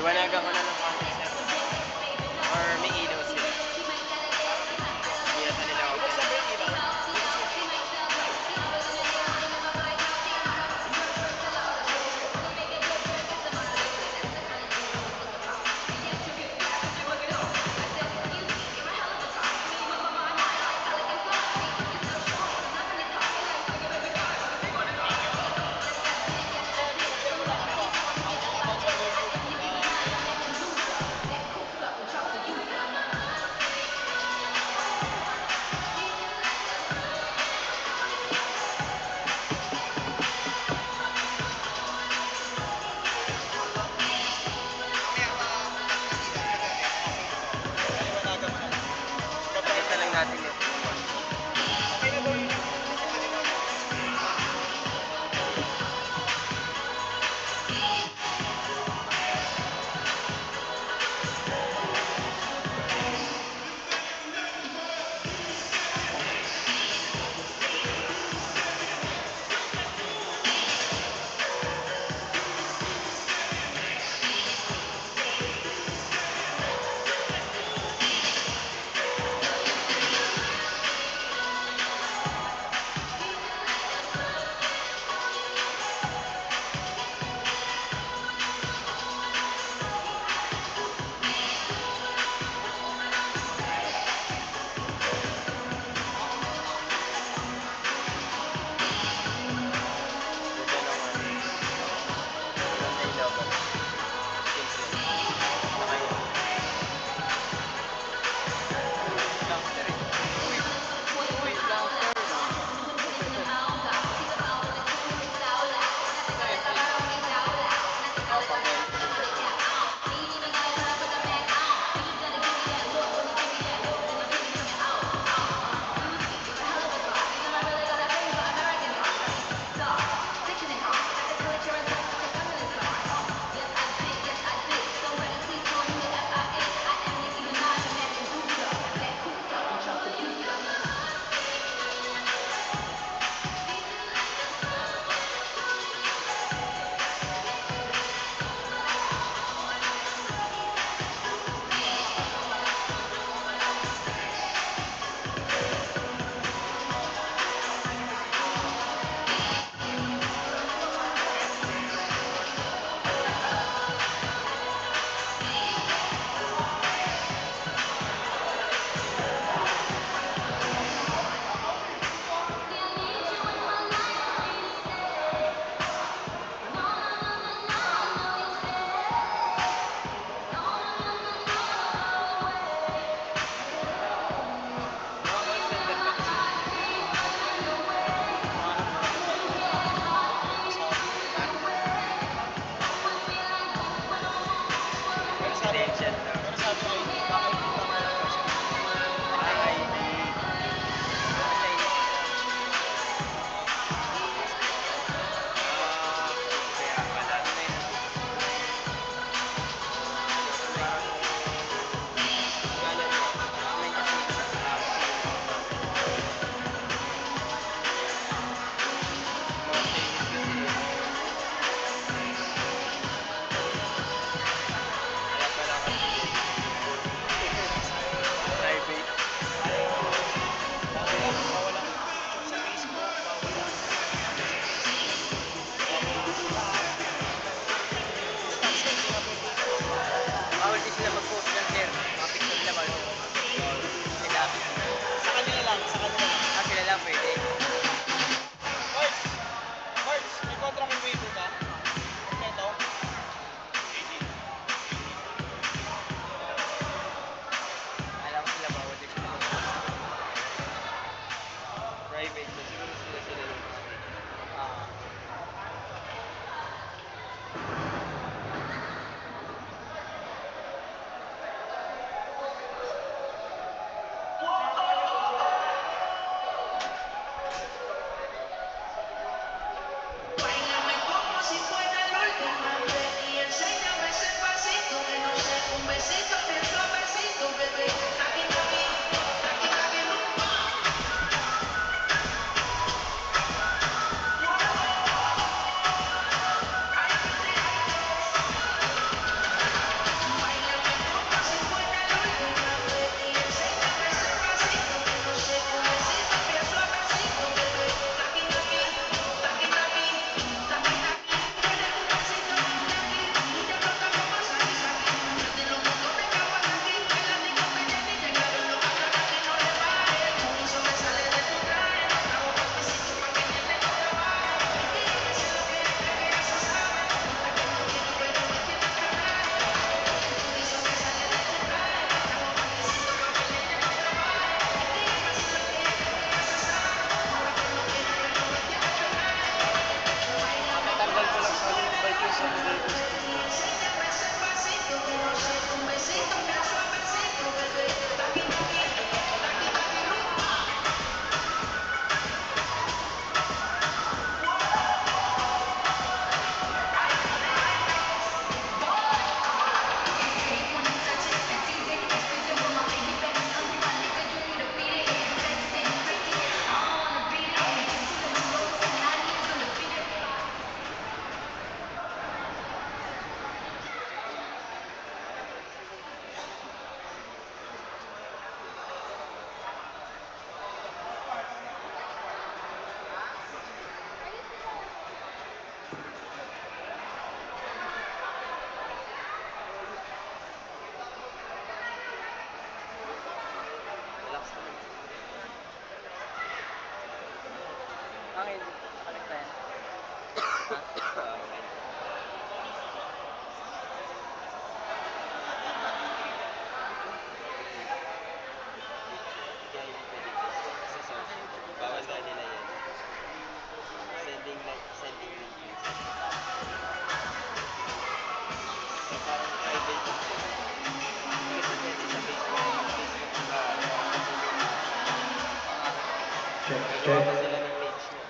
Liwanagan ko na ng konti, sir. Or may ilaw sila. Hindi yata nila ako. Basta ba yung ilaw? Pakita lang natin yun. Residential lang. Pero sabi ko, bakit dito nga lang daw siya Ay, hindi. Basta yun. Kaya pala ano na yun. Parang gano'n. May kasi mga stainless kasi yun. Kaya pala kasi Angel, nakalagta yan. Ha? Okay. Kaya hindi pwede sa source. Bawal nga nila yan. Sending link yun sa parang private yung sila. Hindi kasi pwede sa Facebook. Facebook Check, gagawa check. pa sila ng page niya.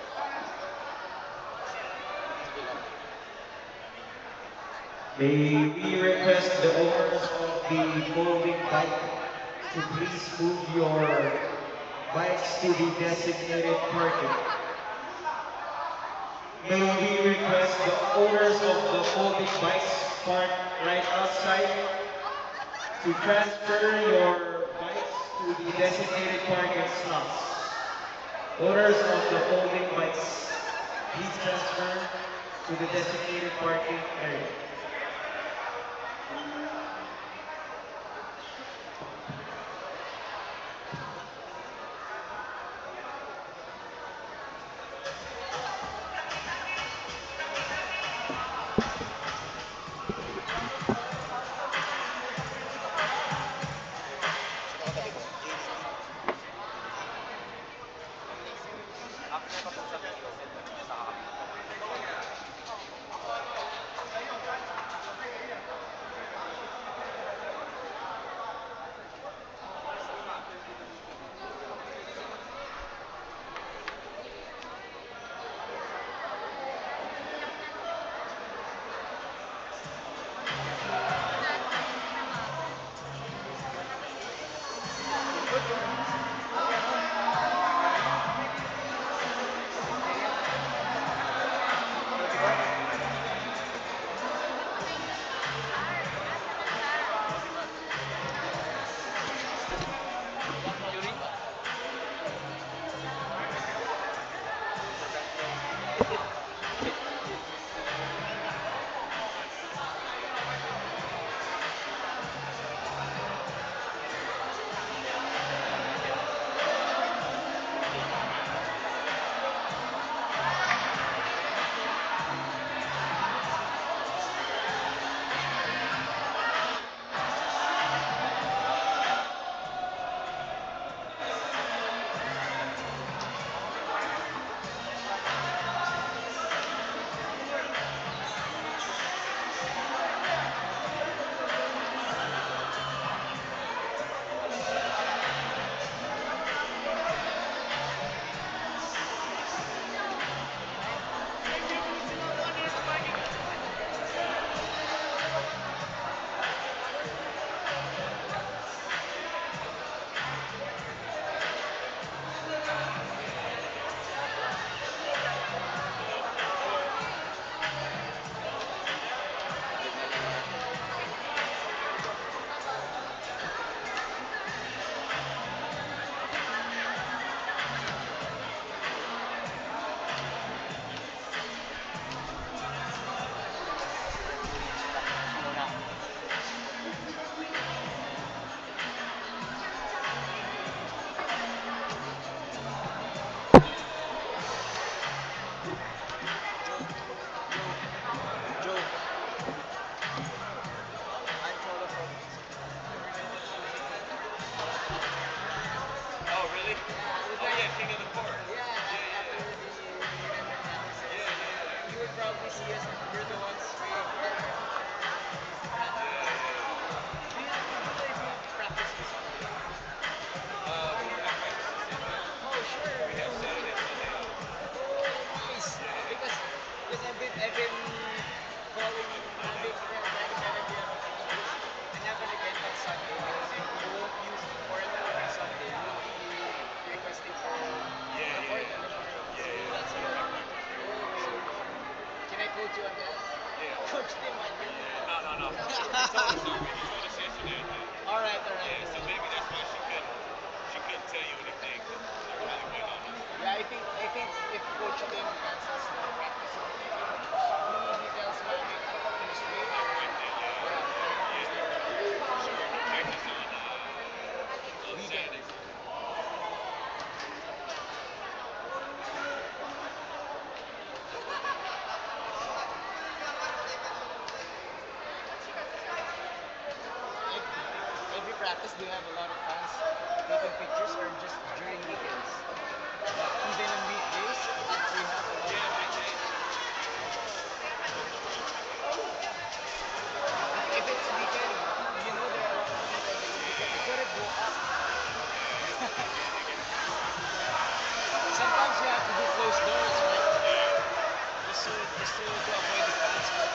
Sige lang. May we request the owners of the folding bike to please move your bikes to the designated parking. May we request the owners of the folding bikes parked right outside to transfer your bikes to the designated parking slots. Owners of the folding bikes, please transfer to the designated parking area. After pa po sa video, send mo sa Oh, really? Oh, yeah, King of the Court. You would probably see us. We're the ones do you guys have practice on Sunday? Oh, sure. We have Saturday, Sunday off. Oh, nice. Because I've been calling Monday to Friday, Saturday, and have an event on Sunday. Because if you won't use the court on Sunday, you will be requesting for the court on the Friday. So that's your. Oh, can I coach you on that? Yeah. Coach them, I can. No. He told us yesterday, I think. Alright. Yeah, so maybe that's why she couldn't tell you anything because they're really waiting on us. Yeah, I think if Coach Tim cancels the practice on he tells Mami Tuesday. Wednesday, yeah. Sure, no practice on Weekend. Saturday. practice, do you have a lot of fans taking pictures or just during weekends? Even on weekdays, we have a lot of if it's weekend, you know there are a lot of people because you couldn't go up. Sometimes you have to do closed doors, right? Just to avoid the fans. But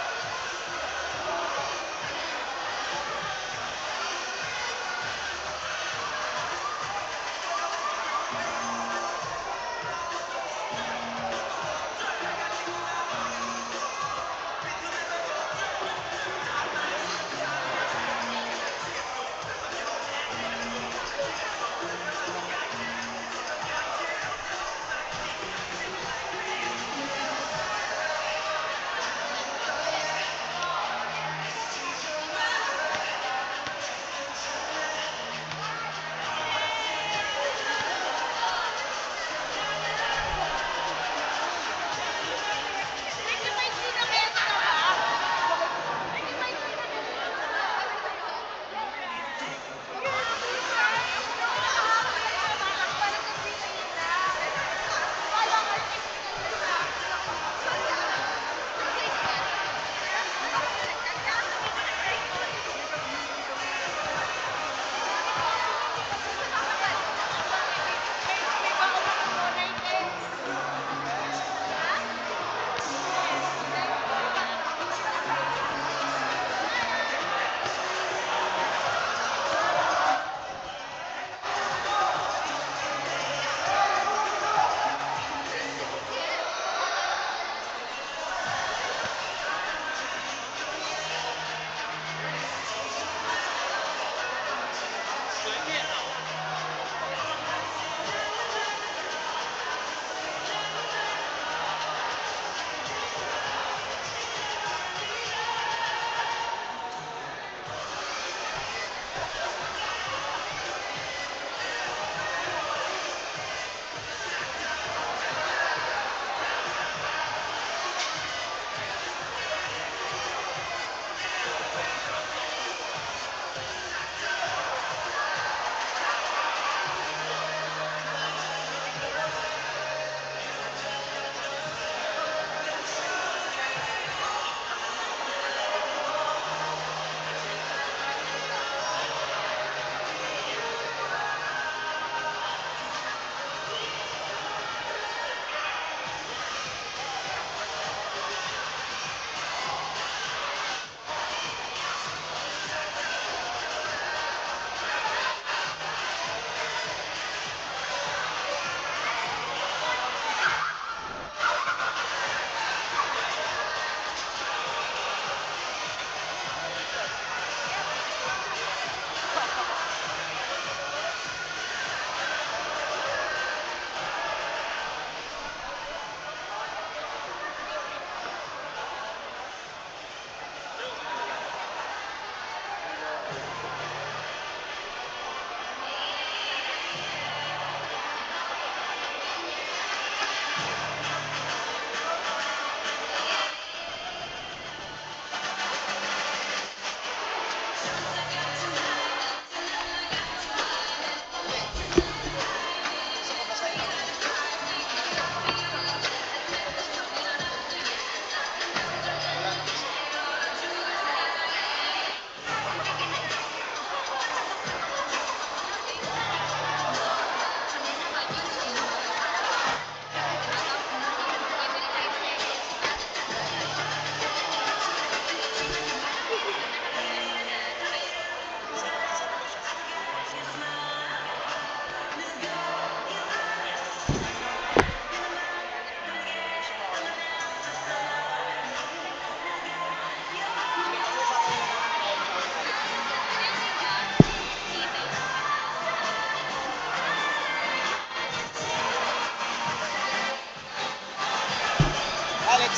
Alex,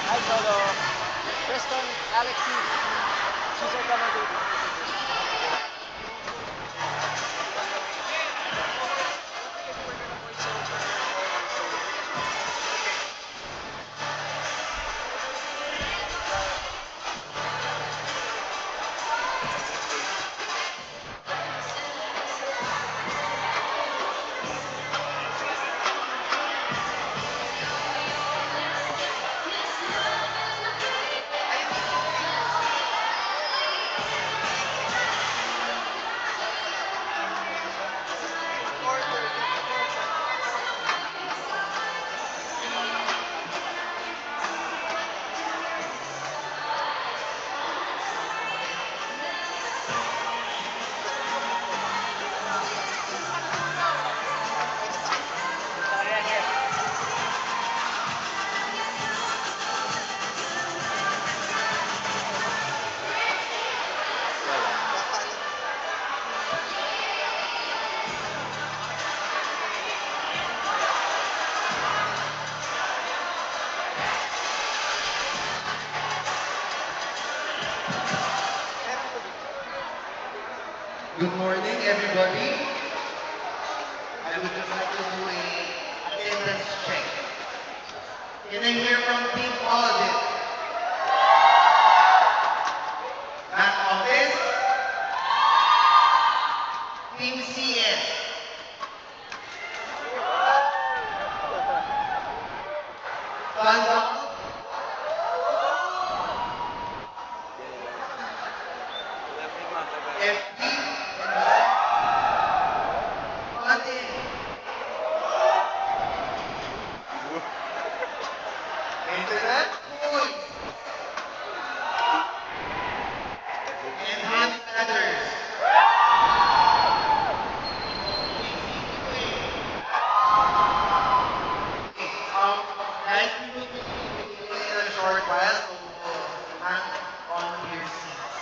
hi Solo, Preston, Alexi, she's our commentator. Good morning, everybody. I would just like to do a attendance check. Can I hear from Team Audit? Back office? Team CS? Conduct? FP? Audit? Internet? Voice? Enhanced matters? Guys, we will be beginning in a short while, so hang on to your seats.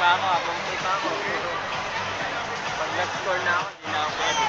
ako, abang pa ako. Pag nag-score na ako, hindi na ako pwede.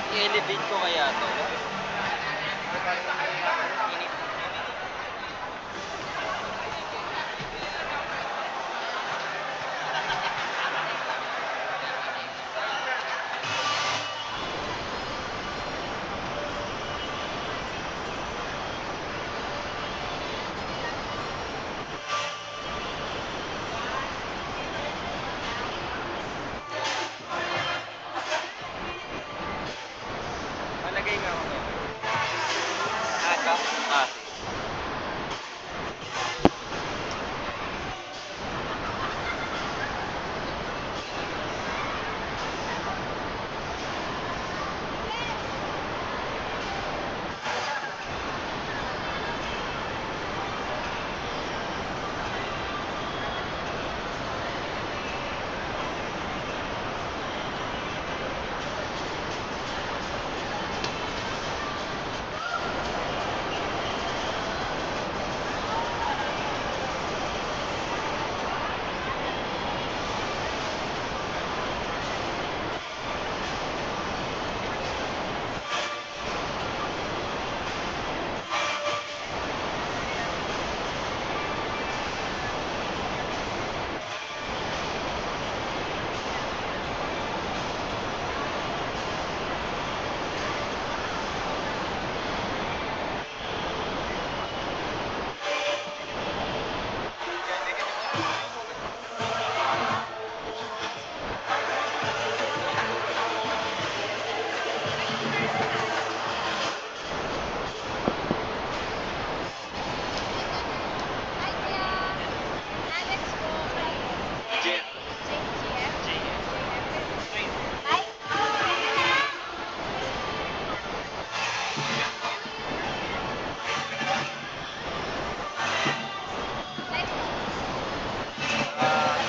I-elevate ko kaya to. Init. Malagay nga ako ngayon. Ito? Ah, sige.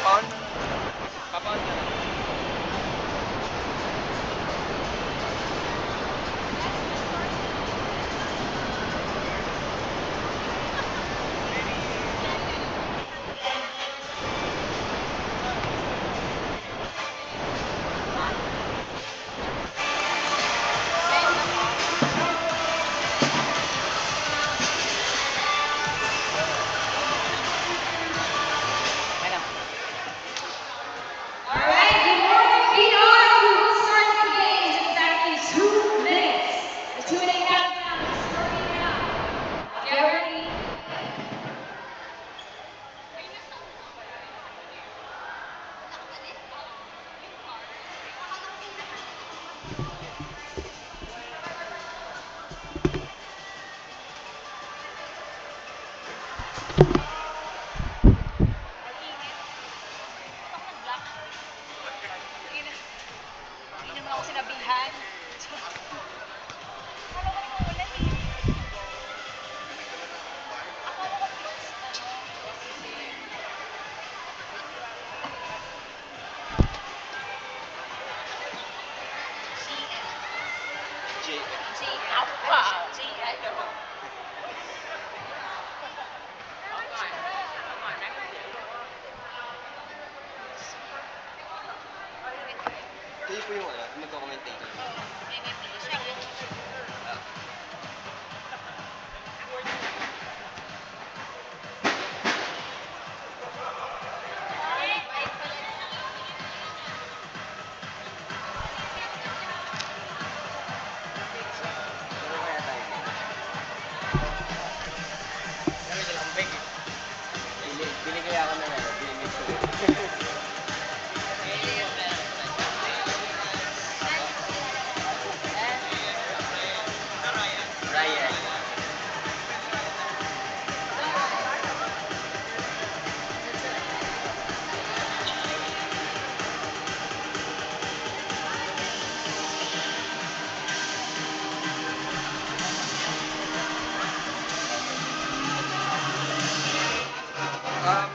Pound? Pa-pound ka na. Ano? All right, before we beat on, we will start the game in exactly 2 minutes. The 2-minute countdown is starting now. Get ready. po yung ano, mag-commentator. Ah. Ano kaya tayo dito? Sabi sa lambing. Bili kaya ako ng ano, bili mix ulit. Ryan.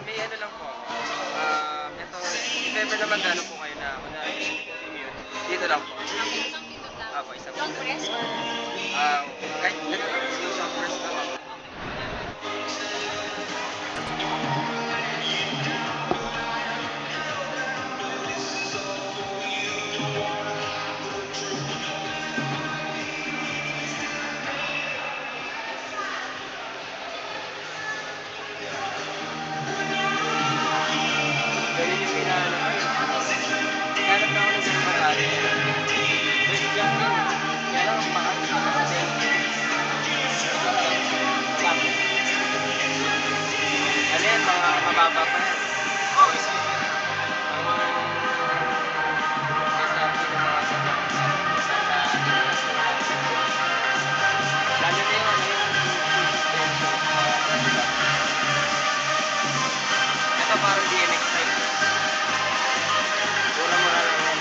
May ano lang po. Ito, if ever naman gano'n po kayo na immune, dito lang po. Ako, isang Compress or kahit yung sa first na ako. Pero yung pinaano ko, hanap na ako ng mga marami. Wait, yan. Kaya lang ang mahal kasi ano yan, mga mababa pa yan. Sasabi ng mga sabak. Lalo na yung ano yung ito parang DMX type. Mura-mura lang yan.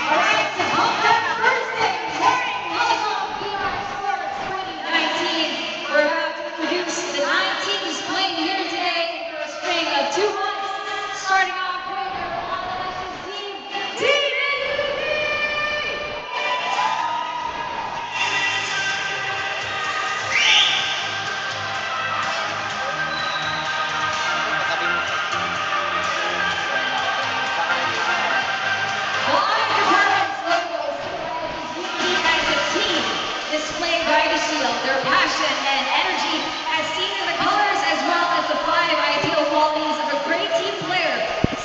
Alright, on that Thursday morning, Volleyball PR Sports 2019. We're about to introduce the 9 teams playing here today for a string of 2 months. Starting off with your All-Elections team, Team Katabi mo. The honor department's logo symbolizes unity as a team, displaying by the shield their passion and energy as seen in the colors as well as the 5 ideal qualities of a great team player.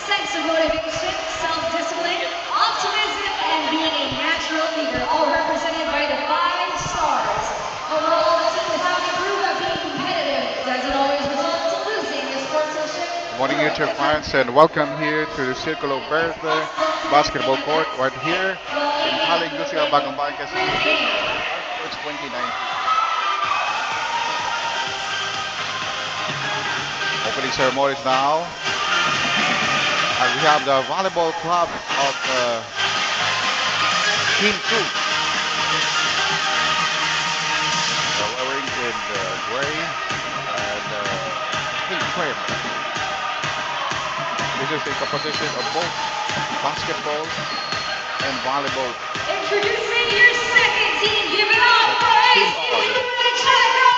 Sense of motivation, self-discipline, optimism, and being a natural leader, all represented by the 5 stars. Overall, the team is out to prove at being competitive. Doesn't always result to losing the sportsmanship. Morning YouTube fans and welcome here to the Circle of Verde basketball court right here in Haling Lucia, Bagong Bayan, Quezon City. It's 2019. Opening ceremonies now. And we have the volleyball club of Team 2. They're wearing in gray and pink trim. This is a composition of both basketball and volleyball. Introducing your second team, give it up for AC Wichita!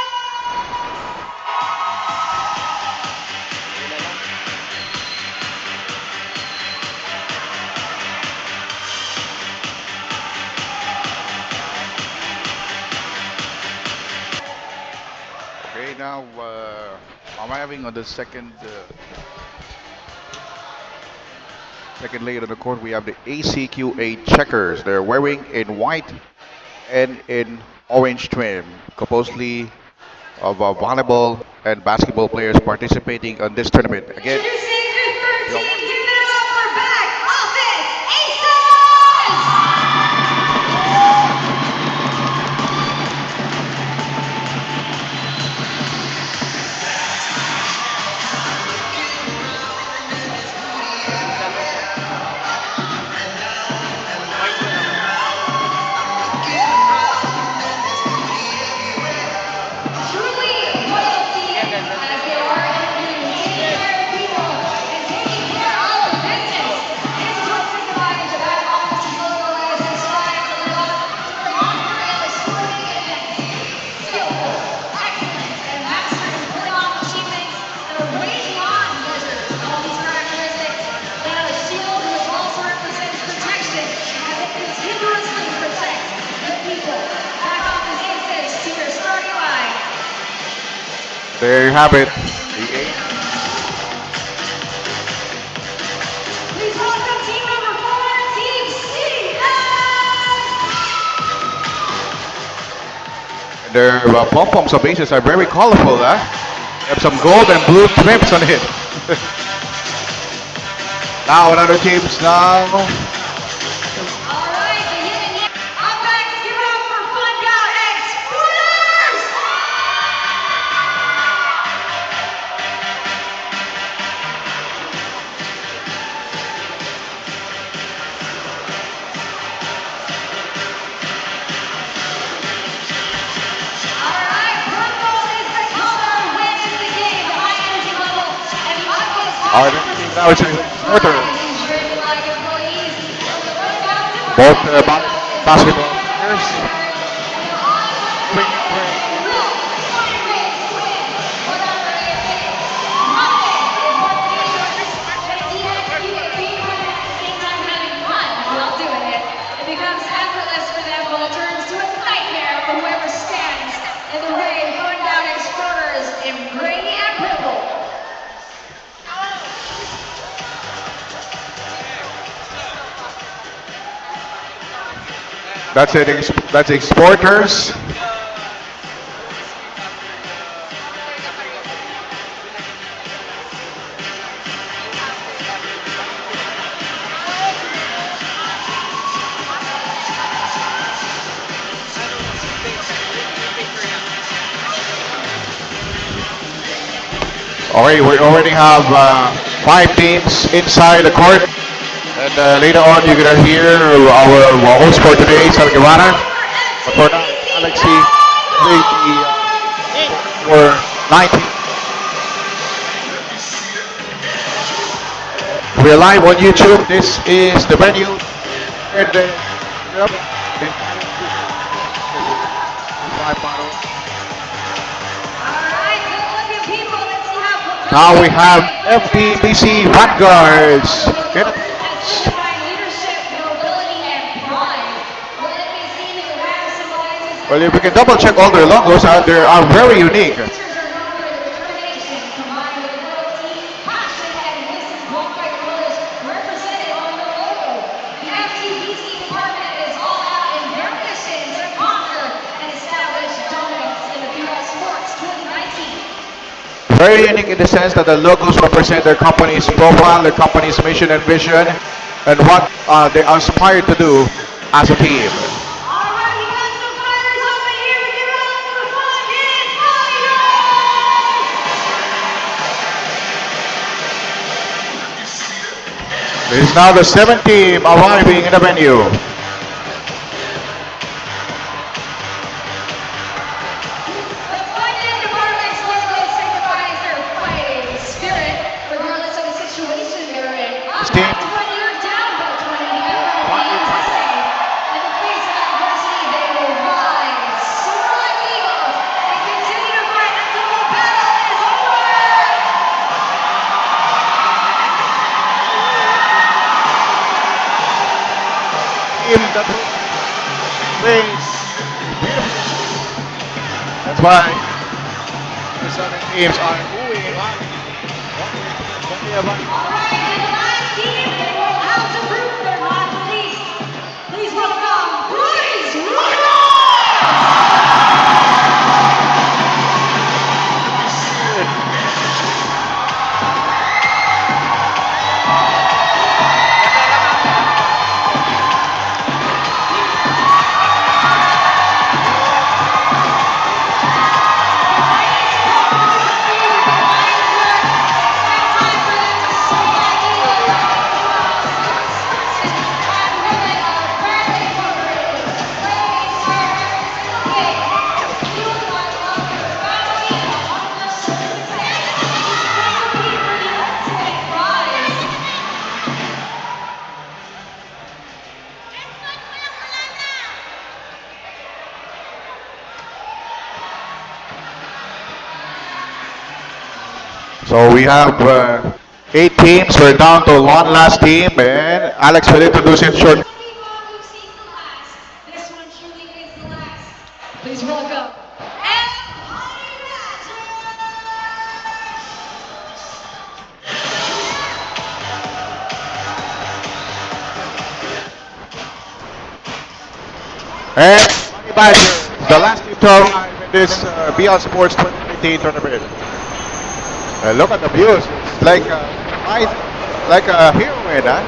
Okay, now Arriving on the second layer on the court, we have the ACQA Checkers. They're wearing in white and in orange trim, composedly of volleyball and basketball players participating on this tournament. Again, Introducing your third team, give it up for back office Aces! Truly royalty, as they are taking care of people and taking care of business. This is what signifies the back office's logo as they strive to live up to their honor and extraordinary events. Skillful, excellent, and mastering pulling off achievements that are way beyond measures. All these characteristics that are a shield which also represents protection as it continuously protects the people. Back office aces to your starting line. there you have it. The Please welcome team number 4, Team CS! Their pom-poms of bases are very colorful. They have some gold and blue trims on it. Now another team's now. All right, the yin and yang. Up next, give it up for Funda Exporters! All right, purple is the color, wins the game, the high energy level, and the utmost Our next team now is Exporter. Driven like employees. Both basketball players. It becomes effortless for them, but it turns to a nightmare for whoever stands in the way, going down exporters in gray and purple. That's it. That's Exporters. Alright, we already have 5 teams inside the court. And later on, you're gonna hear our host for today, Sal Guevara. But for now, Alexi played for 19. We're live on YouTube. This is the venue. And yep. Alright, good looking people. Let's see how Now we have FTBC Vanguards. Get it? As signifying leadership, nobility, and pride. Will it be seen that the ram symbolizes Well, if we can double check all their logos, they are very unique. Pictures are known for their determination, combined with loyalty, passion, and listen, walk by the colors represented on the logo. The FTBC department is all out in their mission to conquer and establish dominance in the U.S. sports 2019. Very unique in the sense that the logos represent their company's profile, their company's mission and vision, and what they aspire to do as a team. All right, we got some fighters over here. Give it up for Fun Fighters! This is now the 7th team arriving in the venue. The Funded Department's logo signifies their fighting spirit, regardless of the situation they're in. Up team- next, when you're down but when you never leave the same. In the face of adversity, they will rise, soar like eagles, and continue to fight until the battle is over. Team that plays. That's why the 7 teams are moving Alright, and the last team, they were out to prove they're not the least. Please welcome Bryce So we have 8 teams. We're down to one last team, and Alex will introduce him shortly. Who've seen the last. This one truly is the last. Please welcome And Money Badger, the last team to arrive in this BL Sports 2018 tournament. Look at the views. It's like a heroine, huh?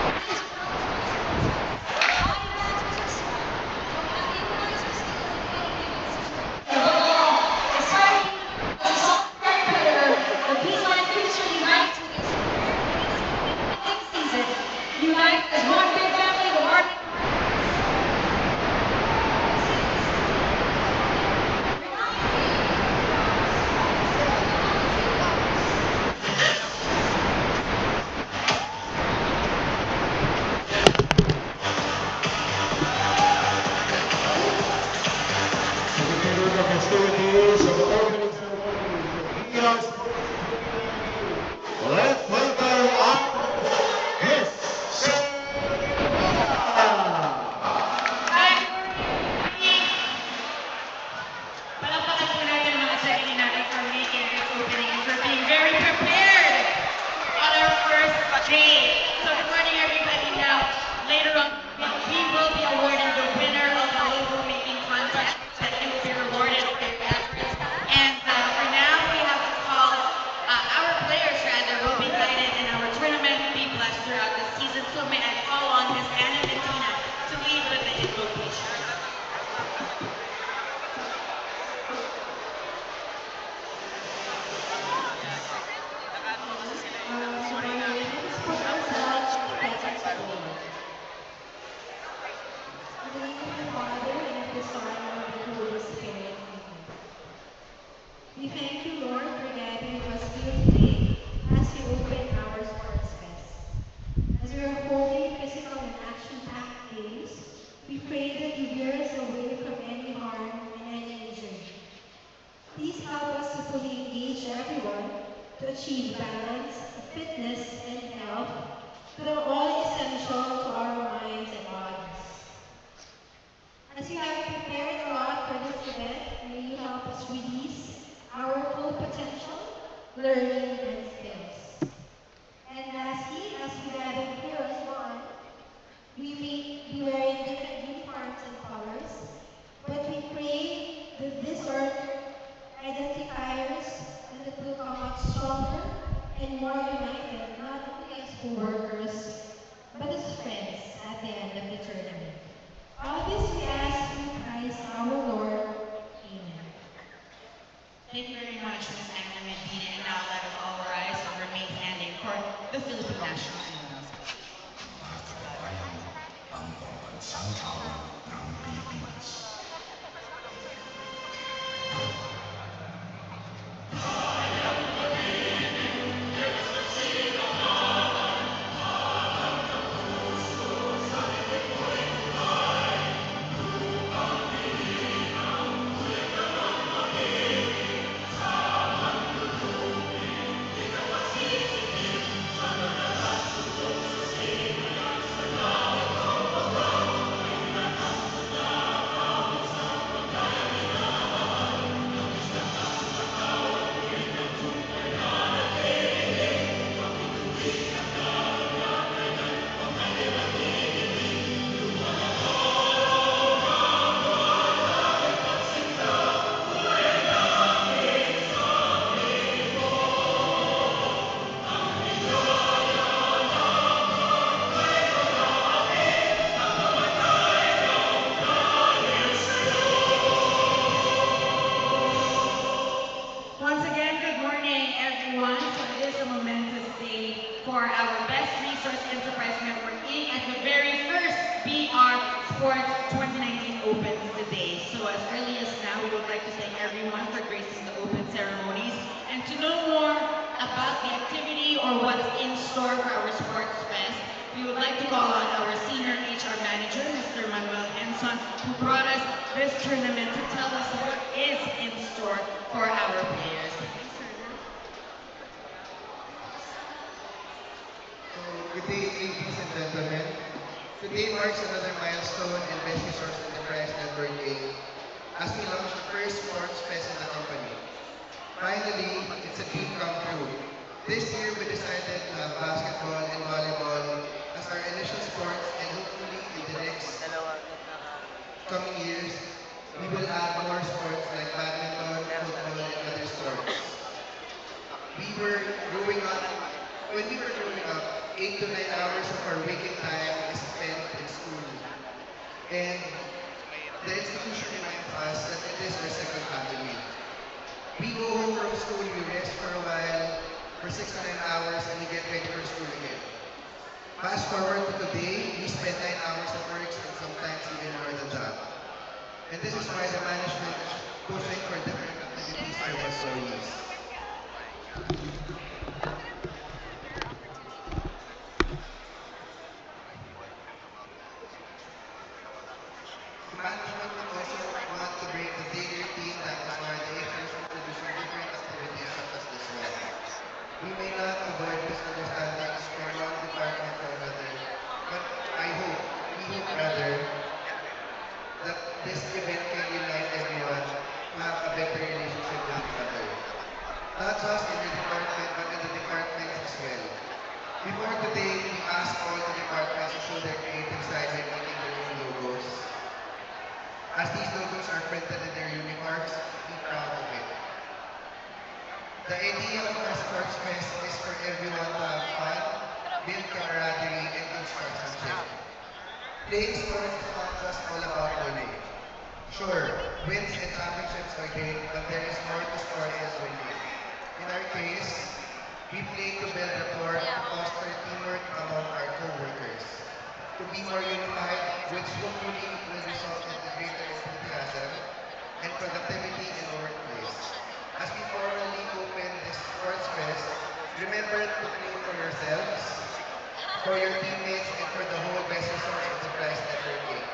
Unite as one big family, the Martin. The festivities of the opening ceremony. Let's welcome our Miss Palakpakan po natin ang mga sarili natin for making this opening and for being very prepared on our first day. So good morning everybody. Now, later on, we will be awarding the winner of the logo making contest that you will be rewarded for your efforts. And for now, we have to call our players rather will be guided in our tournament be blessed throughout the season. So may I call on Miss Anna and Tina to lead with the invocation. We thank you, Lord, for gathering us here today as we open our sports fest. As we are holding physical and action-packed games, we pray that you bear us away from any harm and any injury. Please help us to fully engage everyone to achieve balance, fitness, and health that are all essential to our minds and bodies. As you have prepared a lot for this event, may you help us release our full potential, learning, and skills. And lastly, as we gather here as one, we may be wearing different uniforms and colors, but we pray that these are identifiers and that we'll come out stronger and more united, not only as co-workers, but as friends at the end of the tournament. All this we ask in Christ our Lord. Amen. Thank you very much, Ms. Agna Medina, and now let us all rise and remain standing for the Philippine National Anthem. thank everyone for gracing the open ceremonies. And to know more about the activity or what's in store for our Sports Fest, we would like to call on our senior HR manager, Mr. Manuel Henson, who brought us this tournament to tell us what is in store for our players. So, good day, ladies and gentlemen. Today marks another milestone and best resource in the Prize Network Day as we launch the first sports fest in the company. Finally, it's a dream come true. This year, we decided to have basketball and volleyball as our initial sports, and hopefully in the next coming years, we will add more sports like badminton, football, and other sports. We were growing up, when we were growing up, 8 to 9 hours of our waking time is spent in school. And the institution reminds us that it is our second family. We go home from school, we rest for a while, for 6 to 9 hours, and we get ready for school again. Fast forward to today, we spend 9 hours at work and sometimes even more than that. And this is why the management is pushing for different activities for our employees. Management would also want to break the daily routine that is why they are introducing different activities such as this one. We may not avoid misunderstandings from one department to another, but we hope rather, that this event can unite everyone to have a better relationship with each other. Not just in the department, but in the departments as well. Before today, we asked all the departments to show their creative side by making their own logos. As these logos are printed in their uniforms, be proud of it. The idea of our Sports Fest is for everyone to have fun, build camaraderie, and good sportsmanship. Playing sports is not just all about winning. Sure, wins and championships are great, but there is more to sport than winning. In our case, we play to build rapport and foster teamwork among our co-workers. To be more unified, which hopefully will result in the greater enthusiasm and productivity in the workplace. As we formally open this Sports Fest, remember to play for yourselves, for your teammates, and for the whole best resource of the Prize Network Day.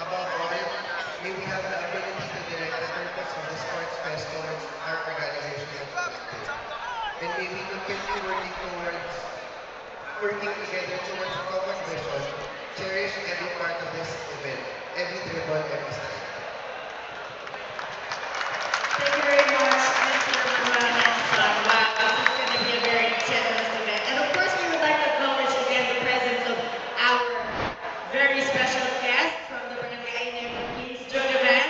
Above all, may we have the ability to direct the purpose of the Sports Fest towards our organization and collective. And may we continue working together towards a common vision, cherish every part of this event, every dribble, every step. Thank you very much, Mr. Manuel Henson. Wow, this is going to be a very generous event. And of course, we would like to acknowledge again the presence of our very special guest from the Barangay Neighbor. Please join the band.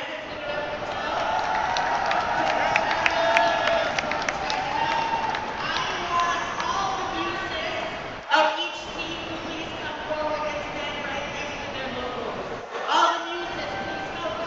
Of each team to please come forward and stand right next to their logos. All the muses, please come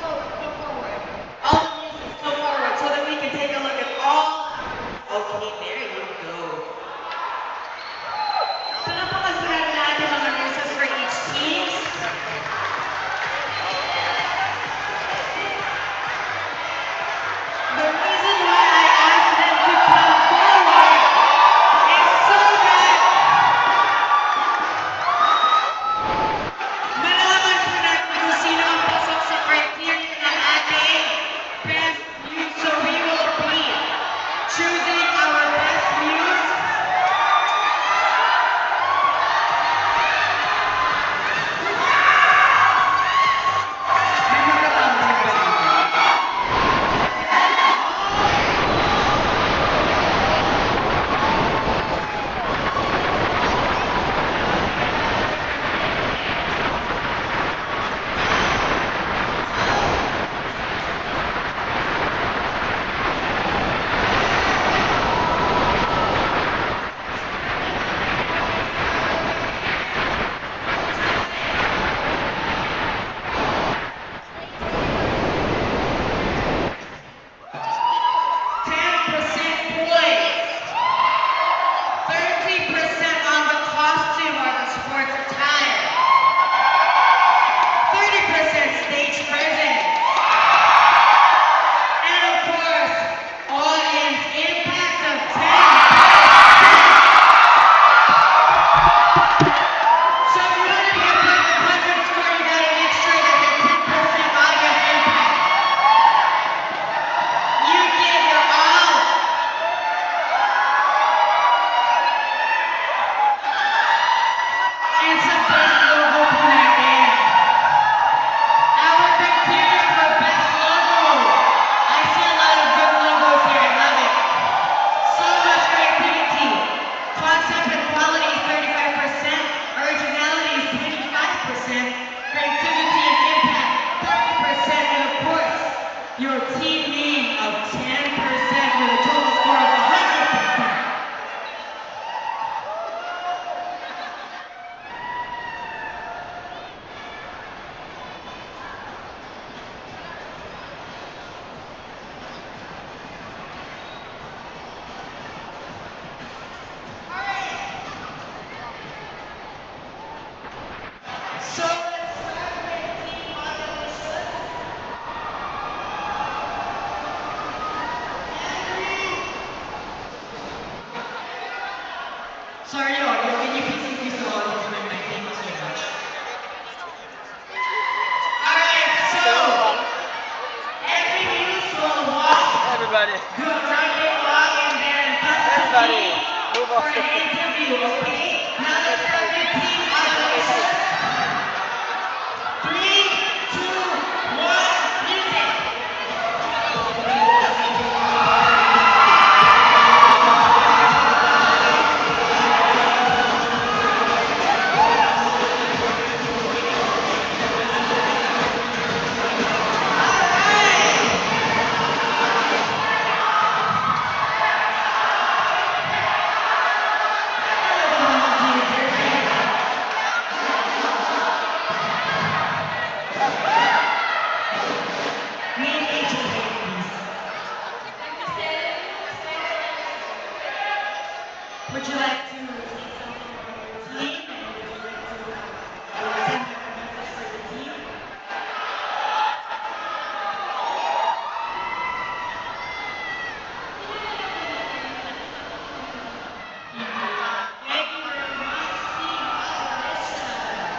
your team name of 10% with a total score of 100%. So let's celebrate Team Magalisios. Sorry, audio. Can you please increase the volume for my mic? Thank you so much. Alright, so every news will walk, Everybody. do a runway walk, and then cut to Everybody. me Move for on. an interview, okay? Now let's start with Team Magalisios. 3, 2, 1, music! Name each of them, please. Would you like to say something about your team? And would you like to send your message for the team? Thank you very much, Team Magalisios.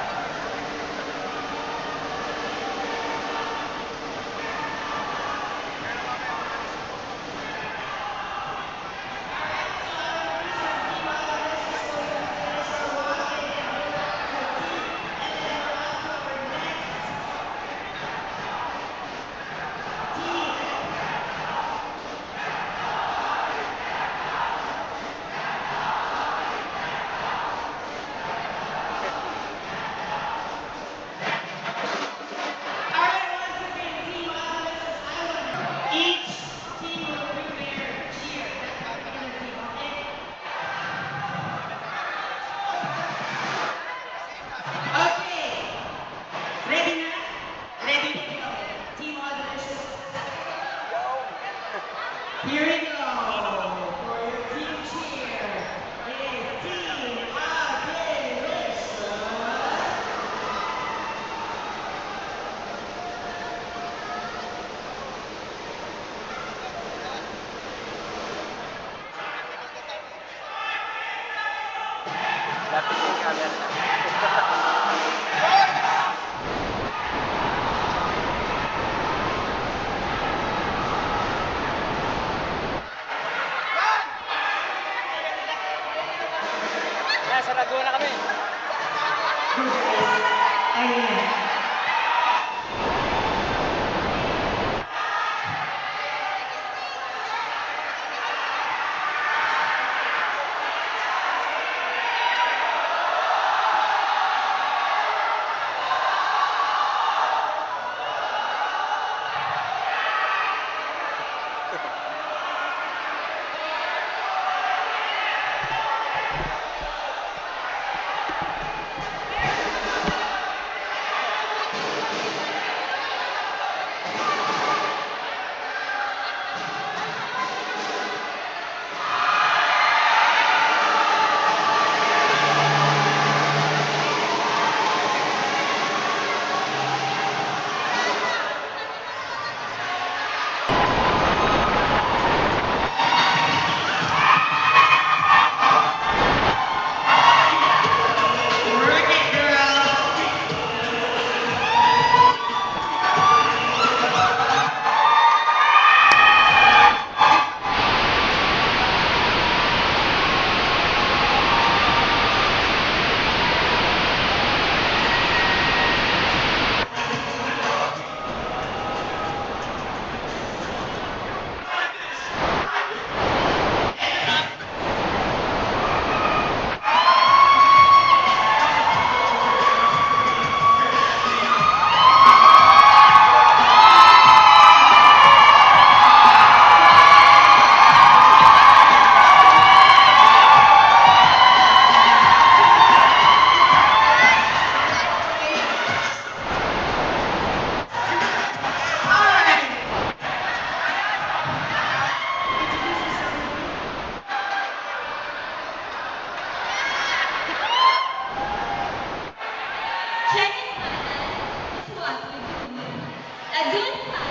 Adun pa,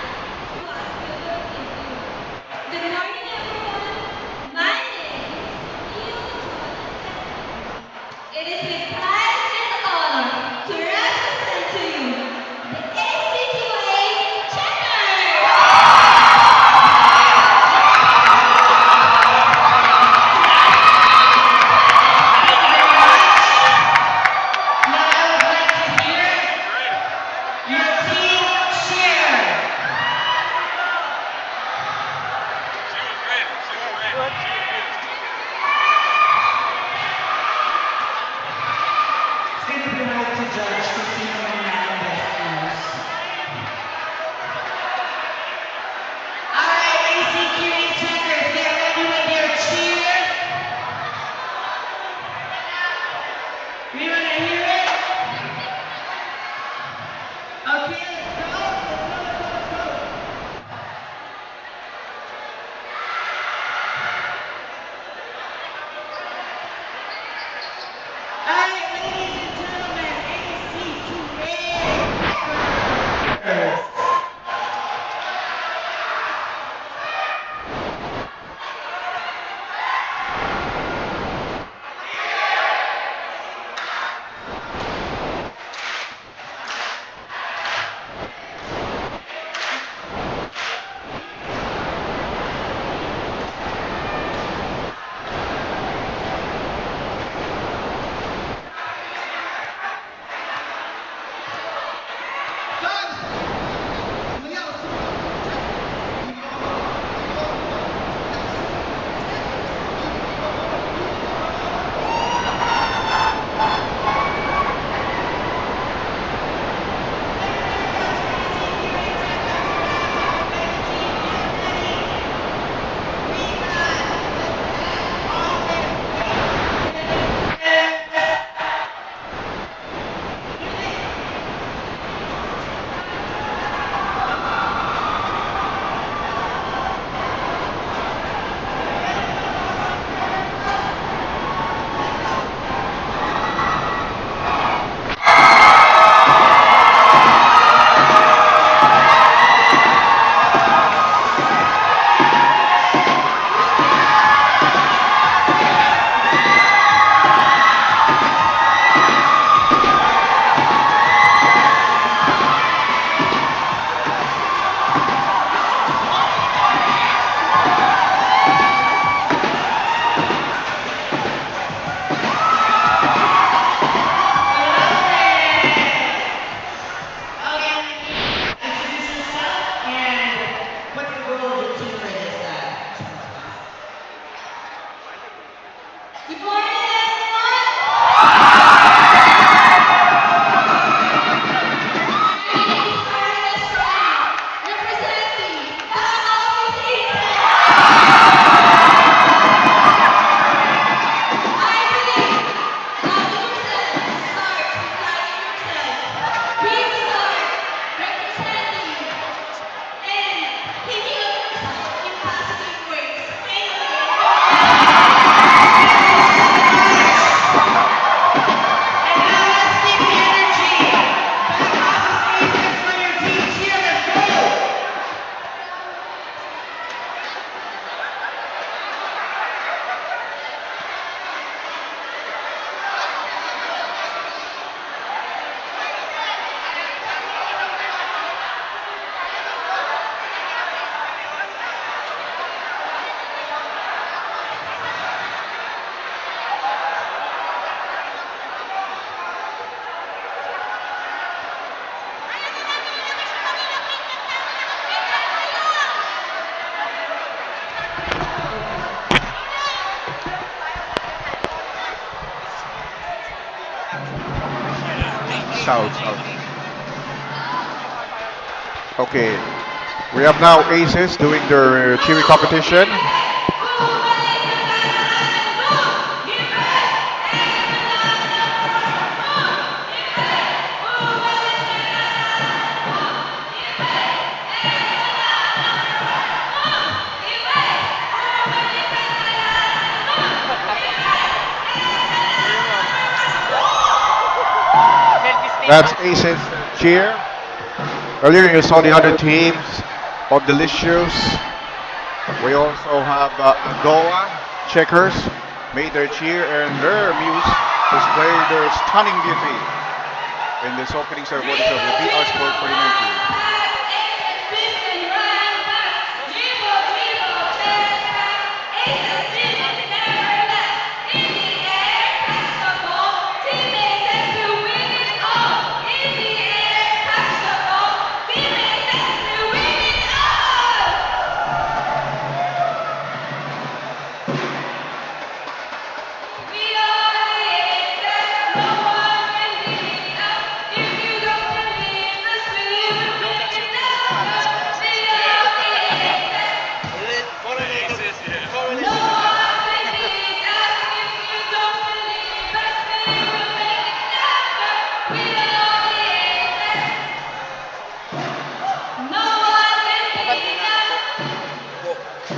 who was good in you. Good morning, everyone. My name is Neil John. It is with pride and honor to represent to you the ACQA Checkers. Now I would like to hear your team cheer. Sino pinahog to judge kung sino ang best news? Alright, ACQA checkers, get ready with your cheer. We want to hear it? Okay, let's go. Let's go. Alright, ladies and gentlemen, ACQA. Good morning, everyone. My name is Carla Estrada, representing Batangas City. I believe loving yourself starts with liking yourself. We start representing and thinking of yourself in positive ways. And now let's keep the energy. Back off the stages for your team cheer. Let's go. South. Okay, we have now Aces doing their cheering competition. That's Aces cheer. Earlier you saw the other teams of Delicious. We also have Goa Checkers made their cheer and their muse display their stunning beauty in this opening ceremony of the BR Sport 2019.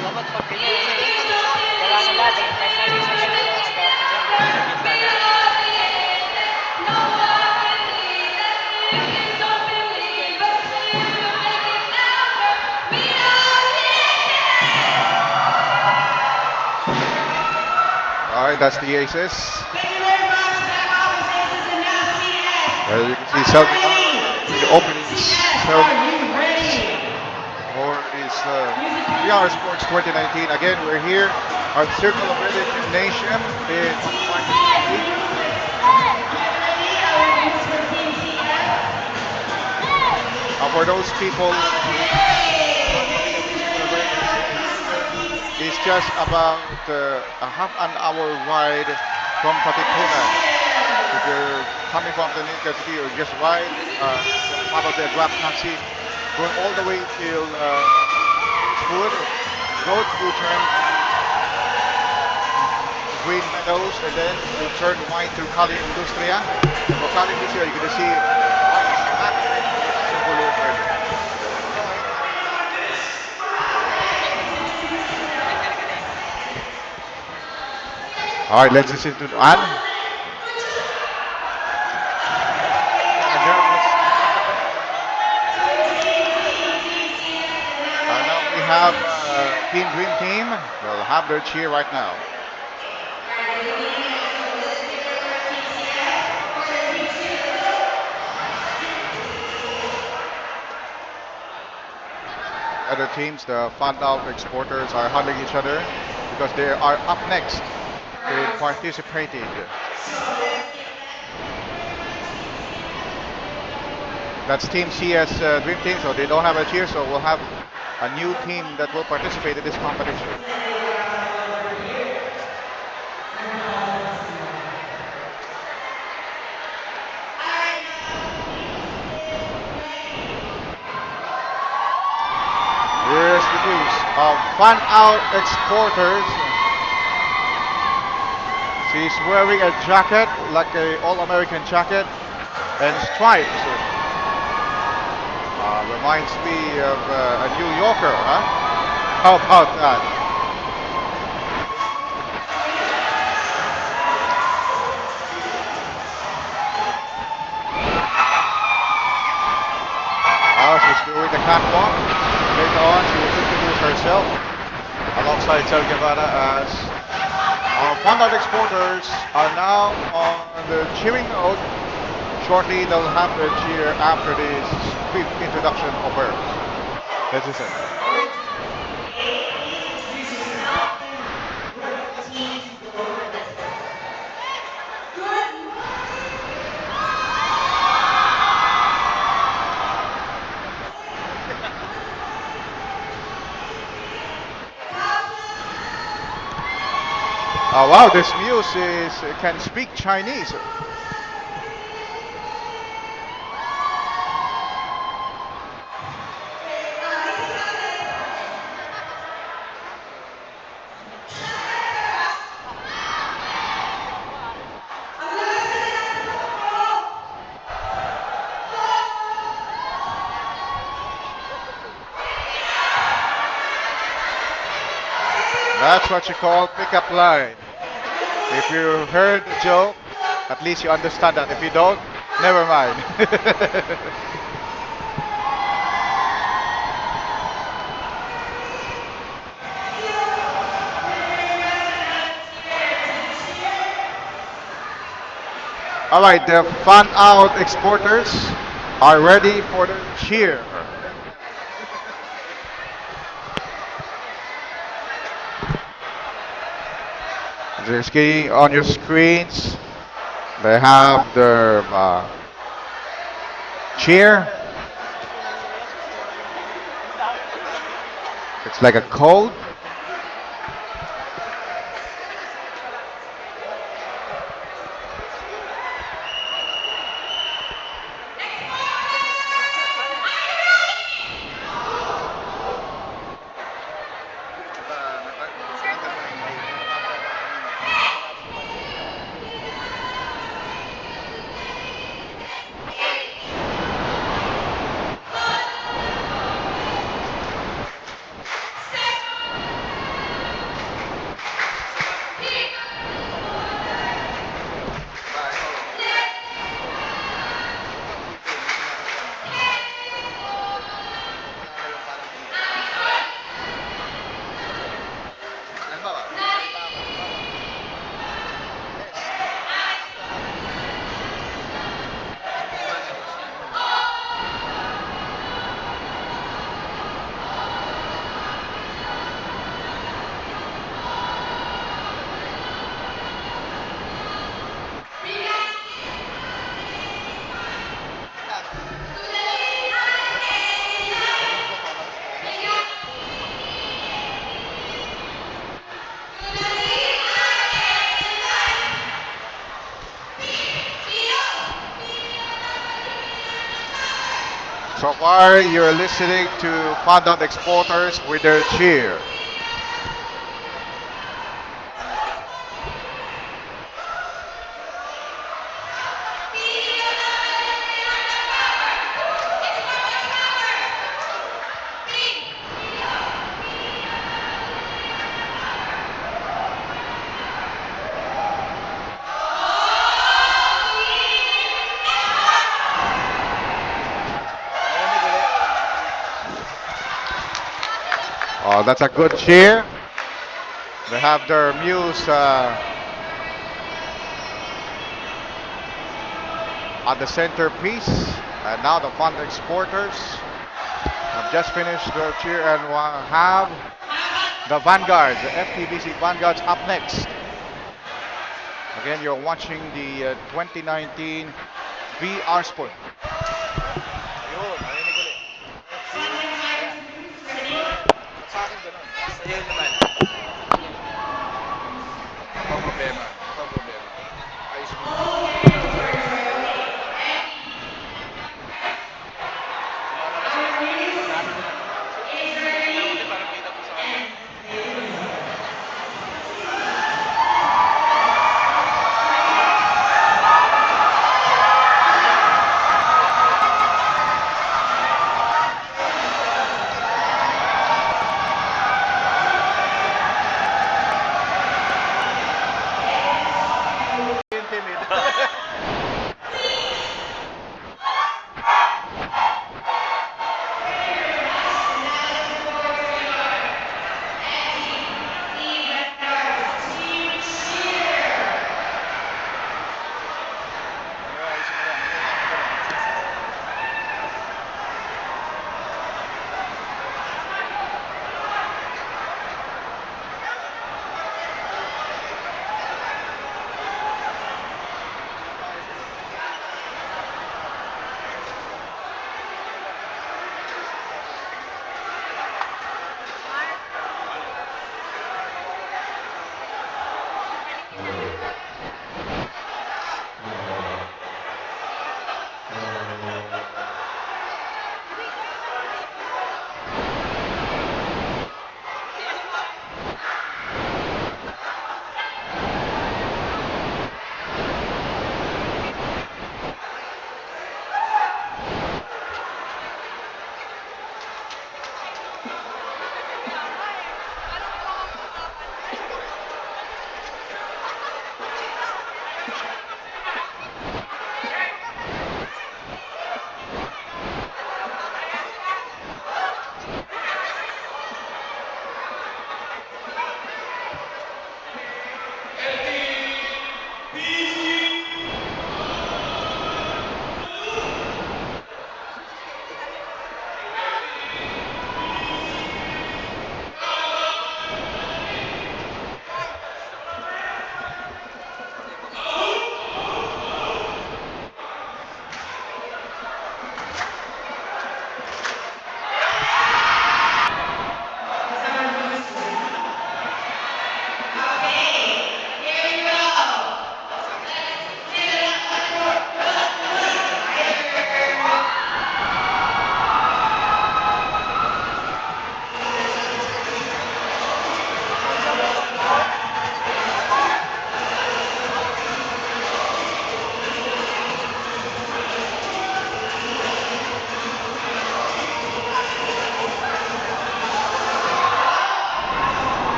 Dapat pag ganyan, wala na natin. Kahit natin sa ganyan, Alright, that's the Aces. Thank you very much. That was Aces and now CS. Well, you can see Celtic the opening CS, ceremony are you ready? for this BR Sports 2019. Again, we're here at Circle of Ready Gymnasium in Market City. Get ready, our news for Team CS. For those people, it's just about a half an hour ride from Katipunan. If you're coming from the Nika City, or just ride out of the Grab taxi, going all the way till Wood, go to turn Green Meadows, and then you turn right to Kali Industria. For Kali Industria, you're going to see all right, let's listen to Anne. Now we have Team Dream Team. They'll have their cheer right now. Other teams, the Fund Out Exporters, are huddling each other because they are up next in participating. That's Team CS Dream Team, so they don't have a cheer, so we'll have a new team that will participate in this competition. Here's the news of Fun Out Exporters. She's wearing a jacket, like a all-American jacket, and stripes. Reminds me of a New Yorker, huh? How about that? She's doing the catwalk. Later on, she will introduce herself alongside Tel Guevara as our Fund Out Exporters are now on the cheering note. Shortly, they'll have their cheer after this brief introduction of her. Let's listen. Oh wow, this muse can speak Chinese. That's what you call pickup line. If you heard the joke, at least you understand that. If you don't, never mind. All right, the fan out exporters are ready for the cheer. They're skiing on your screens. They have their cheer. It's like a code. So far, you're listening to Fandom Exporters with their cheer. Oh, that's a good cheer. They have their muse at the centerpiece. And now the Fund Exporters have just finished their cheer and will have the Vanguard, the FTBC Vanguards up next. Again, you're watching the 2019 VR Sport. Sa'yo naman. Apa problema? Apa problema? Ayos mo.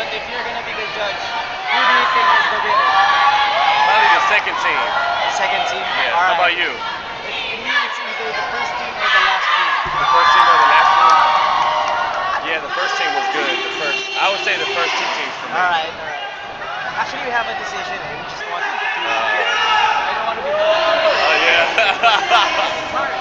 but if you're gonna be the judge, who do you think is the winner? Probably the second team. The second team? Yeah. All How about right. you? For me, it's either the first team or the last team. The first team or the last team? Yeah, the first team was good. I would say the first two teams for me. All right, all right. Actually, we have a decision. We just want to. I don't want to be the. Oh yeah. It's hard.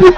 Check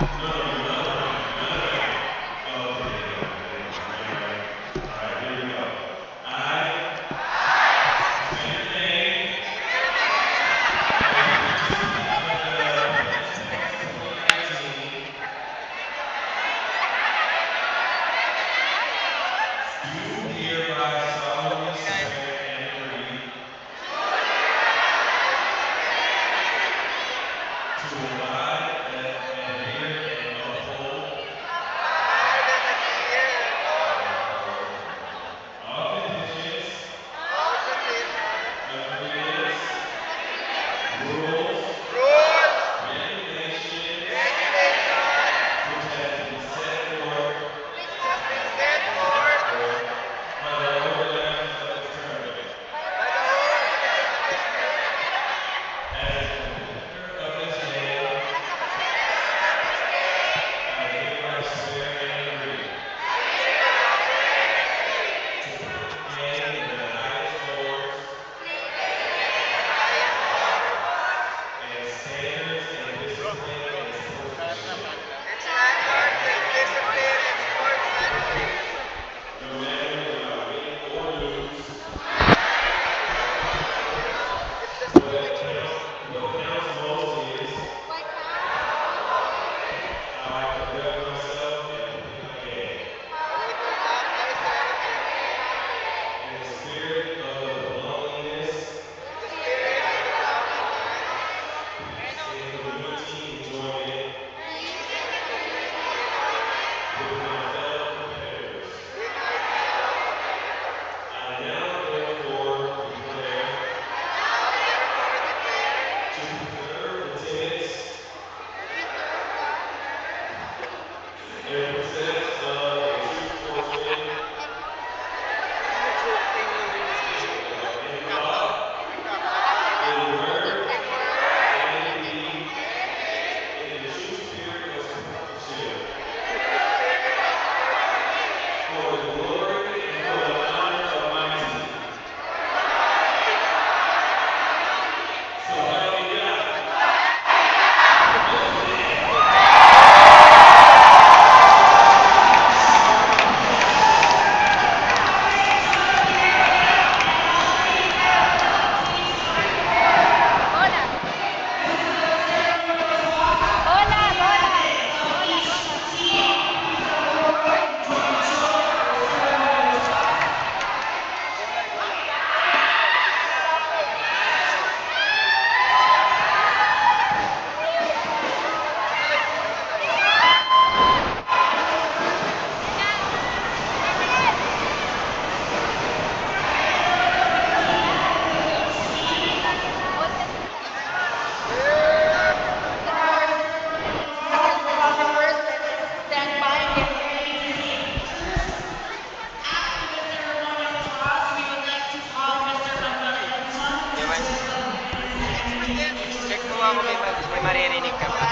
mo nga kung may maririnig ka ba.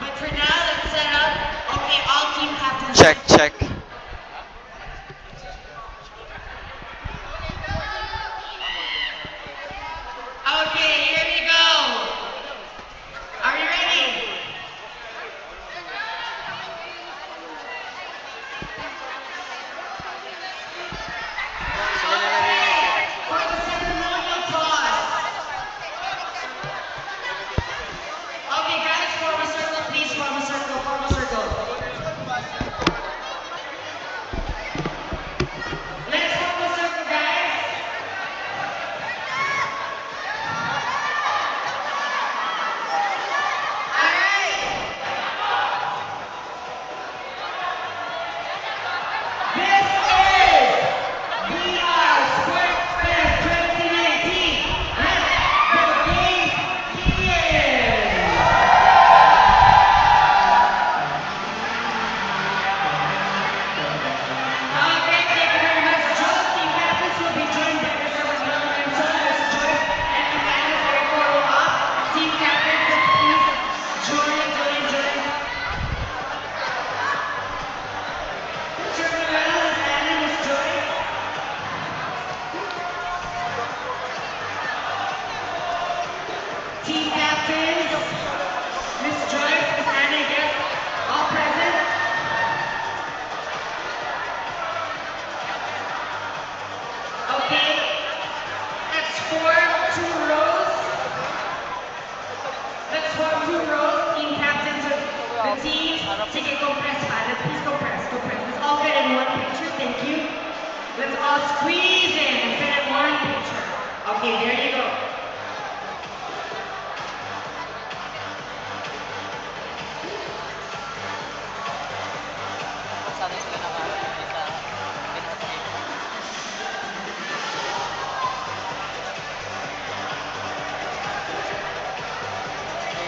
But for now, let's set up. Okay, all team captains. Check, check. Okay, here we go. Are you ready? For the ceremonial toss. Okay, guys, form a circle, please. Form a circle, form a circle. Sige, compress pa. Please compress. Let's all get in one picture. Thank you. Let's all squeeze in and fit in one picture. Okay, there you go. Sanay sila ng araw sa pinag-game.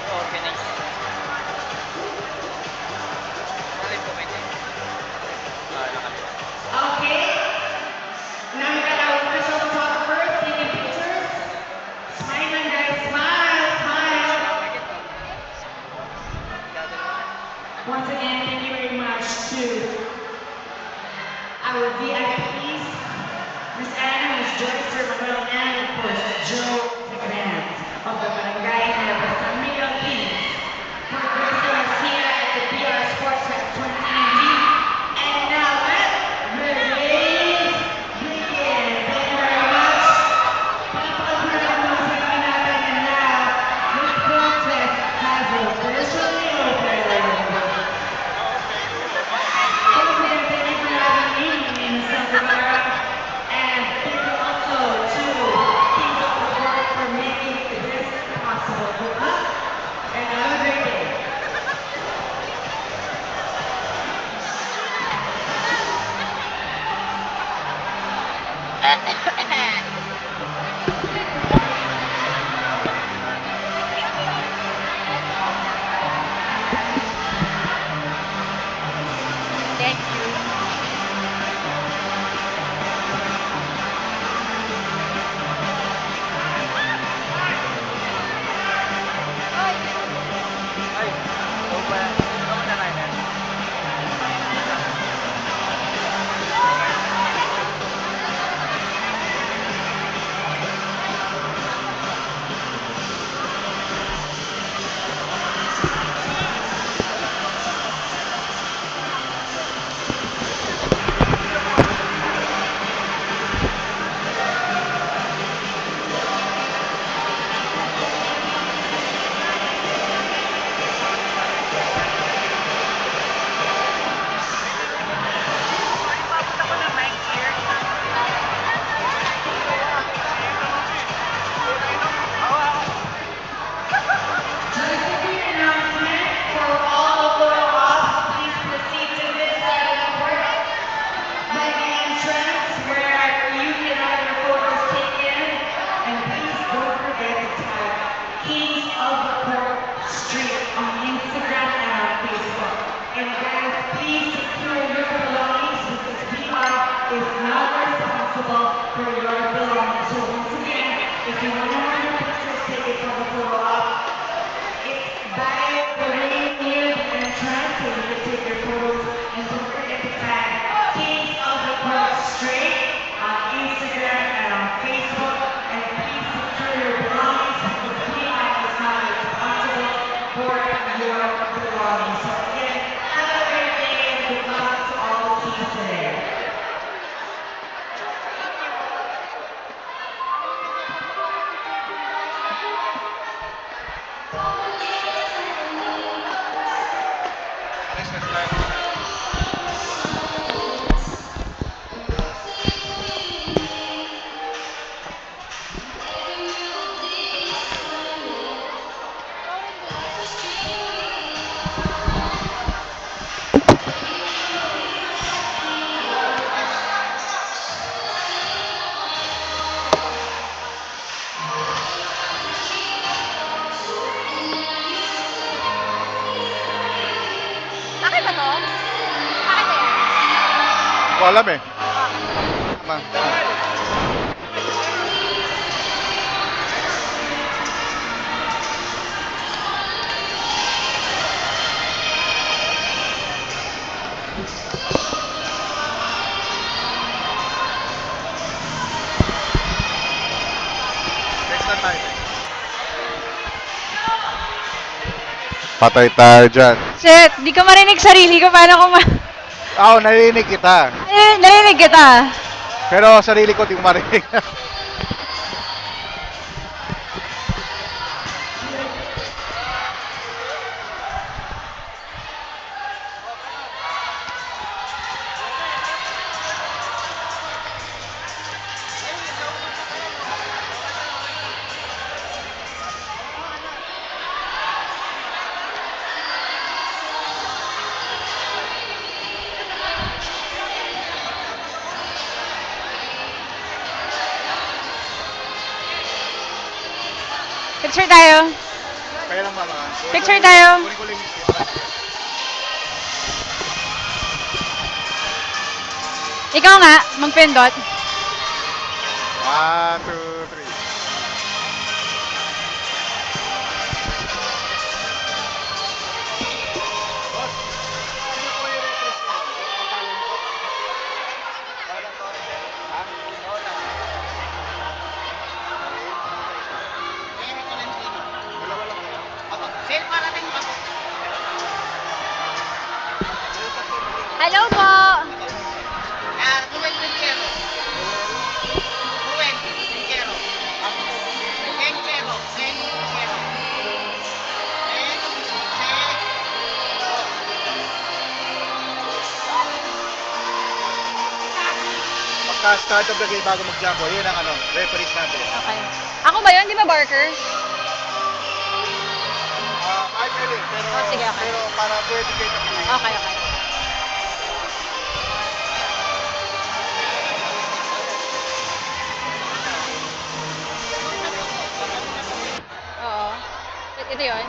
Organize. Alin po pwede? Nakalit. Okay. Now we got our official photographers taking pictures. Smile lang, guys. Smile. Once again, thank you very much to our VIPs, Miss Anna, Miss Joyce, Sir Manuel, and of course, Joe Grant of the Barangay Nueva San Miguel team for gracing us here at the BR Sports Fest 2019. And now let the games begin. Thank you very much. Papagulong mo sa natin, and now this contest has officially opened. And thank you also to Kings of the World for making this possible. Good luck and have a great day. Thank you. Ay, open na natin. Just a quick announcement for all of the ops, please proceed to this side of the court by the entrance where you can have your photos taken. And please don't forget to tag Kings of the Court Street on Instagram and on Facebook. And guys, please secure your belongings because PR is not responsible for your belongings. So once again, if you want to have your pictures taken from the photo op, it's by the way near the entrance so you can take your photos and don't forget to tag Kings of the Court Straight on Instagram and on Facebook. And please secure your belongings because PI is not responsible for your belongings. So again, have a great day and good luck to all the teams today. Alex, let's start. Akin ba to? Akin ba yan? Ko alam eh. Ma. Next na tayo. Patay tayo dyan. Shit, di ko marinig sarili ko. Paano ko Ako, narinig kita. narinig kita. Pero sarili ko, di ko marinig. Picture tayo. Kaya lang mama. Picture tayo. Kunin ko lang yung picture. Ikaw nga, magpindot. 1, 2, 3. Hello po. Ruel Quintero. Ruel Quintero. Quintero. Quintero. Pagka-start of the game bago mag-jumbo, yun ang ano, referees natin. Okay. Ako ba yun? Di ba Barker? Kahit pwede, pero, Oh, sige, okay. pero para pwede kayo na Okay, okay. Oo. Ito yun?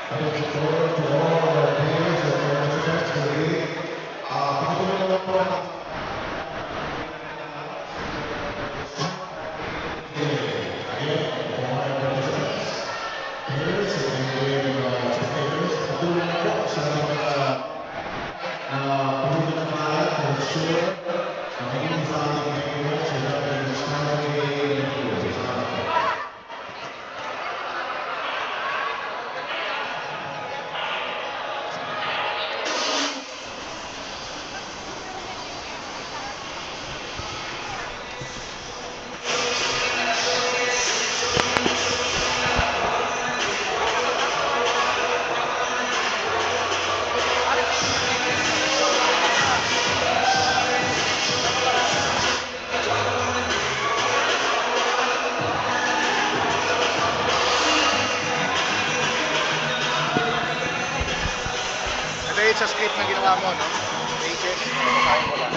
Ito yung sa script na ginawa mo, no? Ages, sayang wala.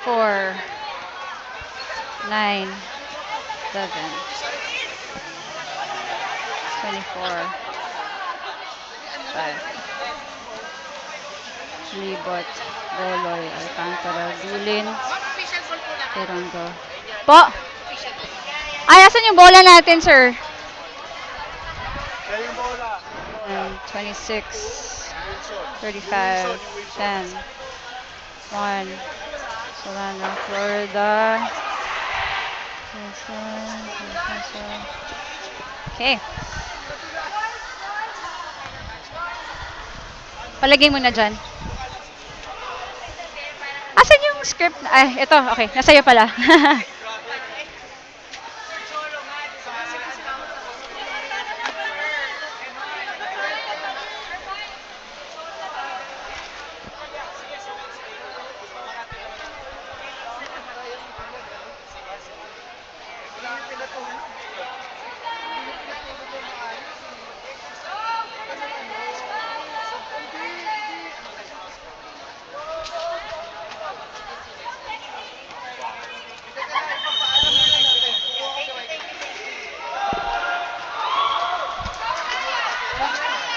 Four, 9, 7, 24, 5. Libot, Boloy, Alcantara, Dulin, Tirondo. Po! Ay, asan yung bola natin, sir? 26, 35, 10, 1, Solana, Florida. Okay. Palagay mo na dyan. Asan yung script? Ay, ito. Okay. Nasa'yo pala.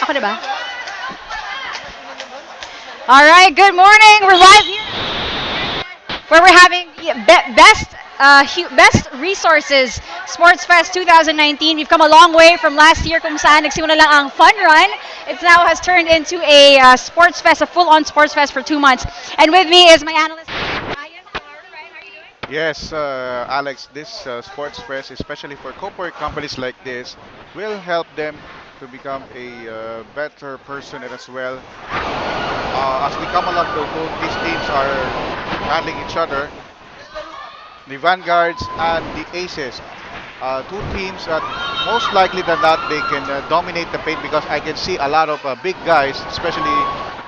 Ako na ba? Alright, good morning. We're live here where we're having best resources Sports Fest 2019. We've come a long way from last year kung saan nagsimula lang ang fun run. It now has turned into a sports fest, a full-on sports fest for 2 months. And with me is my analyst, Ryan. Ryan, how are you doing? Yes, Alex, this sports fest, especially for corporate companies like this, will help them to become a better person and as well. As we come along, both these teams are handling each other. The Vanguards and the Aces. Two teams that most likely than not they can dominate the paint because I can see a lot of big guys, especially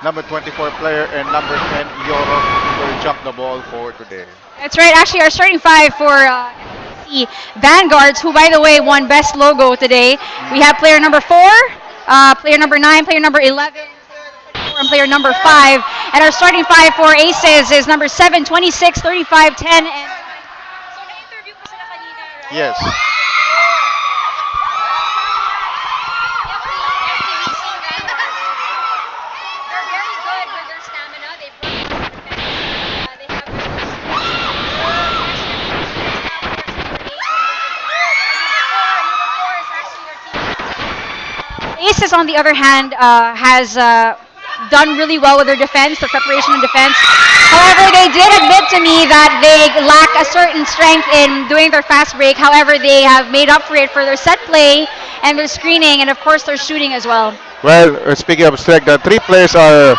number 24 player and number 10 Yoro will jump the ball for today. That's right. Actually, our starting five for FNC Vanguards, who by the way won best logo today. We have player number 4, player number 9, player number 11, and player number 5. And our starting five for Aces is number 7, 26, 35, 10, and yes. Aces, on the other hand, has done really well with their defense, their preparation and defense. However, they did admit to me that they lack a certain strength in doing their fast break. However, they have made up for it for their set play and their screening, and of course their shooting as well. Well, speaking of strength, the three players are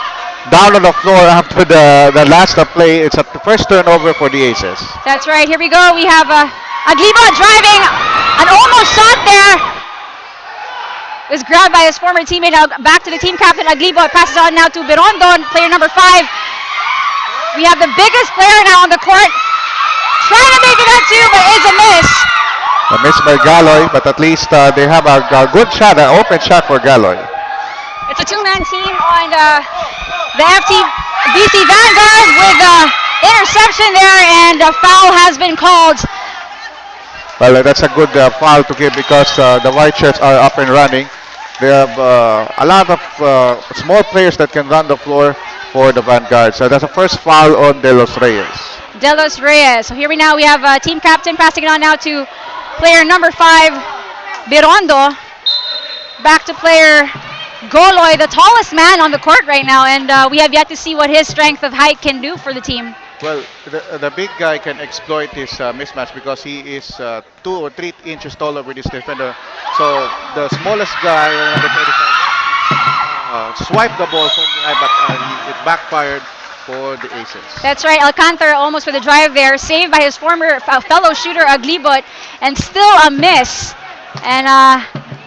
down on the floor after the last play. It's a first turnover for the Aces. That's right. Here we go. We have Aglibo driving an almost shot there. It was grabbed by his former teammate. Now back to the team captain Aglibo. It passes on now to Birondo, player number 5. We have the biggest player now on the court. Trying to make it at 2, but it's a miss. A miss by Galoy, but at least they have a good shot, an open shot for Galoy. It's a two-man team on the FTBC Vanguard with interception there, and a foul has been called. Well, that's a good foul to give because the White Shirts are up and running. They have a lot of small players that can run the floor for the Vanguard. So that's the first foul on De Los Reyes. De Los Reyes. So here we have team captain passing it on now to player number 5, Birondo. Back to player Goloy, the tallest man on the court right now, and we have yet to see what his strength of height can do for the team. Well, the big guy can exploit this mismatch because he is 2 or 3 inches taller with his defender. So the smallest guy, number 35, swiped the ball from behind, but it backfired for the Aces. That's right. Alcantara almost with a drive there, saved by his former fellow shooter Aglibot, and still a miss. And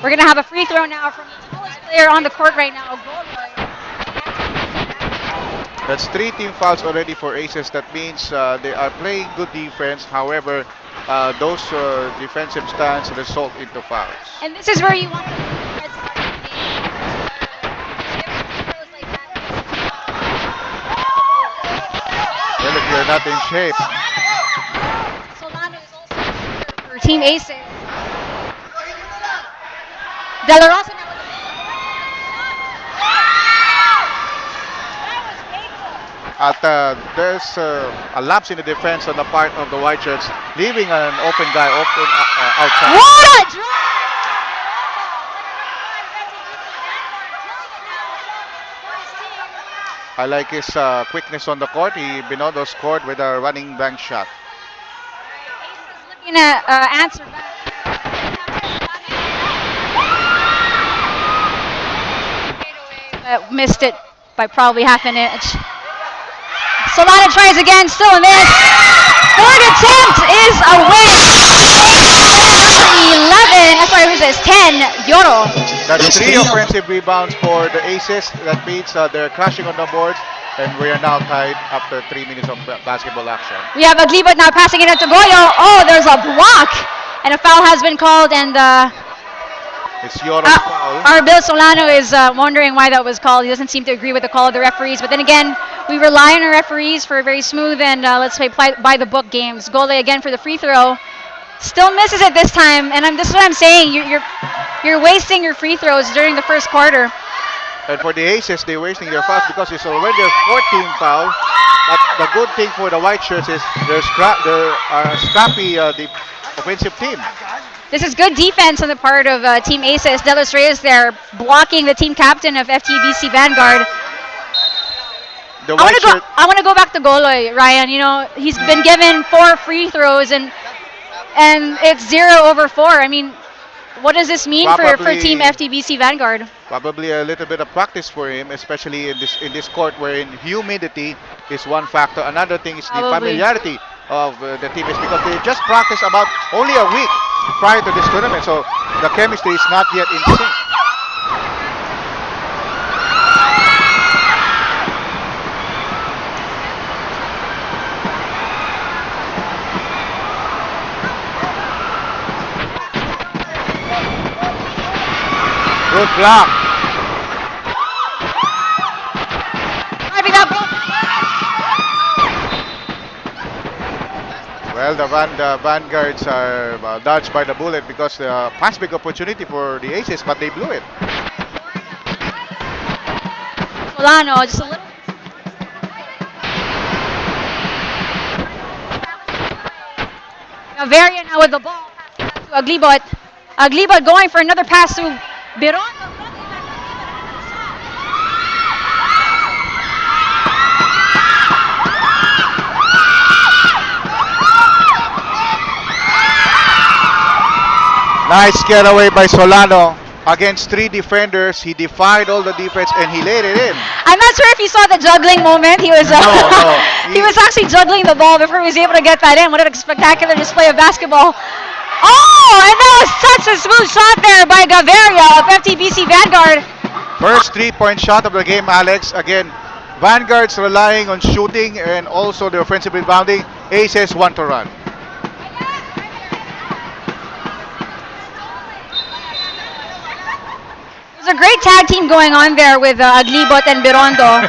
we're going to have a free throw now from the tallest player on the court right now, Goloy. That's 3 team fouls already for Aces. That means they are playing good defense. However, those defensive stands result into fouls. And this is where you want to Well, if you're not in shape. Solano is also for Team Aces. De La Rosa now with There's a lapse in the defense on the part of the White Shirts, leaving an open guy open outside. what a drive! I like his quickness on the court. Binondo scored with a running bank shot. Looking at answer back. Missed it by probably half an inch. Solana tries again, still a miss. Third attempt is a win. 10, Yoro. That's 3 offensive rebounds for the Aces. That means they're crashing on the boards, and we are now tied after 3 minutes of basketball action. We have Aglibot now passing it out to Goyo. Oh, there's a block, and a foul has been called, and it's Yoro's foul. our Bill Solano is wondering why that was called. He doesn't seem to agree with the call of the referees, but then again, we rely on our referees for very smooth and let's play by the book games. Gole again for the free throw. Still misses it this time, and this is what I'm saying. You're wasting your free throws during the first quarter. And for the Aces, they're wasting their fouls because it's already a 14 foul. But the good thing for the White Shirts is they're scrappy the offensive team. This is good defense on the part of Team Aces. De Los Reyes there blocking the team captain of FTBC Vanguard. I want to go back to Goloy, Ryan. You know, he's been given 4 free throws and it's 0 over 4. I mean, what does this mean for Team FTBC Vanguard? Probably a little bit of practice for him, especially in this court wherein humidity is one factor. Another thing is the familiarity of the team is because they just practiced about only a week prior to this tournament, so the chemistry is not yet in sync. Good block. Well, the Vanguards are dodged by the bullet because the pass big opportunity for the Aces, but they blew it. Solano, just a little. Varian now with the ball. To Aglibot. Aglibot going for another pass to Biron. Nice getaway by Solano against 3 defenders. He defied all the defense and he laid it in. I'm not sure if you saw the juggling moment. He was No. he was actually juggling the ball before he was able to get that in. What a spectacular display of basketball. Oh, and that was such a smooth shot there by Gaviria of FTBC Vanguard. First 3-point shot of the game, Alex. Again, Vanguard's relying on shooting and also the offensive rebounding. Aces want to run. There's a great tag team going on there with Aglibot and Birondo.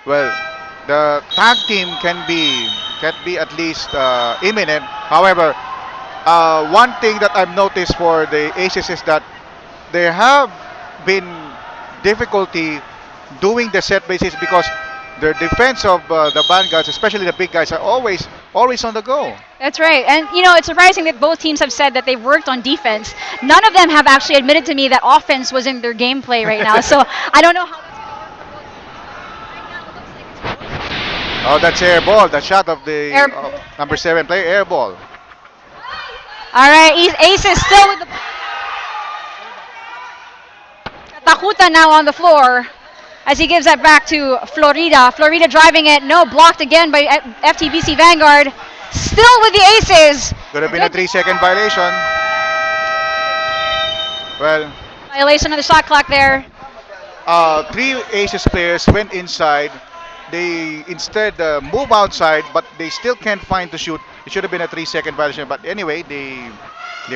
Well, the tag team can be at least imminent. However, one thing that I've noticed for the Aces is that there have been difficulty doing the set bases because the defense of the Vanguards, especially the big guys, are always on the go. That's right. And, you know, it's surprising that both teams have said that they've worked on defense. None of them have actually admitted to me that offense was in their gameplay right now. So I don't know how Oh, that's air ball. The shot of the Air- number 7 player, air ball. All right, Ace is still with the Takuta now on the floor as he gives that back to Florida. Florida driving it. No, blocked again by FTBC Vanguard. Still with the Aces. Could have been a 3-second violation. Well, Violation of the shot clock there. 3 Aces players went inside. They instead move outside, but they still can't find to shoot. It should have been a 3-second violation, but anyway, they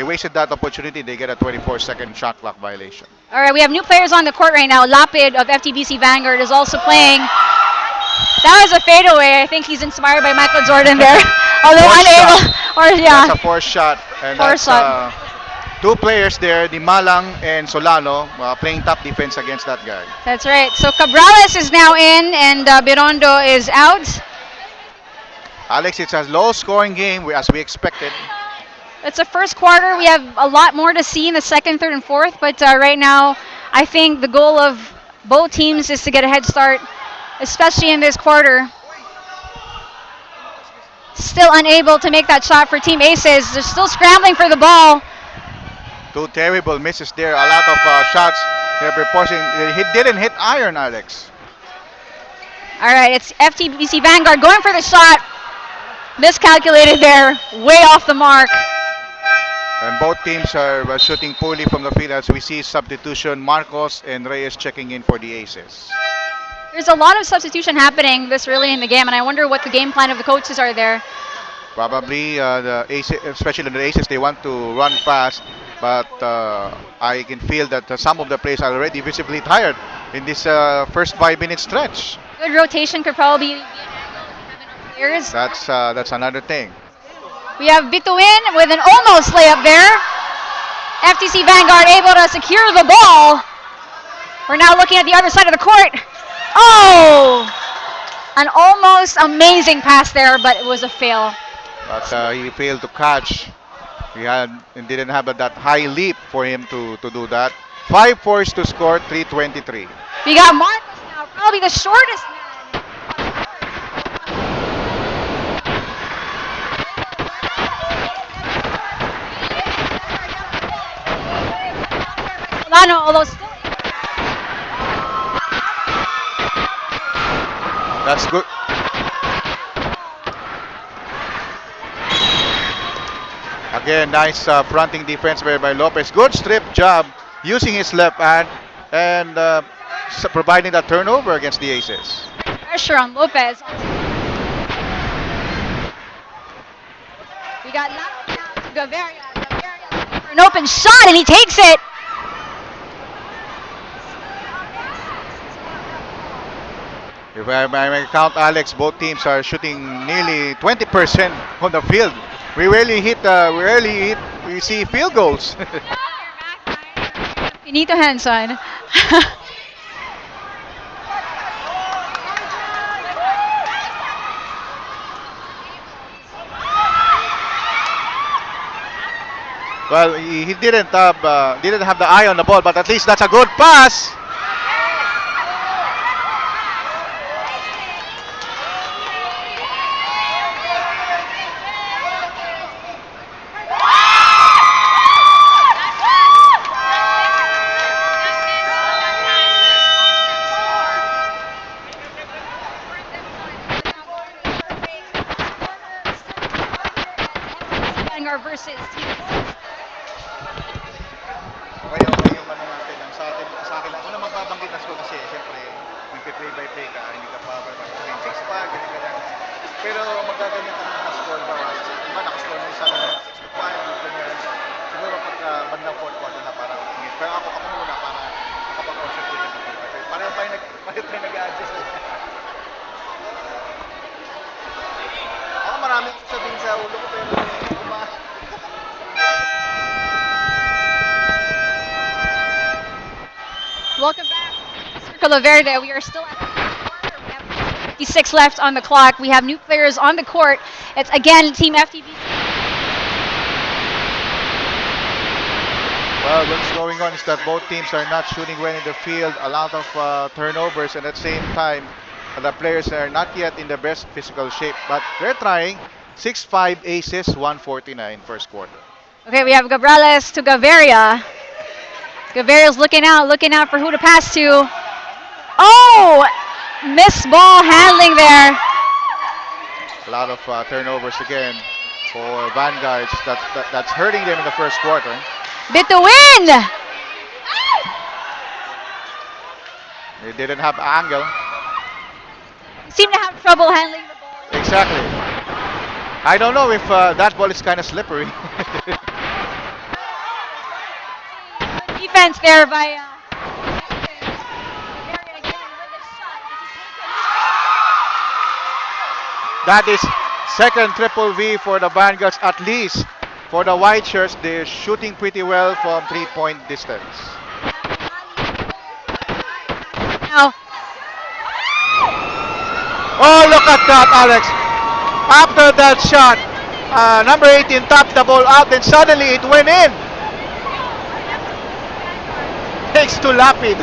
wasted that opportunity. They get a 24-second shot clock violation. All right, we have new players on the court right now. Lapid of FTBC Vanguard is also playing. That was a fadeaway. I think he's inspired by Michael Jordan there. Although Forced unable, shot. or yeah, That's a forced shot. And Forced that's 2 players there, Di Malang and Solano, playing top defense against that guy. that's right. So Cabrales is now in and Birondo is out. Alex, it's a low-scoring game as we expected. It's the first quarter. We have a lot more to see in the second, third, and fourth. But right now, I think the goal of both teams is to get a head start, especially in this quarter. Still unable to make that shot for Team Aces. They're still scrambling for the ball. 2 terrible misses there. A lot of shots they're proposing. He didn't hit iron, Alex. All right, it's FTBC Vanguard going for the shot. Miscalculated there, way off the mark. And both teams are shooting poorly from the field as we see substitution. Marcos and Reyes checking in for the Aces. There's a lot of substitution happening this early in the game, and I wonder what the game plan of the coaches are there. Probably the Aces, especially the Aces, they want to run fast, but I can feel that some of the players are already visibly tired in this first 5-minute stretch. Good rotation could probably be an players. That's another thing. We have Bituin with an almost layup there. FTC Vanguard able to secure the ball. We're now looking at the other side of the court. Oh! An almost amazing pass there, but it was a fail. But he failed to catch. He didn't have that high leap for him to do that. 5 fours to score, 3:23. We got Marcos now, probably the shortest man. Solano, although still. That's good. Again, nice fronting defense by Lopez. Good strip job using his left hand and providing that turnover against the Aces. Pressure on Lopez. We got Gaviria. Gaviria for an open shot, and he takes it. If I may count, Alex, both teams are shooting nearly 20% on the field. We see field goals. Finito Hanson. Well, he didn't have the eye on the ball, but at least that's a good pass. Vanguard versus Team Force. Okay yung ano natin. Ang sa akin lang. Una magbabanggit na score kasi, siyempre, play-by-play ka, hindi ka pa 6-5, ganyan. Pero magaganyan ka ng score ba? Iba nakascore na isa na 6-5, ganyan. Siguro pagka bandang fourth quarter na parang ingit. Pero ako muna para makapag-concentrate ka sa play-by-play. Pareho tayo nag-a-adjust. Ako maraming sabihin sa ulo ko pero Welcome back, Circle Verde. We are still at the quarter. We have 56 left on the clock. We have new players on the court. It's again Team FTV. Well, what's going on is that both teams are not shooting well in the field, a lot of turnovers, and at the same time, the players are not yet in the best physical shape, but they're trying. 6-5 aces, 149 first quarter. Okay, we have Gabriales to Gaviria. Gaveria's looking out for who to pass to. Oh! Miss ball handling there. A lot of turnovers again for Vanguards. That's hurting them in the first quarter. Bituin! They didn't have angle. Seem to have trouble handling the ball. Exactly. I don't know if that ball is kind of slippery. Defense there by That is second triple V for the Vanguards, at least. For the white shirts, they're shooting pretty well from 3-point distance. Now, oh, look at that, Alex. After that shot, number 18 tapped the ball out, and suddenly it went in. Thanks to Lapid.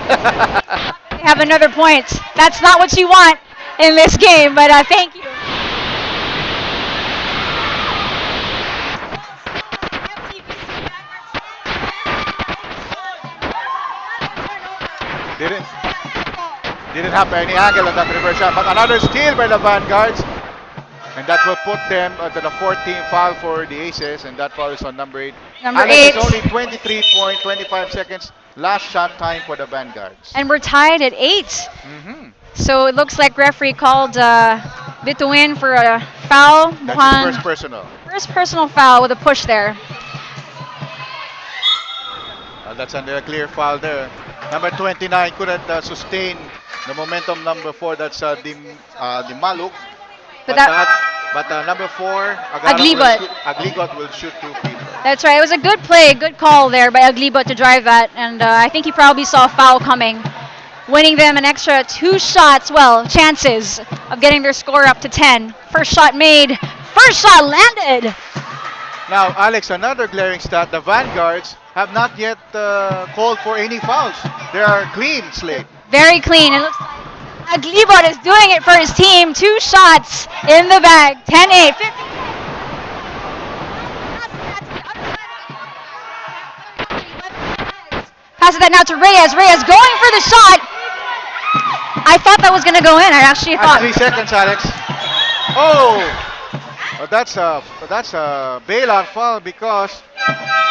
they have another point. That's not what you want in this game, but thank you. Didn't have any angle on that reverse shot, but another steal by the Vanguards. And that will put them to the 14th foul for the Aces, and that foul is on number 8. Number Alex, 8. it's only 23.25 seconds. Last shot time for the Vanguards. And we're tied at 8. So it looks like referee called Bituin for a foul. That's his first personal. First personal foul with a push there. That's under a clear foul there. Number 29 couldn't sustain the momentum. Number 4, that's Di Maluk. But number 4, Agligot will shoot 2 free throws. That's right. It was a good play, good call there by Agligot to drive that. And I think he probably saw a foul coming, winning them an extra 2 shots, chances of getting their score up to 10. First shot made. First shot landed. Now, Alex, another glaring stat. The Vanguards have not yet called for any fouls. They are clean slate. Very clean. It looks like Aglibot is doing it for his team. 2 shots in the bag. 10-8. 50. Passes that now to Reyes. Reyes going for the shot. I thought that was going to go in. I actually thought. 3 seconds, Alex. Oh! But that's a bailout foul because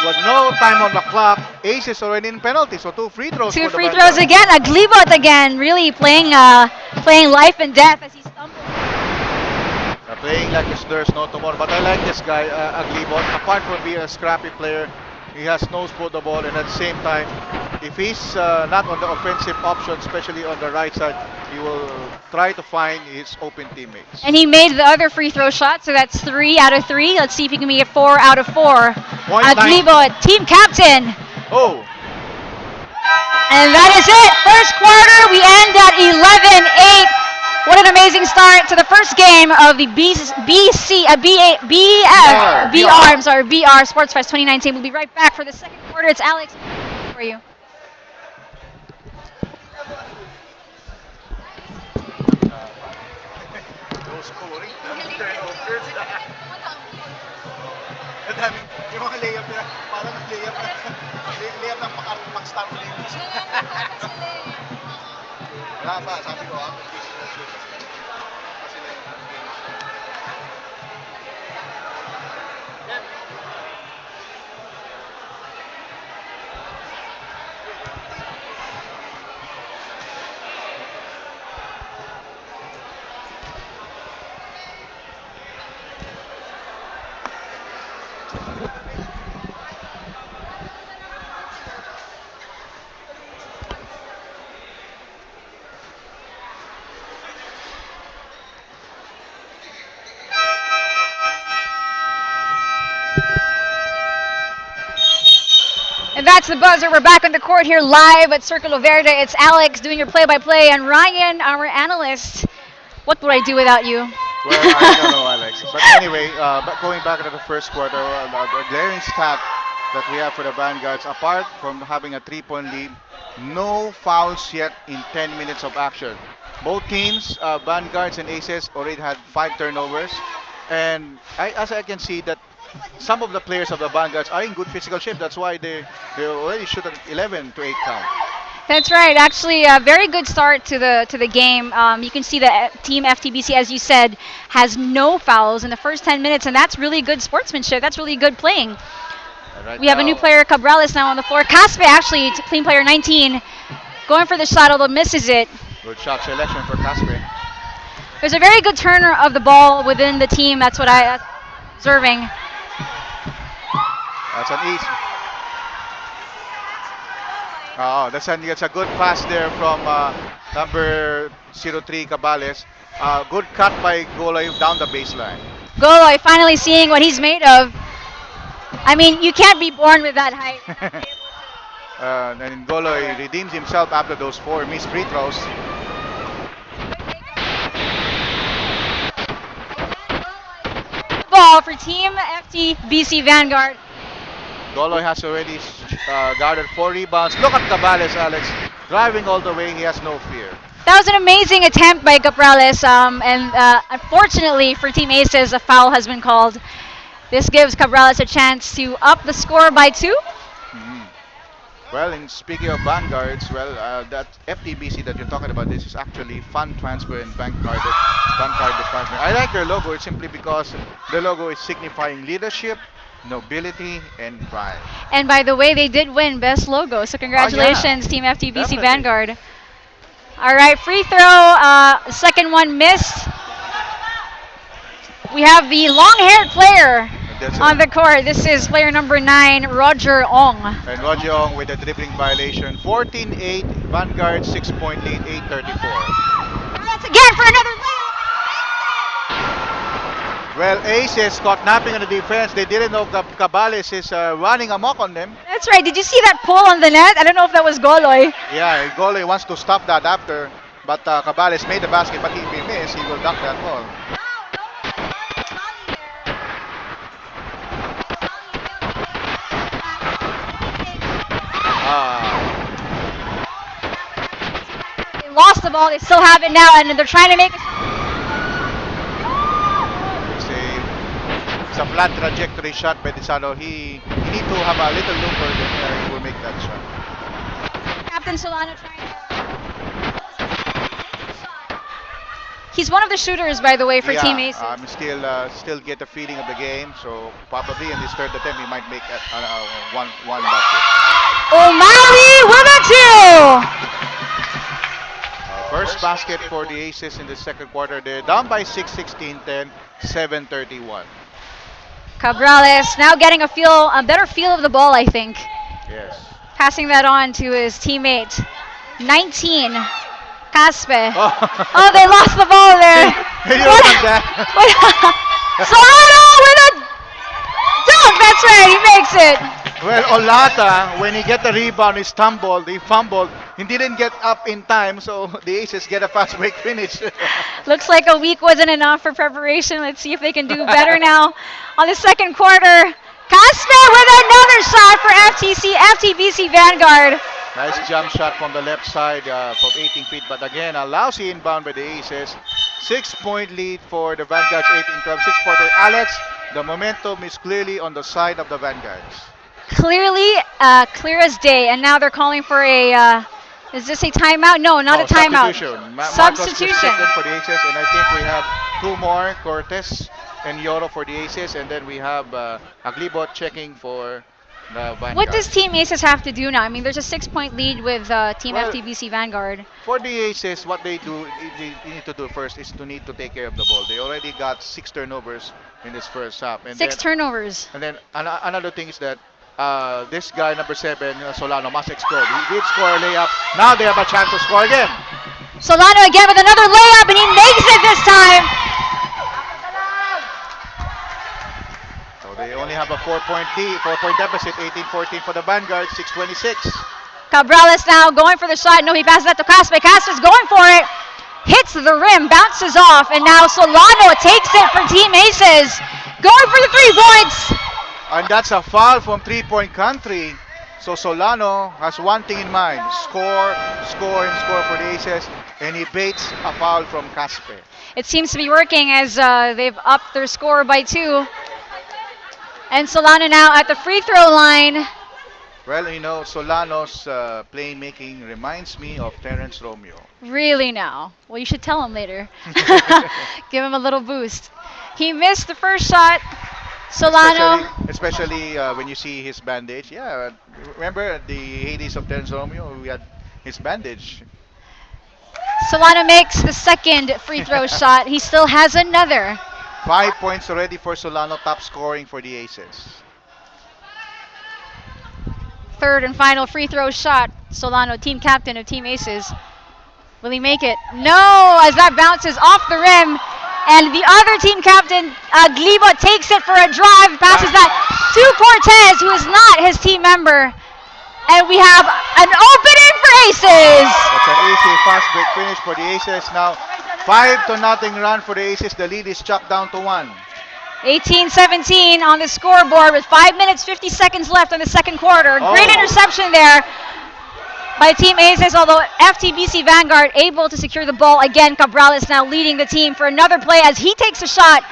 with no time on the clock, Ace is already in penalty, so 2 free throws. 2 free throws again. Aglibot again, really playing life and death as he stumbles. Playing like there's no tomorrow. But I like this guy, Aglibot. Apart from being a scrappy player, he has nose for the ball, and at the same time, if he's not on the offensive option, especially on the right side, he will try to find his open teammates. And he made the other free throw shot, so that's 3 out of 3. Let's see if he can make it 4 out of 4. Aglibot, team captain. Oh. And that is it. First quarter, we end at 11-8. What an amazing start to the first game of the BR Sports Fest 2019. We'll be right back for the second quarter. It's Alex for you. Yung mga layup nila, parang layup ng pang-star mo na wala pa, sabi ko And that's the buzzer. We're back on the court here live at Circulo Verde. It's Alex doing your play-by-play, and Ryan, our analyst. What would I do without you? Well, I don't know, Alex. But anyway, going back to the first quarter, the glaring stat that we have for the Vanguards, apart from having a 3-point lead, no fouls yet in 10 minutes of action. Both teams, Vanguards and Aces, already had 5 turnovers. And as I can see that some of the players of the Vanguards are in good physical shape. That's why they already shoot an 11 to 8 count. That's right. Actually, a very good start to the game. You can see that Team FTBC, as you said, has no fouls in the first 10 minutes, and that's really good sportsmanship. That's really good playing. Right We have a new player, Cabrales, now on the floor. Caspe, actually, team player 19, going for the shot, although misses it. Good shot selection for Caspe. There's a very good turner of the ball within the team. That's what I'm observing. That's an easy. Oh, that's a good pass there from number 03, Cabales. Good cut by Goloy down the baseline. Goloy finally seeing what he's made of. I mean, you can't be born with that height. And Goloy redeems himself after those 4 missed free throws. Ball for Team FTBC Vanguard. Goloy has already gathered 4 rebounds. Look at Cabales, Alex. Driving all the way, he has no fear. That was an amazing attempt by Cabrales, and unfortunately for Team Aces, a foul has been called. This gives Cabrales a chance to up the score by 2. Well, and speaking of Vanguards, that FTBC that you're talking about, this is actually Fund Transfer and Bank Card Department. I like their logo. It's simply because the logo is signifying leadership, nobility, and pride. And by the way, they did win Best Logo, so congratulations, Team FTBC Definitely. Vanguard. All right, free throw, second one missed. We have the long-haired player on the court. This is player number 9, Roger Ong. And Roger Ong with a dribbling violation. 14-8, Vanguard 6-point lead, 8:34. That's again for another layup. Well, Aces caught napping on the defense. They didn't know Cabales is running amok on them. That's right. Did you see that pull on the net? I don't know if that was Goloy. Yeah, Goloy wants to stop that after, but Cabales made the basket, but if he missed, he will dunk that ball. They lost the ball. They still have it now, and they're trying to make It's a flat trajectory shot by Desano. He need to have a little look for it. He will make that shot. Captain Solano trying to... He's one of the shooters, by the way, for Team Aces. Still get the feeling of the game. So probably in this third attempt, he might make one basket. O'Malley with a 2! First basket for the Aces in the second quarter. They're down by 6, 16-10, 7:31. Cabrales now getting a better feel of the ball, I think. Yes. Passing that on to his teammate. 19, Caspe. Oh, they lost the ball there. Solano with a dunk. That's right, he makes it. Well, Olata, when he get the rebound, he stumbled, he fumbled. He didn't get up in time, so the Aces get a fast break finish. Looks like a week wasn't enough for preparation. Let's see if they can do better now on the second quarter. Caspe with another shot for FTBC Vanguard. Nice jump shot from the left side from 18 feet, but again, a lousy inbound by the Aces. 6-point lead for the Vanguards, 18-12, 6 quarter. Alex, the momentum is clearly on the side of the Vanguards. Clearly, clear as day. And now they're calling for a, is this a timeout? No, not a timeout. Substitution. For the Aces, and I think we have 2 more, Cortez and Yoro for the Aces, and then we have Aglibot checking for the Vanguard. What does Team Aces have to do now? I mean, there's a 6-point lead with Team Well, FTBC Vanguard. For the Aces, what they do, they need to do first is to need to take care of the ball. They already got 6 turnovers in this first half. And Six then, turnovers. and then another thing is that this guy, number 7, Solano, must explode. He did score a layup. Now they have a chance to score again. Solano again with another layup, and he makes it this time. So they only have a 4-point deficit, 18-14 for the Vanguard, 6:26. Cabrales now going for the shot. No, he passes that to Casper. Casper's going for it. Hits the rim, bounces off, and now Solano takes it for Team Aces. Going for the 3 points. And that's a foul from 3-point country. So Solano has one thing in mind: score, score, and score for the Aces. And he baits a foul from Casper. It seems to be working as they've upped their score by 2. And Solano now at the free throw line. Well, you know, Solano's playmaking reminds me of Terence Romeo. Really now? Well, you should tell him later. Give him a little boost. He missed the first shot. Solano. Especially when you see his bandage. Yeah, remember the heydays of Terence Romeo? We had his bandage. Solano makes the second free throw shot. He still has another. 5 points already for Solano, top scoring for the Aces. Third and final free throw shot. Solano, team captain of Team Aces. Will he make it? No, as that bounces off the rim. And the other team captain, Glibo, takes it for a drive, passes that to Cortez, who is not his team member. And we have an opening for Aces. That's an easy fast break finish for the Aces. Now, 5-0 run for the Aces. The lead is chopped down to 1. 18-17 on the scoreboard with 5 minutes, 50 seconds left in the second quarter. Great interception there by Team Aces, although FTBC Vanguard able to secure the ball. Again, Cabrales now leading the team for another play as he takes a shot.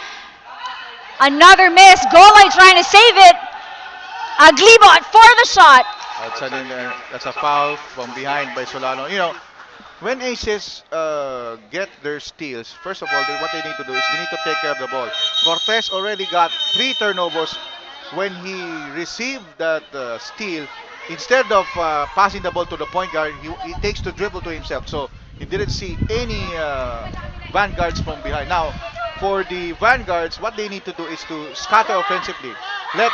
Another miss. Golay trying to save it. Aglibot for the shot. That's a foul from behind by Solano. You know, when Aces get their steals, first of all, what they need to do is they need to take care of the ball. Cortez already got 3 turnovers. When he received that steal, instead of passing the ball to the point guard, he takes the dribble to himself. So he didn't see any vanguards from behind. Now, for the vanguards, what they need to do is to scatter offensively. Let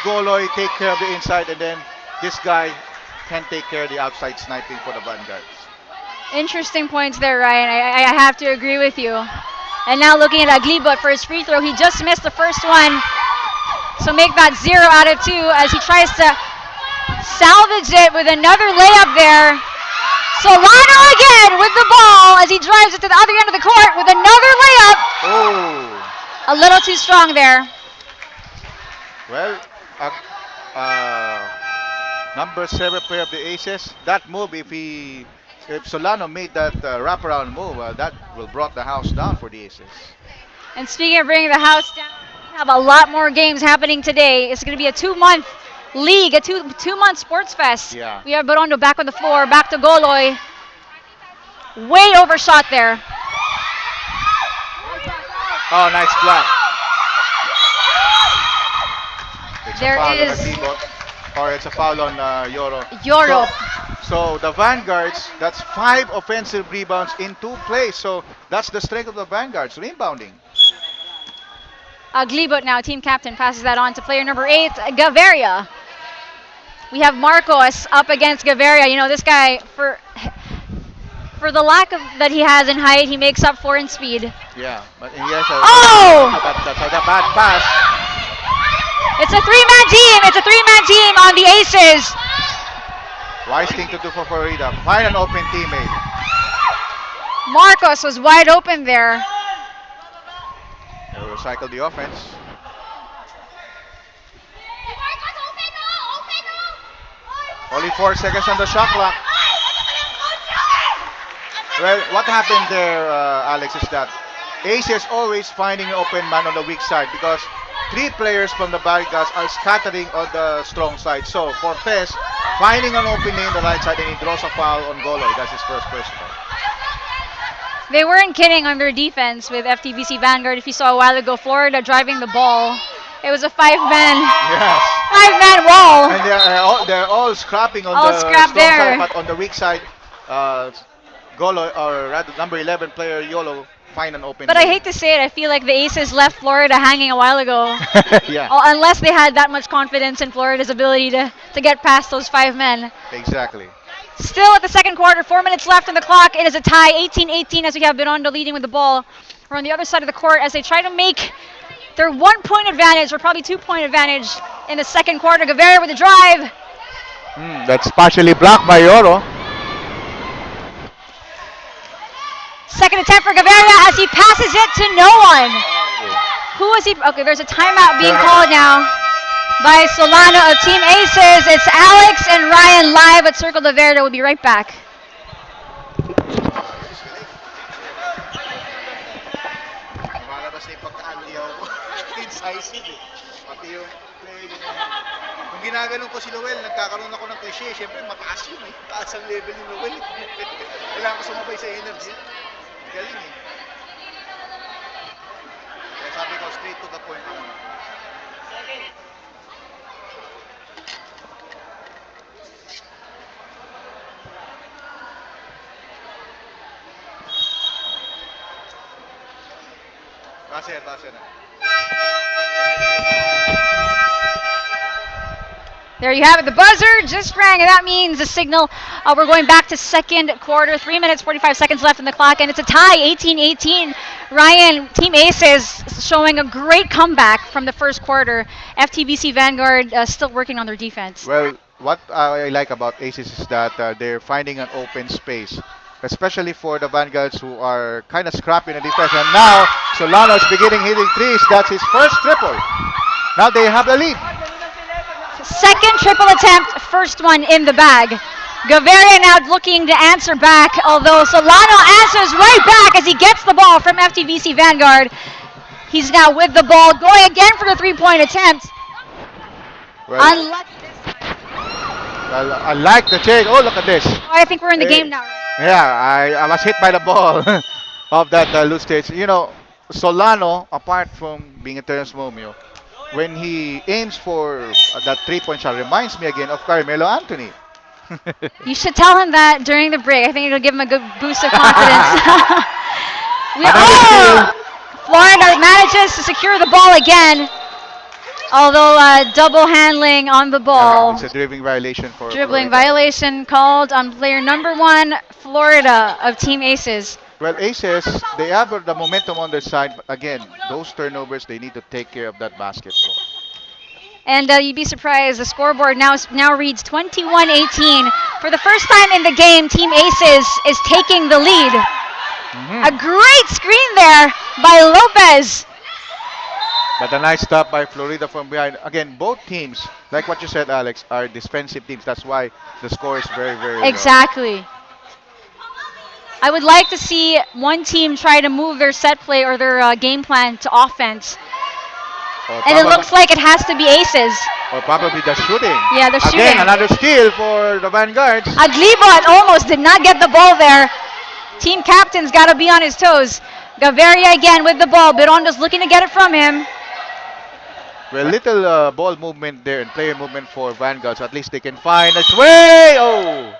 Goloy take care of the inside, and then this guy can take care of the outside sniping for the vanguards. Interesting points there, Ryan. I have to agree with you. And now looking at Aglibot for his free throw. He just missed the first one. So make that 0 out of 2 as he tries to salvage it with another layup there. Solano again with the ball as he drives it to the other end of the court with another layup. Oh. A little too strong there. Well, number 7 player of the Aces, that move, if Solano made that wraparound move, that will brought the house down for the Aces. And speaking of bringing the house down, we have a lot more games happening today. It's going to be a 2-month league, a two-month sports fest. Yeah. We have Borondo back on the floor, back to Goloy. Way overshot there. Oh, nice block. It's There a foul is- on Aglibot, or it's a foul on Yoro. Yoro. So the Vanguards, that's 5 offensive rebounds in 2 plays. So that's the strength of the Vanguards, rebounding. Aglibot now, team captain, passes that on to player number 8, Gaviria. We have Marcos up against Gaviria. You know, this guy, for the lack of that he has in height, he makes up for in speed. Yeah, but he has that's a bad pass. It's a 3-man team. It's a 3-man team on the Aces. Wise thing to do for Florida. Find an open teammate. Marcos was wide open there. They'll recycle the offense. Only 4 seconds on the shot clock. Well, what happened there, Alex, is that Ace is always finding an open man on the weak side because 3 players from the Barricades are scattering on the strong side. So Cortez finding an opening on the right side, and he draws a foul on Goloy. That's his first personal. They weren't kidding on their defense with FTBC Vanguard. If you saw a while ago, Florida driving the ball. It was a 5-man. Yes. 5-man wall. And they're all scrapping on All the scrap strong there. side, but on the weak side, Golo, or rather number 11 player Yolo, find an open. But I lane. hate to say it, I feel like the Aces left Florida hanging a while ago. Yeah, Unless they had that much confidence in Florida's ability to get past those 5 men. exactly. Still at the second quarter, 4 minutes left on the clock. It is a tie, 18-18 as we have Binondo leading with the ball. We're on the other side of the court as they try to make their 1-point advantage, or probably 2-point advantage in the second quarter. Gaviria with the drive. That's partially blocked by Yoro. Second attempt for Gaviria as he passes it to no one. Who was he? Okay, there's a timeout being called now by Solano of Team Aces. It's Alex and Ryan live at Circle de Verde. We'll be right back. Lumalabas na yung pagka-andiyaw ko. Incisive eh. Pati yung play din. Kung ginaganon ko si Lowell, nagkakaroon ako ng cliche. Siyempre, mataas yun eh. Taas ang level ni Lowell. Kailangan ko sumabay sa energy. Galing eh. Kaya sabi ko, straight to the point. Base na. There you have it. The buzzer just rang, and that means the signal. We're going back to second quarter. 3 minutes, 45 seconds left on the clock, and it's a tie, 18-18. Ryan, Team Aces showing a great comeback from the first quarter. FTBC Vanguard still working on their defense. Well, what I like about Aces is that they're finding an open space, especially for the Vanguards who are kind of scrappy in the defense. And now Solano is beginning hitting threes. That's his first triple. Now they have the lead. Second triple attempt, first one in the bag. Gaviria now looking to answer back, although Solano answers right back as he gets the ball from FTBC Vanguard. He's now with the ball, going again for the three-point attempt. Well, Unlucky this time. well, I like the change. Oh, look at this. Oh, I think we're in the game now. Yeah, I was hit by the ball of that loose stage. You know, Solano, apart from being a Terence Momio, when he aims for that three-point shot, reminds me again of Carmelo Anthony. You should tell him that during the break. I think it'll give him a good boost of confidence. Florida manages to secure the ball again, although double handling on the ball. It's a dribbling violation for Dribbling Florida. violation called on player number 1, Florida of Team Aces. Well, Aces, they have the momentum on their side, but again, those turnovers, they need to take care of that basketball. And you'd be surprised, the scoreboard now reads 21-18. For the first time in the game, Team Aces is taking the lead. A great screen there by Lopez. But a nice stop by Florida from behind. Again, both teams, like what you said, Alex, are defensive teams. That's why the score is very, very low. Exactly. I would like to see one team try to move their set play or their game plan to offense. And it looks like it has to be Aces. Or probably the shooting. Yeah, the shooting. Again, another steal for the Vanguards. Aglibot almost did not get the ball there. Team captain's got to be on his toes. Gaviria again with the ball. Birondo's looking to get it from him. Well, little ball movement there and player movement for Vanguards. At least they can find its way. Oh!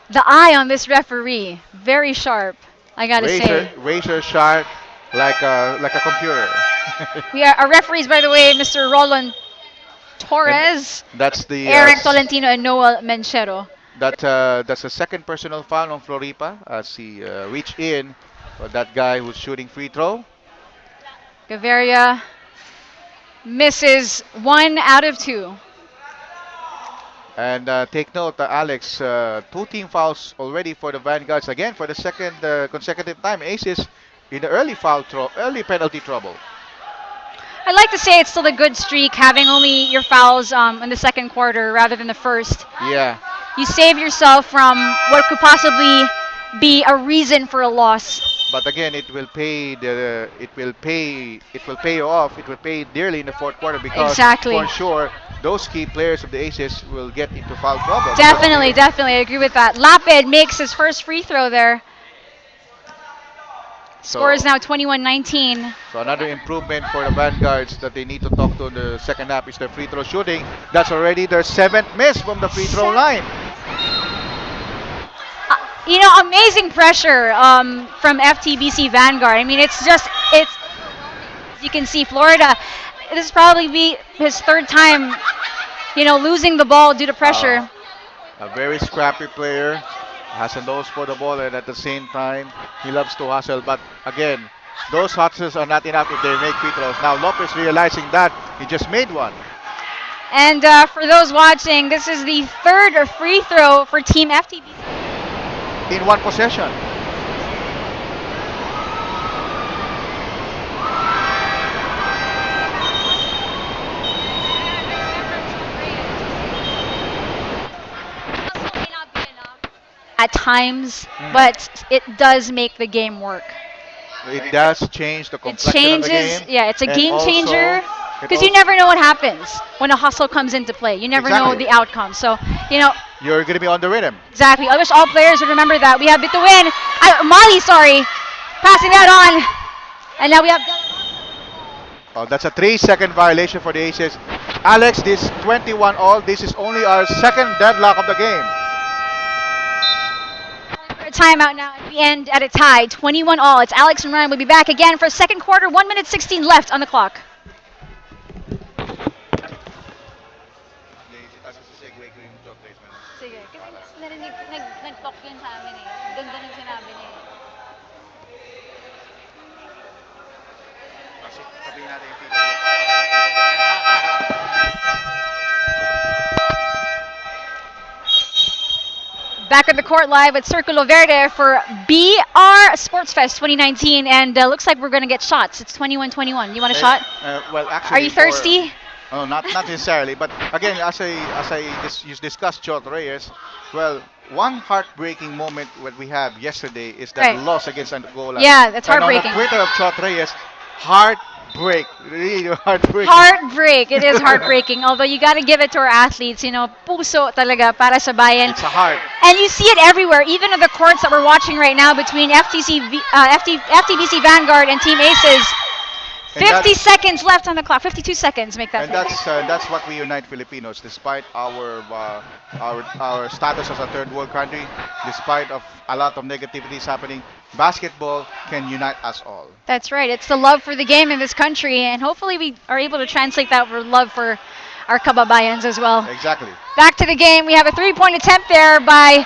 The eye on this referee, very sharp, I gotta say. Razor sharp, like a computer. Our referees, by the way, Mr. Roland Torres, And that's the Eric Tolentino, and Noel Menchero. that's a second personal foul on Floripa as he reached in for that guy who's shooting free throw. Gaviria misses 1 out of 2. And take note, Alex, 2 team fouls already for the Vanguards. Again, for the second consecutive time, Aces in the early penalty trouble. I'd like to say it's still a good streak, having only your fouls in the second quarter rather than the first. Yeah. You save yourself from what could possibly be a reason for a loss. But again, it will pay you off. It will pay dearly in the fourth quarter because Exactly. for sure those key players of the Aces will get into foul trouble. Definitely, I agree with that. Lapid makes his first free throw there. Score is now 21-19. So another improvement for the Vanguards that they need to talk to in the second half is their free throw shooting. That's already their 7th miss from the free throw line. You know, amazing pressure from FTBC Vanguard. I mean, it's as you can see, Florida, this is probably be his 3rd time, you know, losing the ball due to pressure. A very scrappy player, has a nose for the ball, and at the same time, he loves to hustle. But again, those hustles are not enough if they make free throws. Now Lopez realizing that, he just made one. And for those watching, this is the 3rd free throw for Team FTBC. In one possession. At times, but it does make the game work. It does change the It complexion of the changes, game. yeah, it's a And game also, changer it because you also- never know what happens when a hustle comes into play. You never know Exactly. the outcome. So, you know, You're going to be on the rhythm. exactly. I wish all players would remember that. We have Bituin, Mali, sorry, passing that on. And now we have Oh, that's a 3-second violation for the Aces. Alex, this 21 all. This is only our 2nd deadlock of the game. a timeout now at the end at a tie, 21 all. It's Alex and Ryan. We'll be back again for 2nd quarter, 1 minute 16 left on the clock. Sige, kasi nag-talk yun sa amin eh. Doon yung sinabi niya eh. Sabihin natin yung Back at the court live at Circulo Verde for BR Sports Fest 2019, and looks like we're going to get shots. It's 21-21. You want a shot? Well, actually, Are you thirsty? Oh, not necessarily. But again, as you discussed, Jot Reyes. Well, one heartbreaking moment what we have yesterday is that Right. loss against Angola. Yeah, that's And heartbreaking. on the Twitter of Jot Reyes, heartbreak, really heartbreaking. Heartbreak. It is heartbreaking. Although you got to give it to our athletes. You know, puso talaga para sa bayan. It's a heart. And you see it everywhere, even in the courts that we're watching right now between FTBC Vanguard and Team Aces. And 50 that's- seconds left on the clock. 52 seconds, make that. And that's what we unite Filipinos, despite our status as a third world country, despite of a lot of negativities happening. Basketball can unite us all. That's right. It's the love for the game in this country, and hopefully we are able to translate that for love for our kababayans as well. Exactly. Back to the game. We have a three-point attempt there by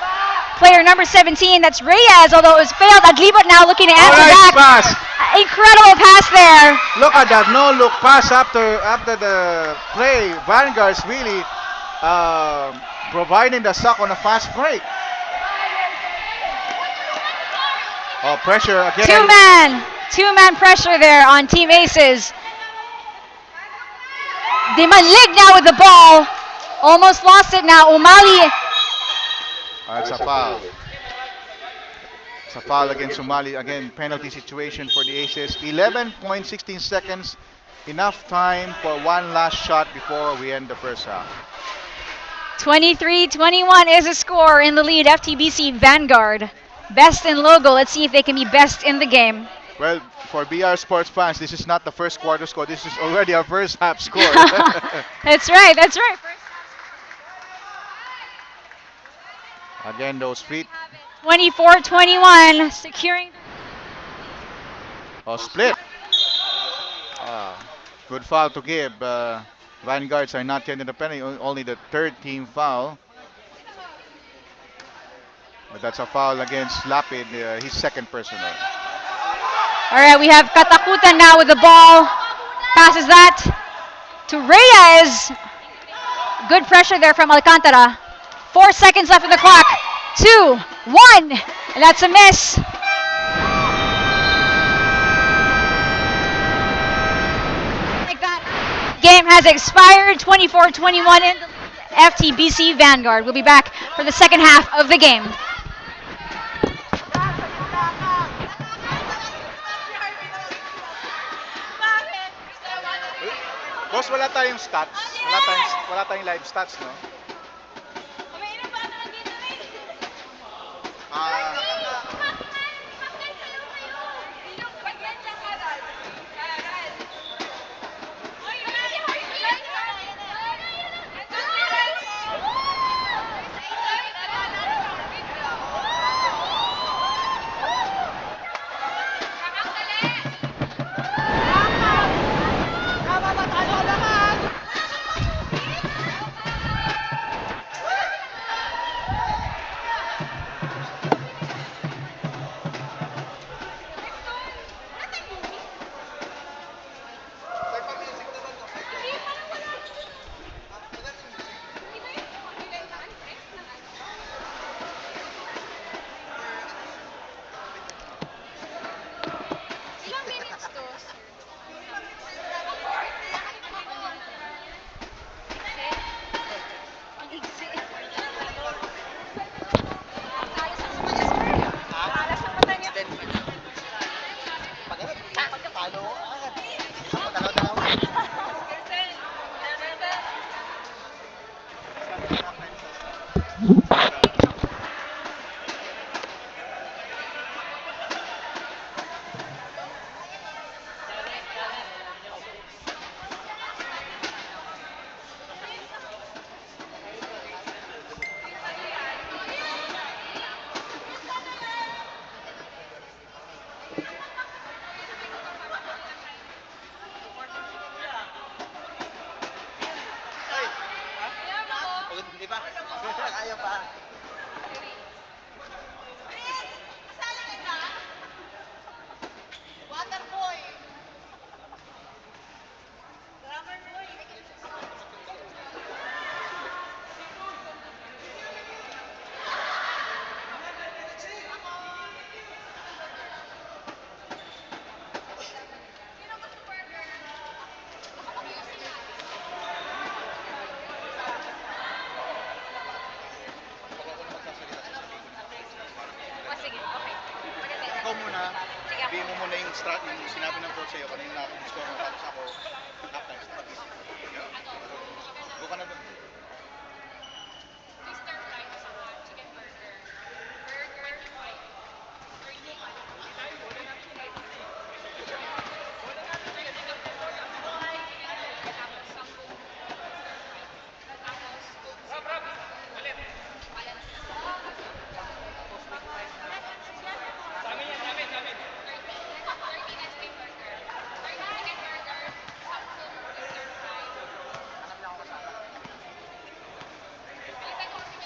player number 17. That's Reyes, although it was failed. Aglibot now looking to answer Alright, back. pass. Incredible pass there. Look at that no-look pass after the play. Vanguard's really providing the suck on a fast break. Oh, pressure again. Two-man pressure there on Team Aces. Dimanlig now with the ball. Almost lost it now. Umali. It's a foul. It's a foul against Somali. Again, penalty situation for the Aces. 11.16 seconds. Enough time for one last shot before we end the first half. 23-21 is the score in the lead. FTBC Vanguard. Best in logo. Let's see if they can be best in the game. Well, for BR Sports fans, this is not the first quarter score. This is already our first half score. That's right. That's right. Again, those feet. 24-21. Securing. Oh, split. Good foul to give. Vanguards are not yet in the penalty. Only the third team foul. But that's a foul against Lapid, his second personal. All right, we have Katakutan now with the ball. Passes that to Reyes. Good pressure there from Alcantara. 4 seconds left in the clock. 2, 1, and that's a miss. Like that. Game has expired. 24-21 in the FTBC Vanguard. We'll be back for the second half of the game. Boss, wala tayong stats. Wala tayong live stats, no? Ikaw muna, sabihin mo muna yung sinabi ng coach sa'yo, kanina na akong score mo, tapos ako, halftime, pag-isip. Go ka na doon.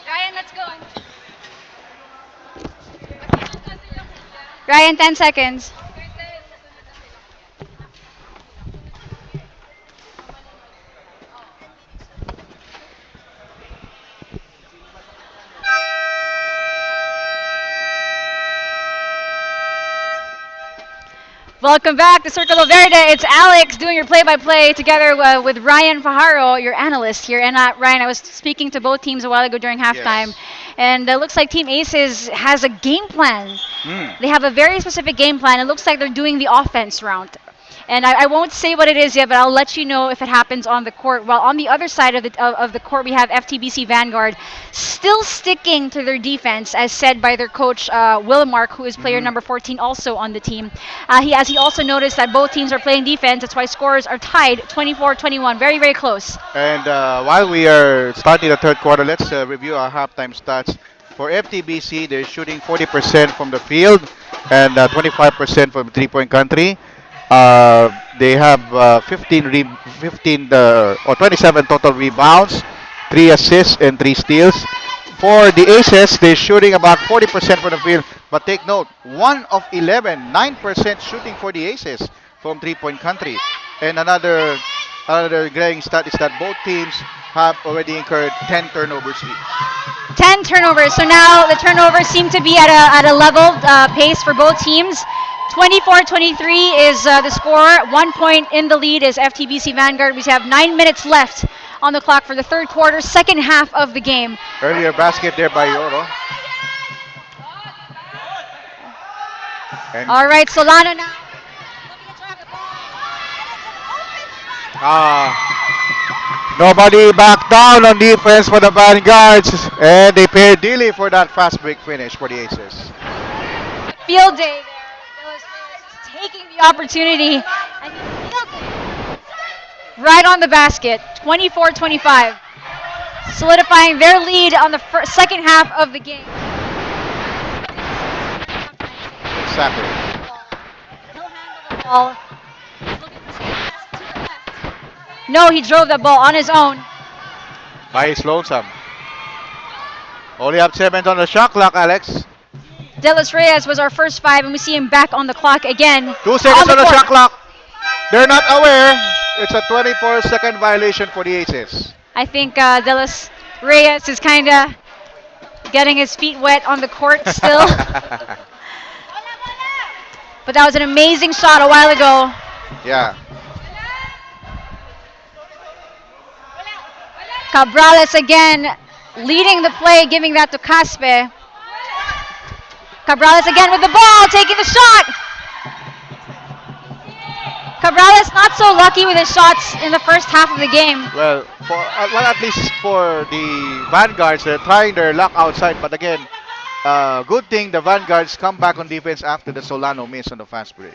Ryan, let's go. Ryan, 10 seconds. Welcome back to Circle Verde. It's Alex doing your play-by-play together with Ryan Fajaro, your analyst here. And Ryan, I was speaking to both teams a while ago during halftime, Yes. and it looks like Team Aces has a game plan. Mm. They have a very specific game plan. It looks like they're doing the offense route. And I won't say what it is yet, but I'll let you know if it happens on the court. While on the other side of the court, we have FTBC Vanguard still sticking to their defense, as said by their coach, Wilmark, who is player number 14 also on the team. He also noticed that both teams are playing defense. That's why scores are tied 24-21. Very, very close. And while we are starting the third quarter, let's review our halftime stats. For FTBC, they're shooting 40% from the field and 25% from three-point country. They have 27 total rebounds, 3 assists, and 3 steals. For the Aces, they're shooting about 40% from the field. But take note, 1 of 11, 9% shooting for the Aces from three-point country. And another glaring stat is that both teams have already incurred 10 turnovers each. 10 turnovers. So now the turnovers seem to be at a level pace for both teams. 24-23 is the score. 1 point in the lead is FTBC Vanguard. We have 9 minutes left on the clock for the third quarter, second half of the game. Earlier basket there by Yoro. And All right, Solano now. nobody back down on defense for the Vanguards. And they paid Dilly for that fast break finish for the Aces. Field day there. Dallas is taking the opportunity and he fields it right on the basket. 24-25. Solidifying their lead on the second half of the game. Exactly. He'll handle the ball. He's looking for some pass to the left. No, he drove that ball on his own. By his lonesome. Only up 7 on the shot clock, Alex. Delos Reyes was our first 5, and we see him back on the clock again. 2 seconds on the court. shot clock. They're not aware. It's a 24-second violation for the Aces. I think Delos Reyes is kind of getting his feet wet on the court still. But that was an amazing shot a while ago. Yeah. Cabrales again leading the play, giving that to Caspe. Cabrales again with the ball, taking the shot. Cabrales not so lucky with his shots in the first half of the game. Well, at least for the Vanguards, they're trying their luck outside. But again, good thing the Vanguards come back on defense after the Solano miss on the fast break.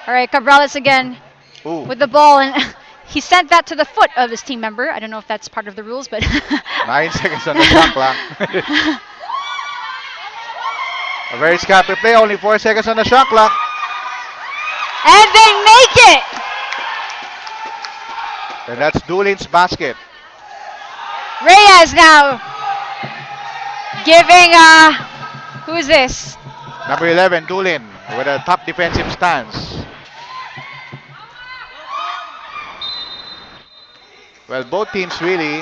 All right, Cabrales again Ooh. with the ball, and he sent that to the foot of his team member. I don't know if that's part of the rules, but 9 seconds on the shot clock. A very scrappy play, only 4 seconds on the shot clock. and they make it. And that's Doolin's basket. Reyes now giving, who is this? Number 11, Doolin, with a top defensive stance. Well, both teams really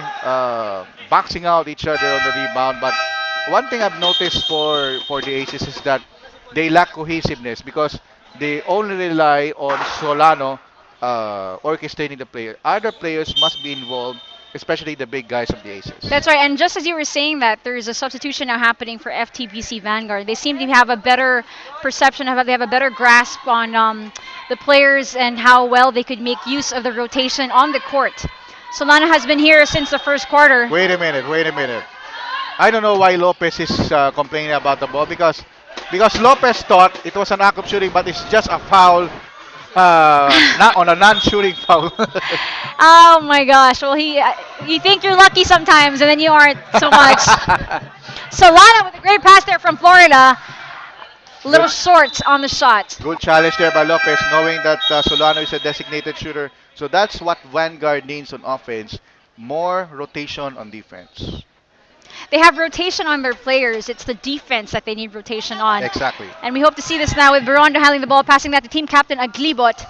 boxing out each other on the rebound. But one thing I've noticed for the Aces is that they lack cohesiveness because they only rely on Solano orchestrating the player. Other players must be involved, especially the big guys of the Aces. That's right, and just as you were saying that, there is a substitution now happening for FTBC Vanguard. They seem to have a better perception of, they have a better grasp on the players and how well they could make use of the rotation on the court. Solano has been here since the first quarter. Wait a minute. I don't know why Lopez is complaining about the ball because Lopez thought it was an act of shooting, but it's just a foul, not on a non-shooting foul. Oh my gosh! Well, you think you're lucky sometimes, and then you aren't so much. Solano with a great pass there from Florida. Little short on the shot. Good challenge there by Lopez, knowing that Solano is a designated shooter. So that's what Vanguard needs on offense. More rotation on defense. They have rotation on their players. It's the defense that they need rotation on. Exactly. And we hope to see this now with Barondo handling the ball, passing that to team captain Aglibot.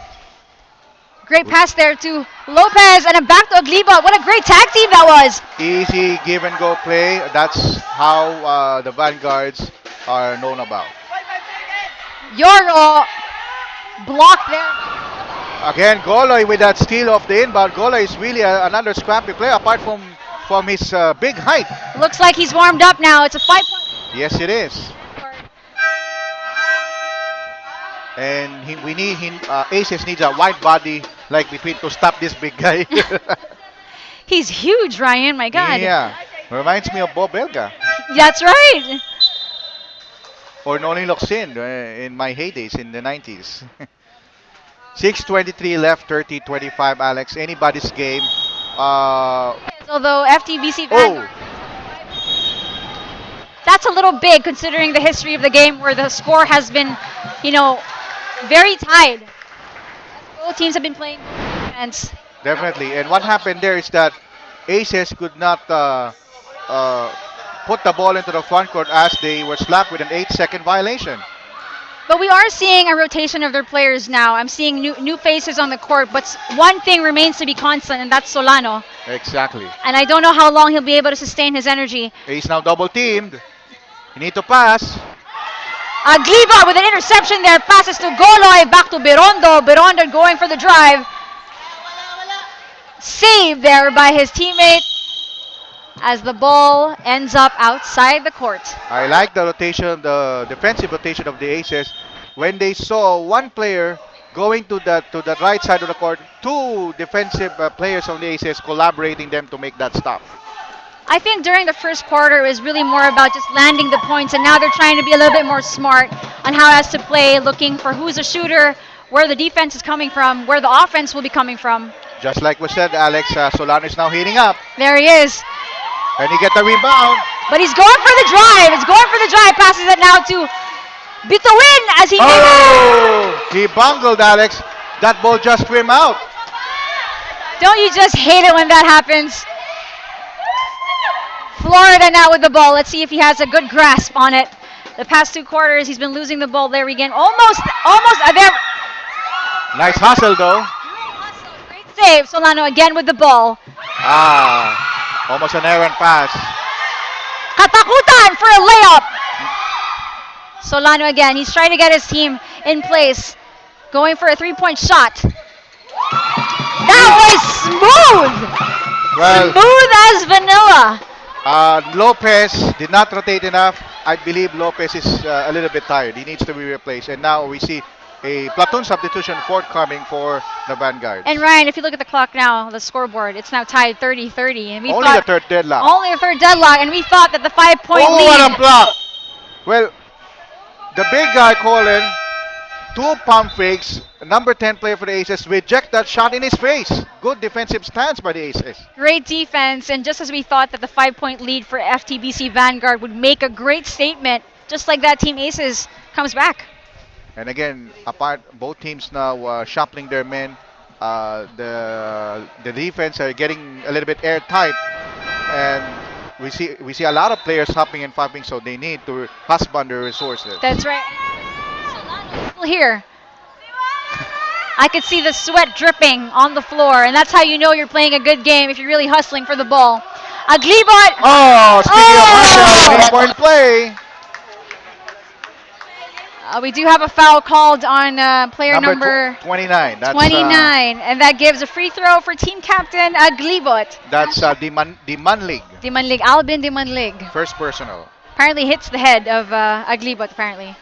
Great pass there to Lopez, and then back to Aglibot. What a great tag team that was. Easy give and go play. That's how the Vanguards are known about. Yoro blocked there. Again, Goloy with that steal off the inbound. Goloy is really another scrappy player apart from his big height. Looks like he's warmed up now. It's a 5-point. Yes, it is. And Aces needs a wide body like between to stop this big guy. He's huge, Ryan. My God. Yeah, reminds me of Bob Elga That's right. or Noni Locsin in my heydays in the 90s. 6:23 left, 30-25, Alex. Anybody's game. Although FTBC Vanguard, that's a little big considering the history of the game where the score has been, very tied. Both teams have been playing defense. Definitely. And what happened there is that Aces could not put the ball into the front court as they were slapped with an 8-second violation. But we are seeing a rotation of their players now. I'm seeing new faces on the court, but one thing remains to be constant, and that's Solano. Exactly. And I don't know how long he'll be able to sustain his energy. He's now double teamed. You need to pass. Agliba with an interception there. Passes to Goloy. Back to Berondo. Berondo going for the drive. Saved there by his teammate as the ball ends up outside the court. I like the rotation, the defensive rotation of the Aces. When they saw one player going to the right side of the court, two defensive players of the Aces collaborating them to make that stop. I think during the first quarter it was really more about just landing the points, and now they're trying to be a little bit more smart on how else to play, looking for who's a shooter, where the defense is coming from, where the offense will be coming from. Just like we said, Alex, Solano is now heating up. There he is. And he gets the rebound. But he's going for the drive. He's going for the drive. Passes it now to Bituin as he he bungled, Alex. That ball just swim out. Don't you just hate it when that happens? Florida now with the ball. Let's see if he has a good grasp on it. The past 2 quarters, he's been losing the ball there again. Almost there. Nice hustle, though. Great save. Solano again with the ball. Almost an errant pass. Katakutan for a layup. Solano again. He's trying to get his team in place. Going for a 3-point shot. That was smooth. Well, Smooth as vanilla. Lopez did not rotate enough. I believe Lopez is a little bit tired. He needs to be replaced. And now we see a platoon substitution forthcoming for the Vanguard. And Ryan, if you look at the clock now, the scoreboard, it's now tied 30-30. And we Only thought, the third deadlock. Only the third deadlock, and we thought that the 5-point Oh, lead. what a block! Well, the big guy, Colin, 2 pump fakes. Number 10 player for the Aces reject that shot in his face. Good defensive stance by the Aces. Great defense, and just as we thought that the 5-point lead for FTBC Vanguard would make a great statement, just like that, Team Aces comes back. And again, apart both teams now shuffling their men. The defense are getting a little bit airtight, and we see a lot of players hopping and popping, so they need to husband their resources. That's right. Solano's still here. I could see the sweat dripping on the floor, and that's how you know you're playing a good game, if you're really hustling for the ball. Aglibot! Oh, speaking of hustle, 3-point play. We do have a foul called on player number 29. That's, 29, and that gives a free throw for team captain Aglibot. That's Dimanlig. Dimanlig, Albin Dimanlig. First personal. Apparently hits the head of Aglibot, apparently.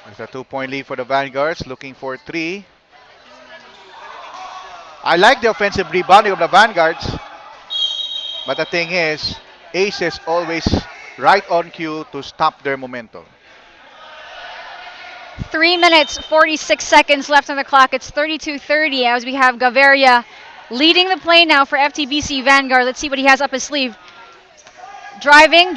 It's a 2-point lead for the Vanguards, looking for 3. I like the offensive rebounding of the Vanguards, but the thing is, Aces always right on cue to stop their momentum. 3 minutes, 46 seconds left on the clock. It's 32-30 as we have Gaviria leading the play now for FTBC Vanguard. Let's see what he has up his sleeve. Driving,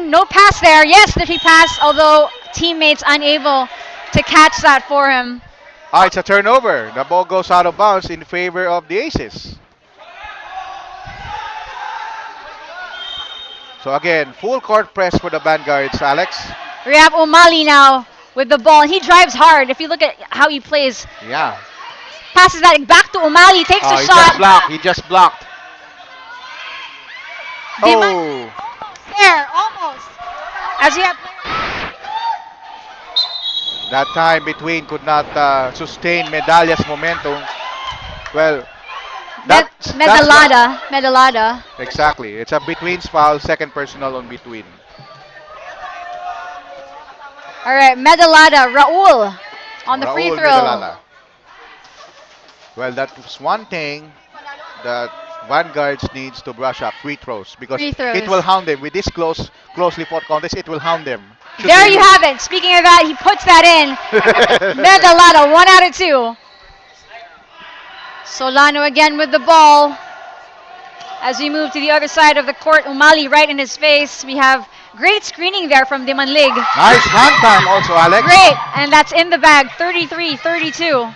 no pass there. Yes, that he passed, although teammates unable to catch that for him. It's a turnover. The ball goes out of bounds in favor of the Aces. So again, full court press for the Vanguards, Alex. We have Umali now with the ball. He drives hard. If you look at how he plays, Yeah. passes that back to Umali, takes a He shot. just blocked. He just blocked. Diman- There, almost. As you have That time between could not sustain Medalya's momentum. Well, that's Medalada. exactly. It's a between foul, second personal on between. All right, Medalada, Raul on the free Raul throw. Medalala. Well, that's one thing that Vanguards needs to brush up, free throws, because Free throws. it will hound them. With this closely fought contest, it will hound them. Should There they you lose. have it. Speaking of that, he puts that in. Medalada, 1 out of 2. Solano again with the ball. As we move to the other side of the court, Umali right in his face. We have great screening there from Dimanlig. Nice hand time also, Alex. Great, and that's in the bag, 33-32.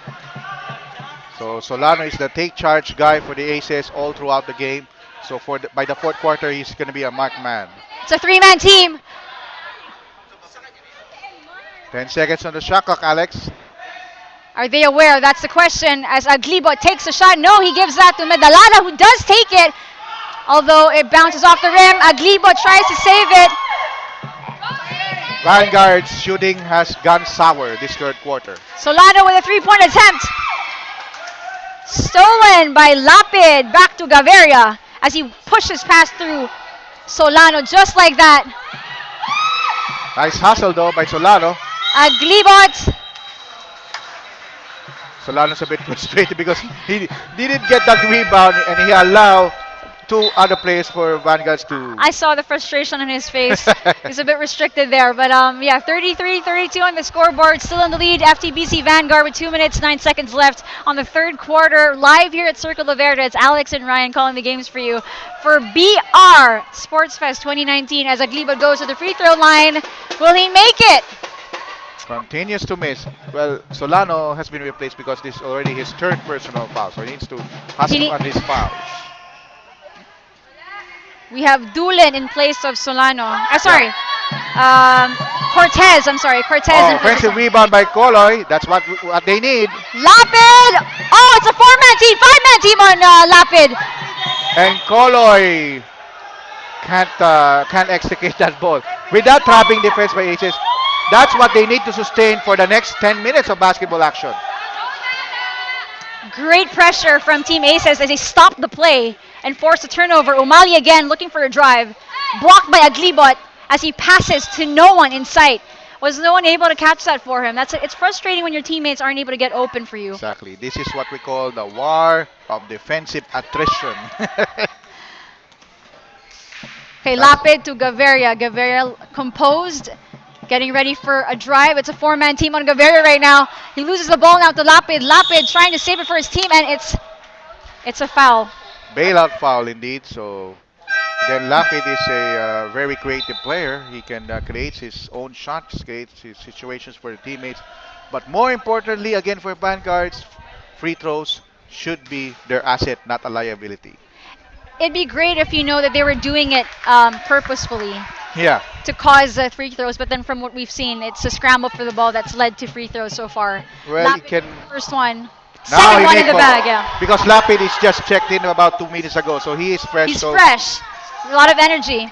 So Solano is the take charge guy for the Aces all throughout the game. So by the fourth quarter, he's going to be a marked man. It's a 3-man team. 10 seconds on the shot clock, Alex. Are they aware? That's the question. As Aglibot takes a shot, no, he gives that to Medalada, who does take it. Although it bounces off the rim, Aglibot tries to save it. Vanguard's shooting has gone sour this third quarter. Solano with a 3-point attempt. Stolen by Lapid. Back to Gaviria as he pushes past through Solano just like that. Nice hustle though by Solano. Aglibot. Solano's a bit frustrated because he didn't get that rebound and he allowed 2 other players for Vanguards to... I saw the frustration on his face. He's a bit restricted there. But yeah, 33-32 on the scoreboard. Still in the lead, FTBC Vanguard with 2 minutes, 9 seconds left on the third quarter. Live here at Circle de Verde. It's Alex and Ryan calling the games for you for BR Sports Fest 2019 as Aglibot goes to the free throw line. Will he make it? Continues to miss. Well, Solano has been replaced because this is already his third personal foul. So he needs to hustle on his fouls. We have Dulen in place of Solano. Cortez. I'm sorry. Cortez. in place Offensive of rebound by Coloy. That's what they need. Lapid. Oh, it's a 4-man team. 5-man team on Lapid. And Coloy can't execute that ball. With that trapping defense by Aces, that's what they need to sustain for the next 10 minutes of basketball action. Great pressure from Team Aces as they stop the play and force a turnover. Umali again looking for a drive. Blocked by Aglibot as he passes to no one in sight. was no one able to catch that for him. It's frustrating when your teammates aren't able to get open for you. Exactly. This is what we call the war of defensive attrition. Okay, Lapid to Gaviria. Gaviria composed, getting ready for a drive. It's a four-man team on Gaviria right now. He loses the ball now to Lapid. Lapid trying to save it for his team, and it's a foul. Bailout foul indeed. So again, Lapid is a very creative player. He can create his own shots, create his situations for the teammates. But more importantly, again for Vanguards, free throws should be their asset, not a liability. It'd be great if you know that they were doing it purposefully Yeah. to cause free throws, but then from what we've seen, it's a scramble for the ball that's led to free throws so far. Well, Lapid, it can. first one. Now Second he one in make the one. bag, yeah. Because Lapid is just checked in about 2 minutes ago, so he is fresh. He's so fresh. A lot of energy.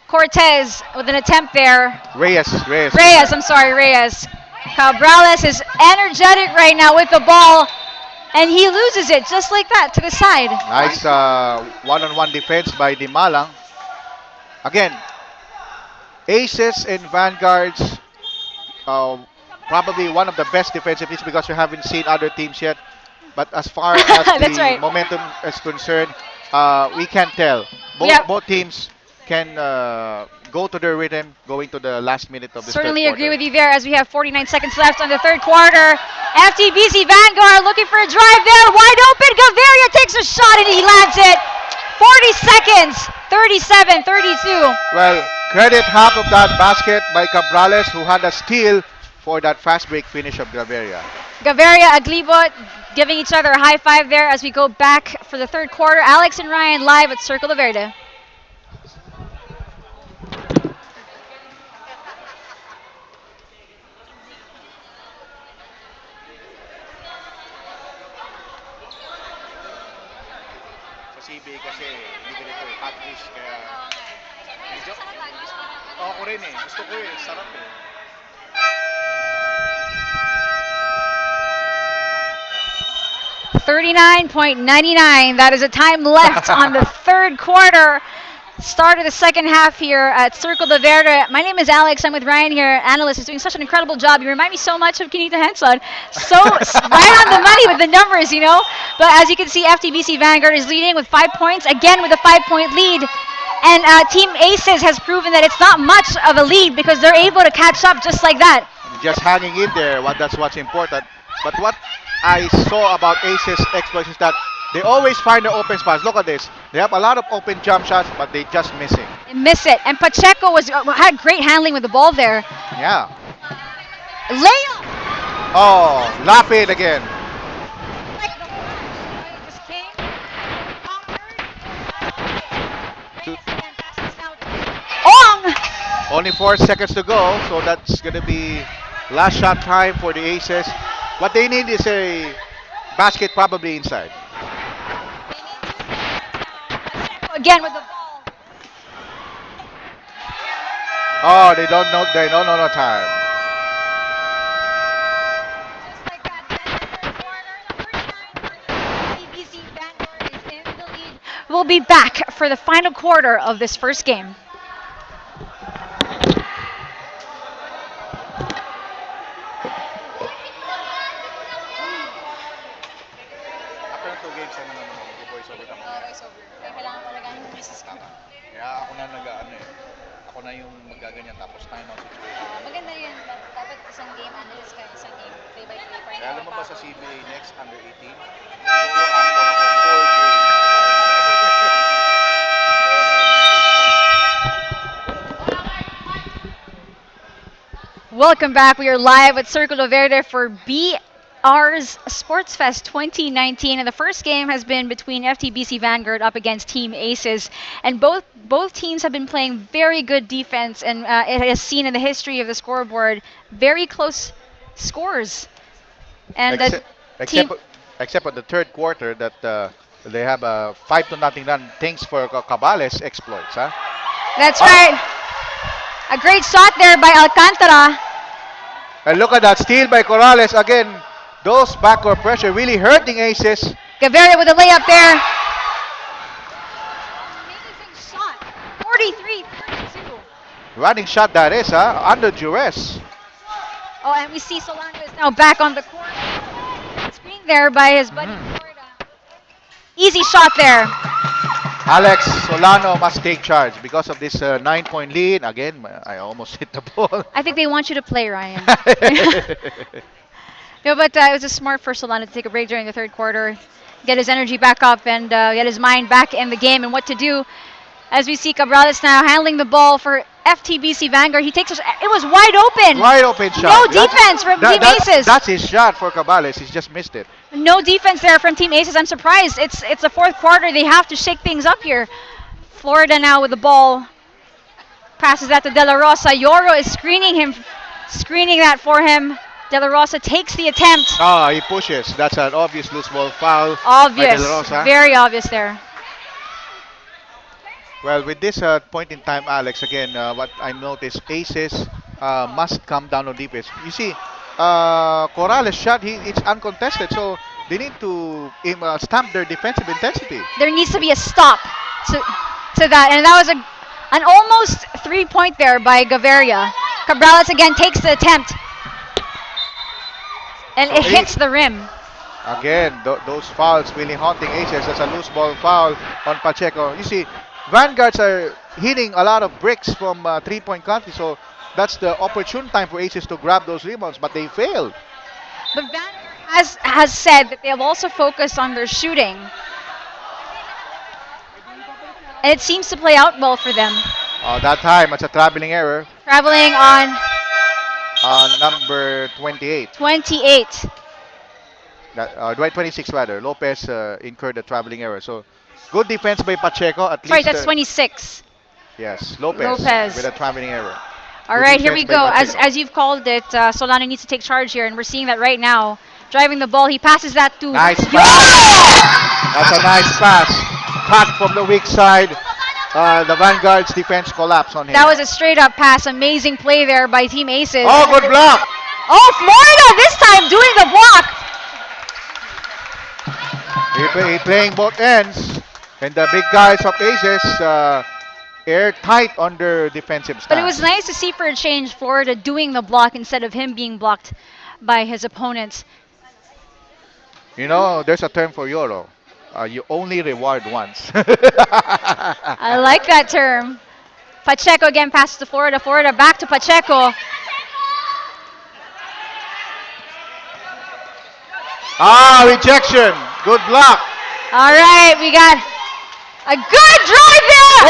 Cortez with an attempt there. Reyes. I'm sorry, Reyes. Cabrales is energetic right now with the ball, and he loses it just like that to the side. Nice one-on-one defense by Dimalang. Again, Aces and Vanguards, probably one of the best defensive teams because we haven't seen other teams yet. But as far as That's the right. momentum is concerned, we can tell. Both teams can go to their rhythm going to the last minute of this Certainly third agree quarter. with you there as we have 49 seconds left on the third quarter. FTBC Vanguard looking for a drive there. Wide open. Gaviria takes a shot and he lands it. 40 seconds. 37, 32. Well, credit half of that basket by Cabrales who had a steal for that fast break finish of Gaviria. Gaviria, Aglibot giving each other a high five there as we go back for the third quarter. Alex and Ryan live at Circle de Verde. Sa CBA kasi, hindi ganito eh, hot dish, kaya medyo, ako rin eh, gusto ko eh, sarap eh. 39.99. That is a time left on the third quarter. Start of the second half here at Circle de Verde. My name is Alex. I'm with Ryan here. Analyst is doing such an incredible job. You remind me so much of Kenita Henson. So right on the money with the numbers, you know. But as you can see, FTBC Vanguard is leading with 5 points. Again with a 5-point lead. And Team Aces has proven that it's not much of a lead because they're able to catch up just like that. Just hanging in there, that's what's important. But what I saw about Aces exploits is that they always find the open spots. Look at this. They have a lot of open jump shots, but they just missing. They miss it. And Pacheco had great handling with the ball there. Yeah. Layup! Oh, Lapid again. Ong! Only 4 seconds to go, so that's going to be last shot time for the Aces. What they need is a basket probably inside. Again with the ball. Oh, they don't know no time. We'll be back for the final quarter of this first game. After 2 games, ano naman ako, voice over ka muna. Kailangan talaga ng business Tama. Kaya ako na nag-ano eh. Ako na yung magaganyan tapos time out situation. Maganda yun. Dapat isang game analyst ka, isang game play-by-play. Kaya alam mo ba sa CBA next under 18? Solo anchor ako 4 games. Welcome back. We are live at Circle de Verde for BR's Sports Fest 2019, and the first game has been between FTBC Vanguard up against Team Aces, and both teams have been playing very good defense, and it has seen in the history of the scoreboard very close scores. And Except for the third quarter that they have a 5-0 run thanks for Cabales exploits, huh? That's right. A great shot there by Alcantara. And look at that steal by Corrales again. Those backcourt pressure really hurting Aces. Gaviria with a layup there. Amazing shot. 43-32. Running shot that is, under duress. Oh, and we see Solano is now back on the court. Screen there by his buddy Florida. Easy shot there. Alex Solano must take charge because of this 9-point lead. Again, I almost hit the ball. I think they want you to play, Ryan. No, but it was a smart for Solano to take a break during the third quarter, get his energy back up, and get his mind back in the game and what to do. As we see Cabrales now handling the ball for FTBC Vanguard. He takes it was wide open. Wide open shot. No defense from Team Aces. That's his shot for Cabrales. He's just missed it. No defense there from Team Aces. I'm surprised. It's the fourth quarter. They have to shake things up here. Florida now with the ball. Passes that to De La Rosa. Yoro is screening that for him. De La Rosa takes the attempt. He pushes. That's an obvious loose ball foul. Obvious. By De La Rosa. Very obvious there. Well, with this point in time, Alex, again, what I noticed, Aces must come down on defense. You see, Corrales' shot, it's uncontested, so they need to stamp their defensive intensity. There needs to be a stop to that, and that was an almost 3-point there by Gaviria. Cabrales again takes the attempt, and So it hits the rim. Again, those fouls really haunting Aces. That's a loose ball foul on Pacheco. You see, Vanguards are hitting a lot of bricks from 3-point country, so that's the opportune time for Aces to grab those rebounds, but they failed. But Vanguard has said that they have also focused on their shooting. And it seems to play out well for them. That time, it's a traveling error Traveling on on number 28. 28. Right, 26 rather. Lopez incurred a traveling error. So, good defense by Pacheco. At Sorry, least, that's 26. Yes, Lopez with a traveling error. All Good right, here we defense go. by Pacheco. As you've called it, Solano needs to take charge here, and we're seeing that right now. Driving the ball, he passes that to... Nice pass. That's a nice pass. Cut from the weak side. The Vanguard's defense collapsed on him. That was a straight-up pass. Amazing play there by Team Aces. Oh, good block. Oh, Florida this time doing the block. He playing both ends. And the big guys of Aces airtight on their defensive stance. But it was nice to see for a change Florida doing the block instead of him being blocked by his opponents. You know, there's a term for YOLO. You only reward once. I like that term. Pacheco again passes to Florida. Florida back to Pacheco. Rejection. Good block. All right, we got a good drive there.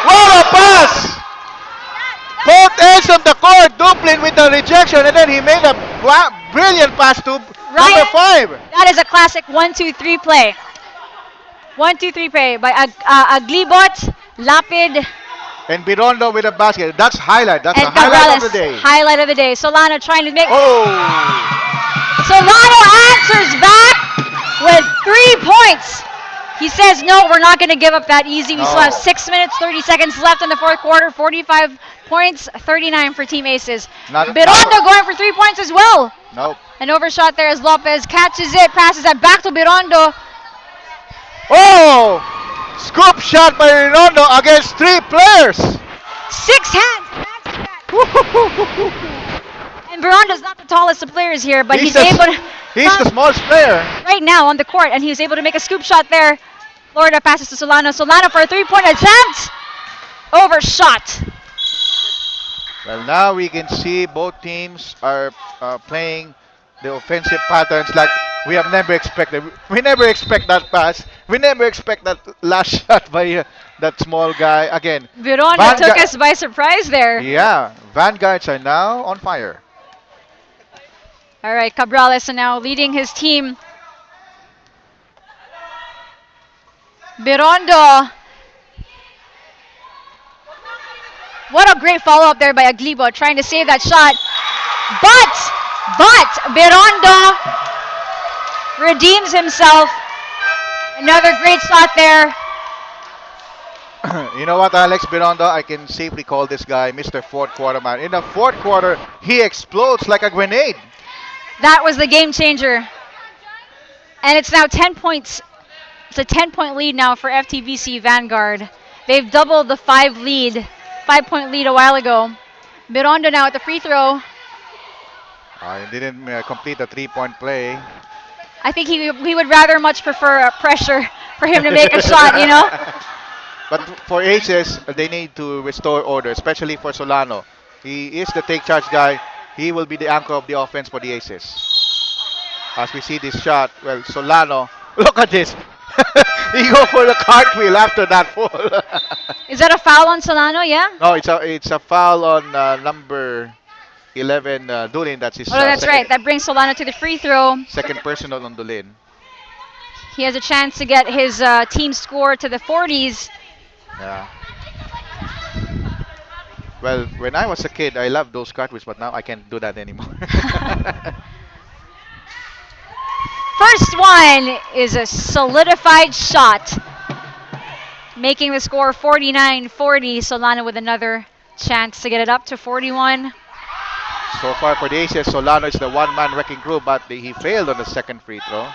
What a pass! Both ends of the court, Duplin with the rejection, and then he made a brilliant pass to number 5. That is a classic 1-2-3 play. 1-2-3 play by Aglibot, Lapid, And Birondo with a basket. That's highlight. That's and the highlight of Cabrales. the day. Highlight of the day. Solano trying to make... Oh! Solano answers back with 3 points. He says, no, we're not going to give up that easy. We still have 6 minutes, 30 seconds left in the fourth quarter. 45 points, 39 for Team Aces. Birondo going for 3 points as well. Nope. An overshot there as Lopez catches it, passes that back to Birondo. Oh! Scoop shot by Birondo against 3 players. 6 hands. And Birondo's not the tallest of players here, but he's able to... He's the smallest player. Right now on the court, and he was able to make a scoop shot there. Florida passes to Solano. Solano for a 3-point attempt. Overshot. Well, now we can see both teams are playing the offensive patterns like we have never expected. We never expect that pass. We never expect that last shot by that small guy. Again, Birondo took us by surprise there. Yeah, Vanguards are now on fire. All right, Cabrales now leading his team. Birondo. What a great follow-up there by Aglibo, trying to save that shot. But Birondo redeems himself. Another great shot there. You know what, Alex Birondo? I can safely call this guy Mr. Fourth Quarter Man. In the fourth quarter, he explodes like a grenade. That was the game changer. And it's now 10 points. It's a 10-point lead now for FTBC Vanguard. They've doubled the 5 lead 5-point lead a while ago. Birondo now at the free throw. He didn't complete the 3-point play. I think he would rather much prefer pressure for him to make a shot, you know? But for Aces, they need to restore order, especially for Solano. He is the take charge guy. He will be the anchor of the offense for the Aces. As we see this shot, well, Solano, look at this. He go for the cartwheel after that fall. Is that a foul on Solano? Yeah? No, it's a foul on number 11, Dulin. That's his. Oh, that's right. That brings Solano to the free throw. Second personal on Dulin. He has a chance to get his team score to the 40s. Yeah. Well, when I was a kid, I loved those cartwheels, but now I can't do that anymore. First one is a solidified shot, making the score 49-40. Solano with another chance to get it up to 41. So far for the Aces, Solano is the one-man wrecking crew, but he failed on the second free throw.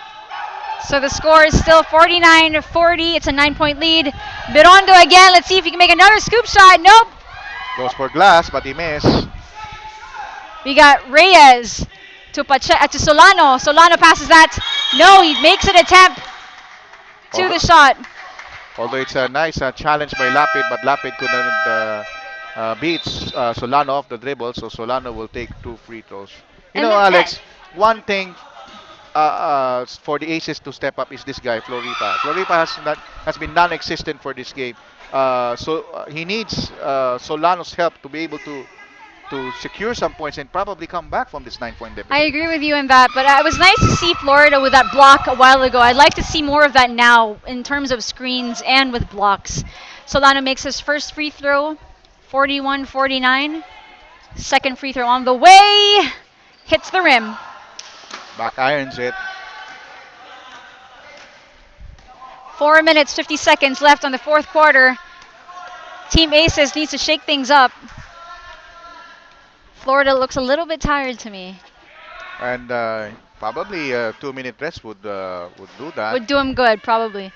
So the score is still 49-40. It's a 9-point lead. Birondo again. Let's see if he can make another scoop shot. Nope. Goes for glass, but he missed. We got Reyes to Solano. Solano passes that. No, he makes an attempt to the shot. Although it's a nice challenge by Lapid, but Lapid couldn't beat Solano off the dribble, so Solano will take 2 free throws. You know, Alex, one thing for the Aces to step up is this guy, Floripa. Floripa has been non-existent for this game. So he needs Solano's help to be able to secure some points and probably come back from this 9-point deficit. I agree with you in that, but it was nice to see Florida with that block a while ago. I'd like to see more of that now in terms of screens and with blocks. Solano makes his first free throw, 41-49. Second free throw on the way, hits the rim. Back irons it. 4 minutes, 50 seconds left on the fourth quarter. Team Aces needs to shake things up. Florida looks a little bit tired to me. And probably a 2-minute rest would do that. Would do him good, probably.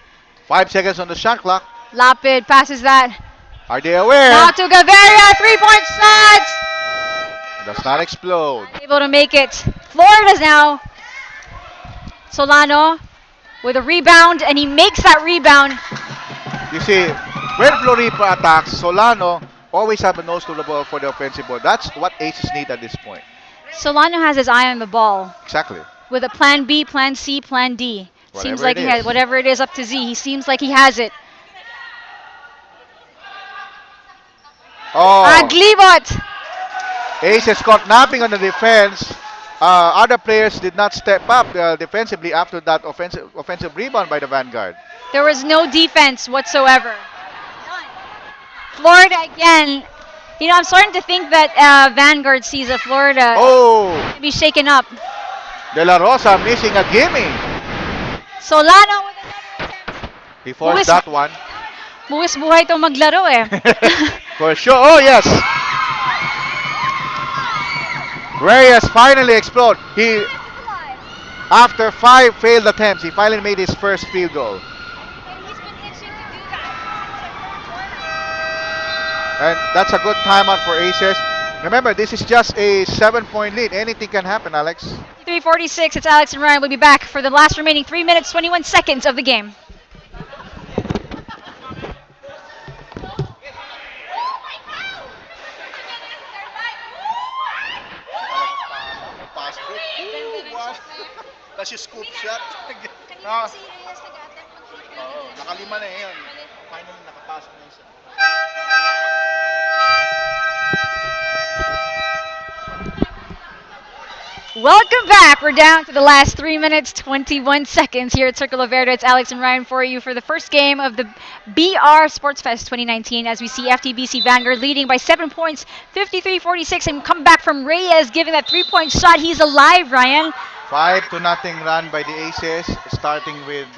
5 seconds on the shot clock. Lapid passes that. Are they aware? Now to Gaviria, 3-point shot! Does not explode. Able to make it. Florida's now. Solano with a rebound, and he makes that rebound. You see, when Floripa attacks, Solano always have a nose to the ball for the offensive ball. That's what Aces need at this point. Solano has his eye on the ball. Exactly. With a plan B, plan C, plan D. Whatever Seems like it he has is. whatever it is up to Z. He seems like he has it. Oh, Aglibot. Aces caught napping on the defense. Other players did not step up defensively after that offensive rebound by the Vanguard. There was no defense whatsoever. Florida again. You know, I'm starting to think that Vanguard sees a Florida Oh, be shaken up. De La Rosa missing a gimme. Solano with another attempt. He forced Buwis- that one. Buwis buhay itong maglaro eh. For sure. Oh, yes. Reyes finally explode. He, after 5 failed attempts, he finally made his first field goal. And that's a good timeout for Aces. Remember, this is just a 7-point lead. Anything can happen, Alex. 3:46. It's Alex and Ryan. We'll be back for the last remaining 3 minutes, 21 seconds of the game. Pass break. That's your scoop shot. Oo, nakalima na yun. Finally, nakapasok na isa. Welcome back. We're down to the last 3 minutes, 21 seconds here at Circle of Verde. It's Alex and Ryan for you for the first game of the BR Sports Fest 2019 as we see FTBC Vanguard leading by 7 points, 53-46, and come back from Reyes giving that 3-point shot. He's alive, Ryan. 5-0 run by the Aces, starting with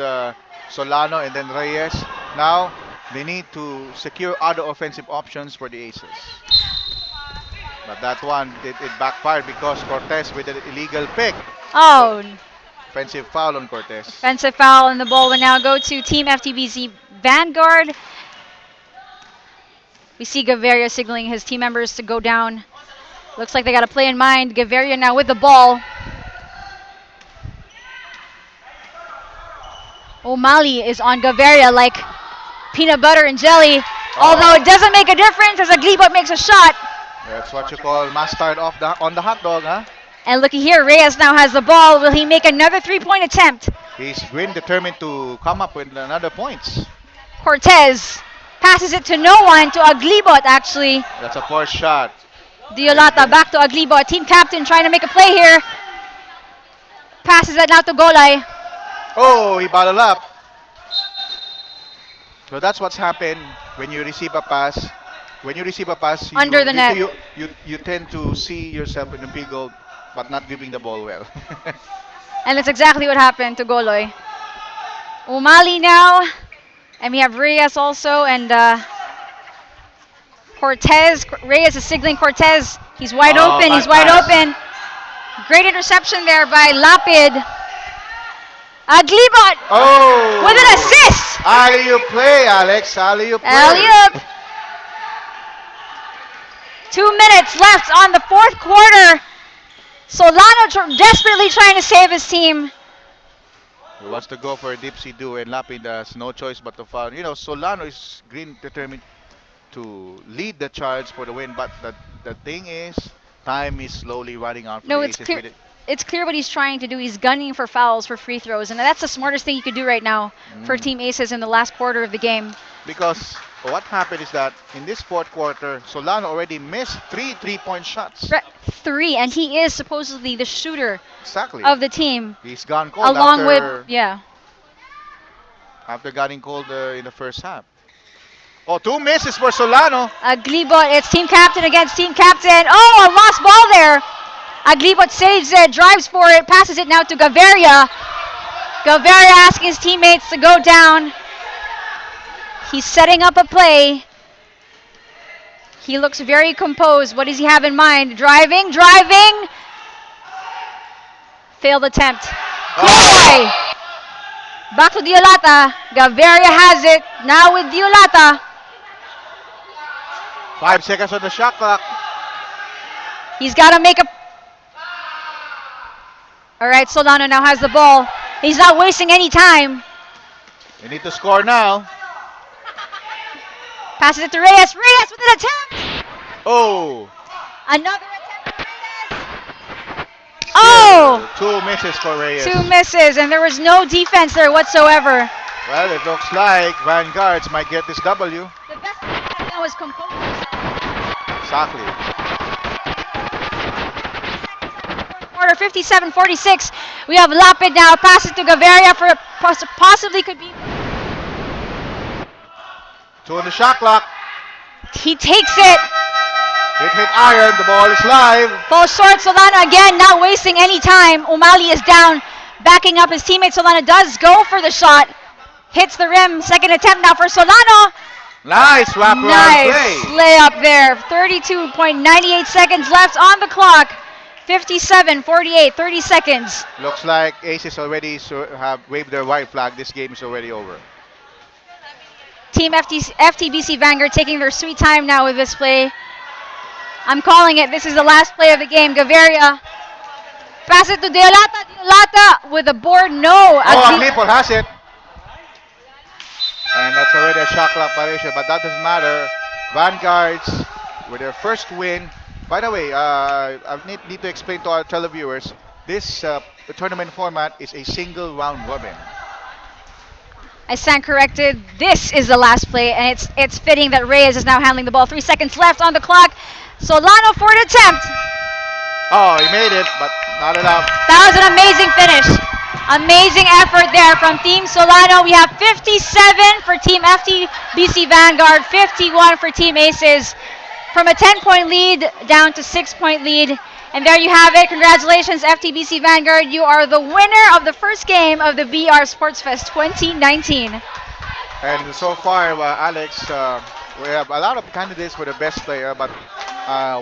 Solano and then Reyes. Now, they need to secure other offensive options for the Aces. But that one, it backfired because Cortez with an illegal pick. Oh, Offensive foul on Cortez. offensive foul, and the ball will now go to Team FTBC Vanguard. We see Gaviria signaling his team members to go down. Looks like they got a play in mind. Gaviria now with the ball. O'Malley is on Gaviria like peanut butter and jelly. Although it doesn't make a difference as Aglibot makes a shot. That's what you call mustard on the hot dog, huh? And looky here, Reyes now has the ball. Will he make another 3-point attempt? He's been determined to come up with another points. Cortez passes it to no one, to Aglibot actually. That's a poor shot. Diolata back to Aglibot. Team captain trying to make a play here. Passes it now to Golay. Oh, he bottled up. So that's what's happened when you receive a pass. When you receive a pass, Under the net. You tend to see yourself in the big goal, but not giving the ball well. And that's exactly what happened to Goloy. Umali now. And we have Reyes also. And Cortez. Reyes is signaling Cortez. He's wide open. He's wide open. Great interception there by Lapid. Aglibot with an assist. Alley-oop play, Alex. Alley-oop play. Alley-oop. 2 minutes left on the fourth quarter. Solano desperately trying to save his team. He wants to go for a dipsy do, and Lapid has no choice but to foul. You know, Solano is determined to lead the charge for the win, but the thing is, time is slowly running out. No, it's clear. It's clear what he's trying to do. He's gunning for fouls, for free throws, and that's the smartest thing you could do right now for Team Aces in the last quarter of the game. Because what happened is that in this fourth quarter, Solano already missed 3 3-point shots. 3, and he is supposedly the shooter of the team. He's gone cold along after, with, after getting cold in the first half. Oh, 2 misses for Solano. Aglibot, it's team captain against team captain. Oh, a lost ball there. Aglibot saves it, drives for it, passes it now to Gaviria. Gaviria asking his teammates to go down. He's setting up a play. He looks very composed. What does he have in mind? Driving. Failed attempt. Boy! Back to Diolata. Gaviria has it. Now with Diolata. 5 seconds on the shot clock. He's got to make a... All right, Solano now has the ball. He's not wasting any time. They need to score now. Passes it to Reyes. Reyes with an attempt. Oh. Another attempt for Reyes. Oh. 2 misses for Reyes. 2 misses, and there was no defense there whatsoever. Well, it looks like Vanguards might get this W. The best thing right now is composure. Exactly. Quarter 57-46. We have Lapid now. Passes to Gaviria for possibly could be. 2 on the shot clock. He takes it. It hit iron. The ball is live. Falls short. Solana again, not wasting any time. Umali is down, backing up his teammate. Solana does go for the shot. Hits the rim. Second attempt now for Solano. Nice wraparound play. Layup there. 32.98 seconds left on the clock. 57-48, 30 seconds. Looks like Aces already have waved their white flag. This game is already over. Team FTBC Vanguard taking their sweet time now with this play. I'm calling it. This is the last play of the game. Gaviria. Pass it to Diolata. Diolata with a board. No. Aglibot has it. And that's already a shot clock violation, but that doesn't matter. Vanguards with their first win. By the way, I need to explain to our televiewers, this the tournament format is a single round robin. I stand corrected. This is the last play, and it's fitting that Reyes is now handling the ball. 3 seconds left on the clock. Solano for an attempt. Oh, he made it, but not enough. That was an amazing finish. Amazing effort there from Team Solano. We have 57 for Team FTBC Vanguard, 51 for Team Aces. From a 10-point lead down to 6-point lead. And there you have it. Congratulations, FTBC Vanguard. You are the winner of the first game of the BR Sports Fest 2019. And so far, Alex, we have a lot of candidates for the best player, but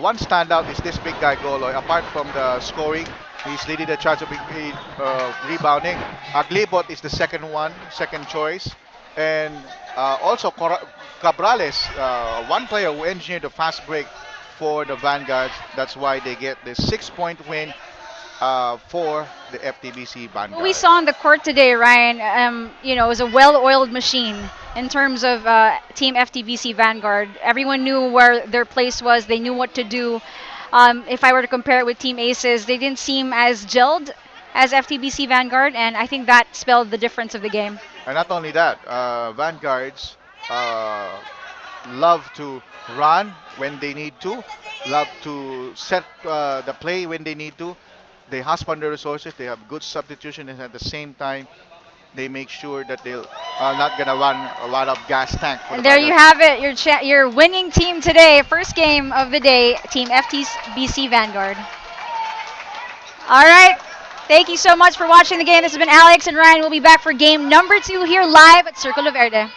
one standout is this big guy, Goloy. Apart from the scoring, he's leading the charge of rebounding. Aglibot is the second choice. And also Cabrales, one player who engineered the fast break for the Vanguards. That's why they get the 6-point win for the FTBC What Vanguard. we saw on the court today, Ryan, it was a well-oiled machine in terms of Team FTBC Vanguard. Everyone knew where their place was. They knew what to do. If I were to compare it with Team Aces, they didn't seem as gelled as FTBC Vanguard, and I think that spelled the difference of the game. And not only that, Vanguards love to run when they need to, love to set the play when they need to. They husband their resources. They have good substitution, and at the same time, they make sure that they're not gonna run a lot of gas tank. For And the there you Vanguard. have it, your winning team today, first game of the day, Team FTBC Vanguard. All right. Thank you so much for watching the game. This has been Alex and Ryan. We'll be back for game number 2 here live at Circle de Verde.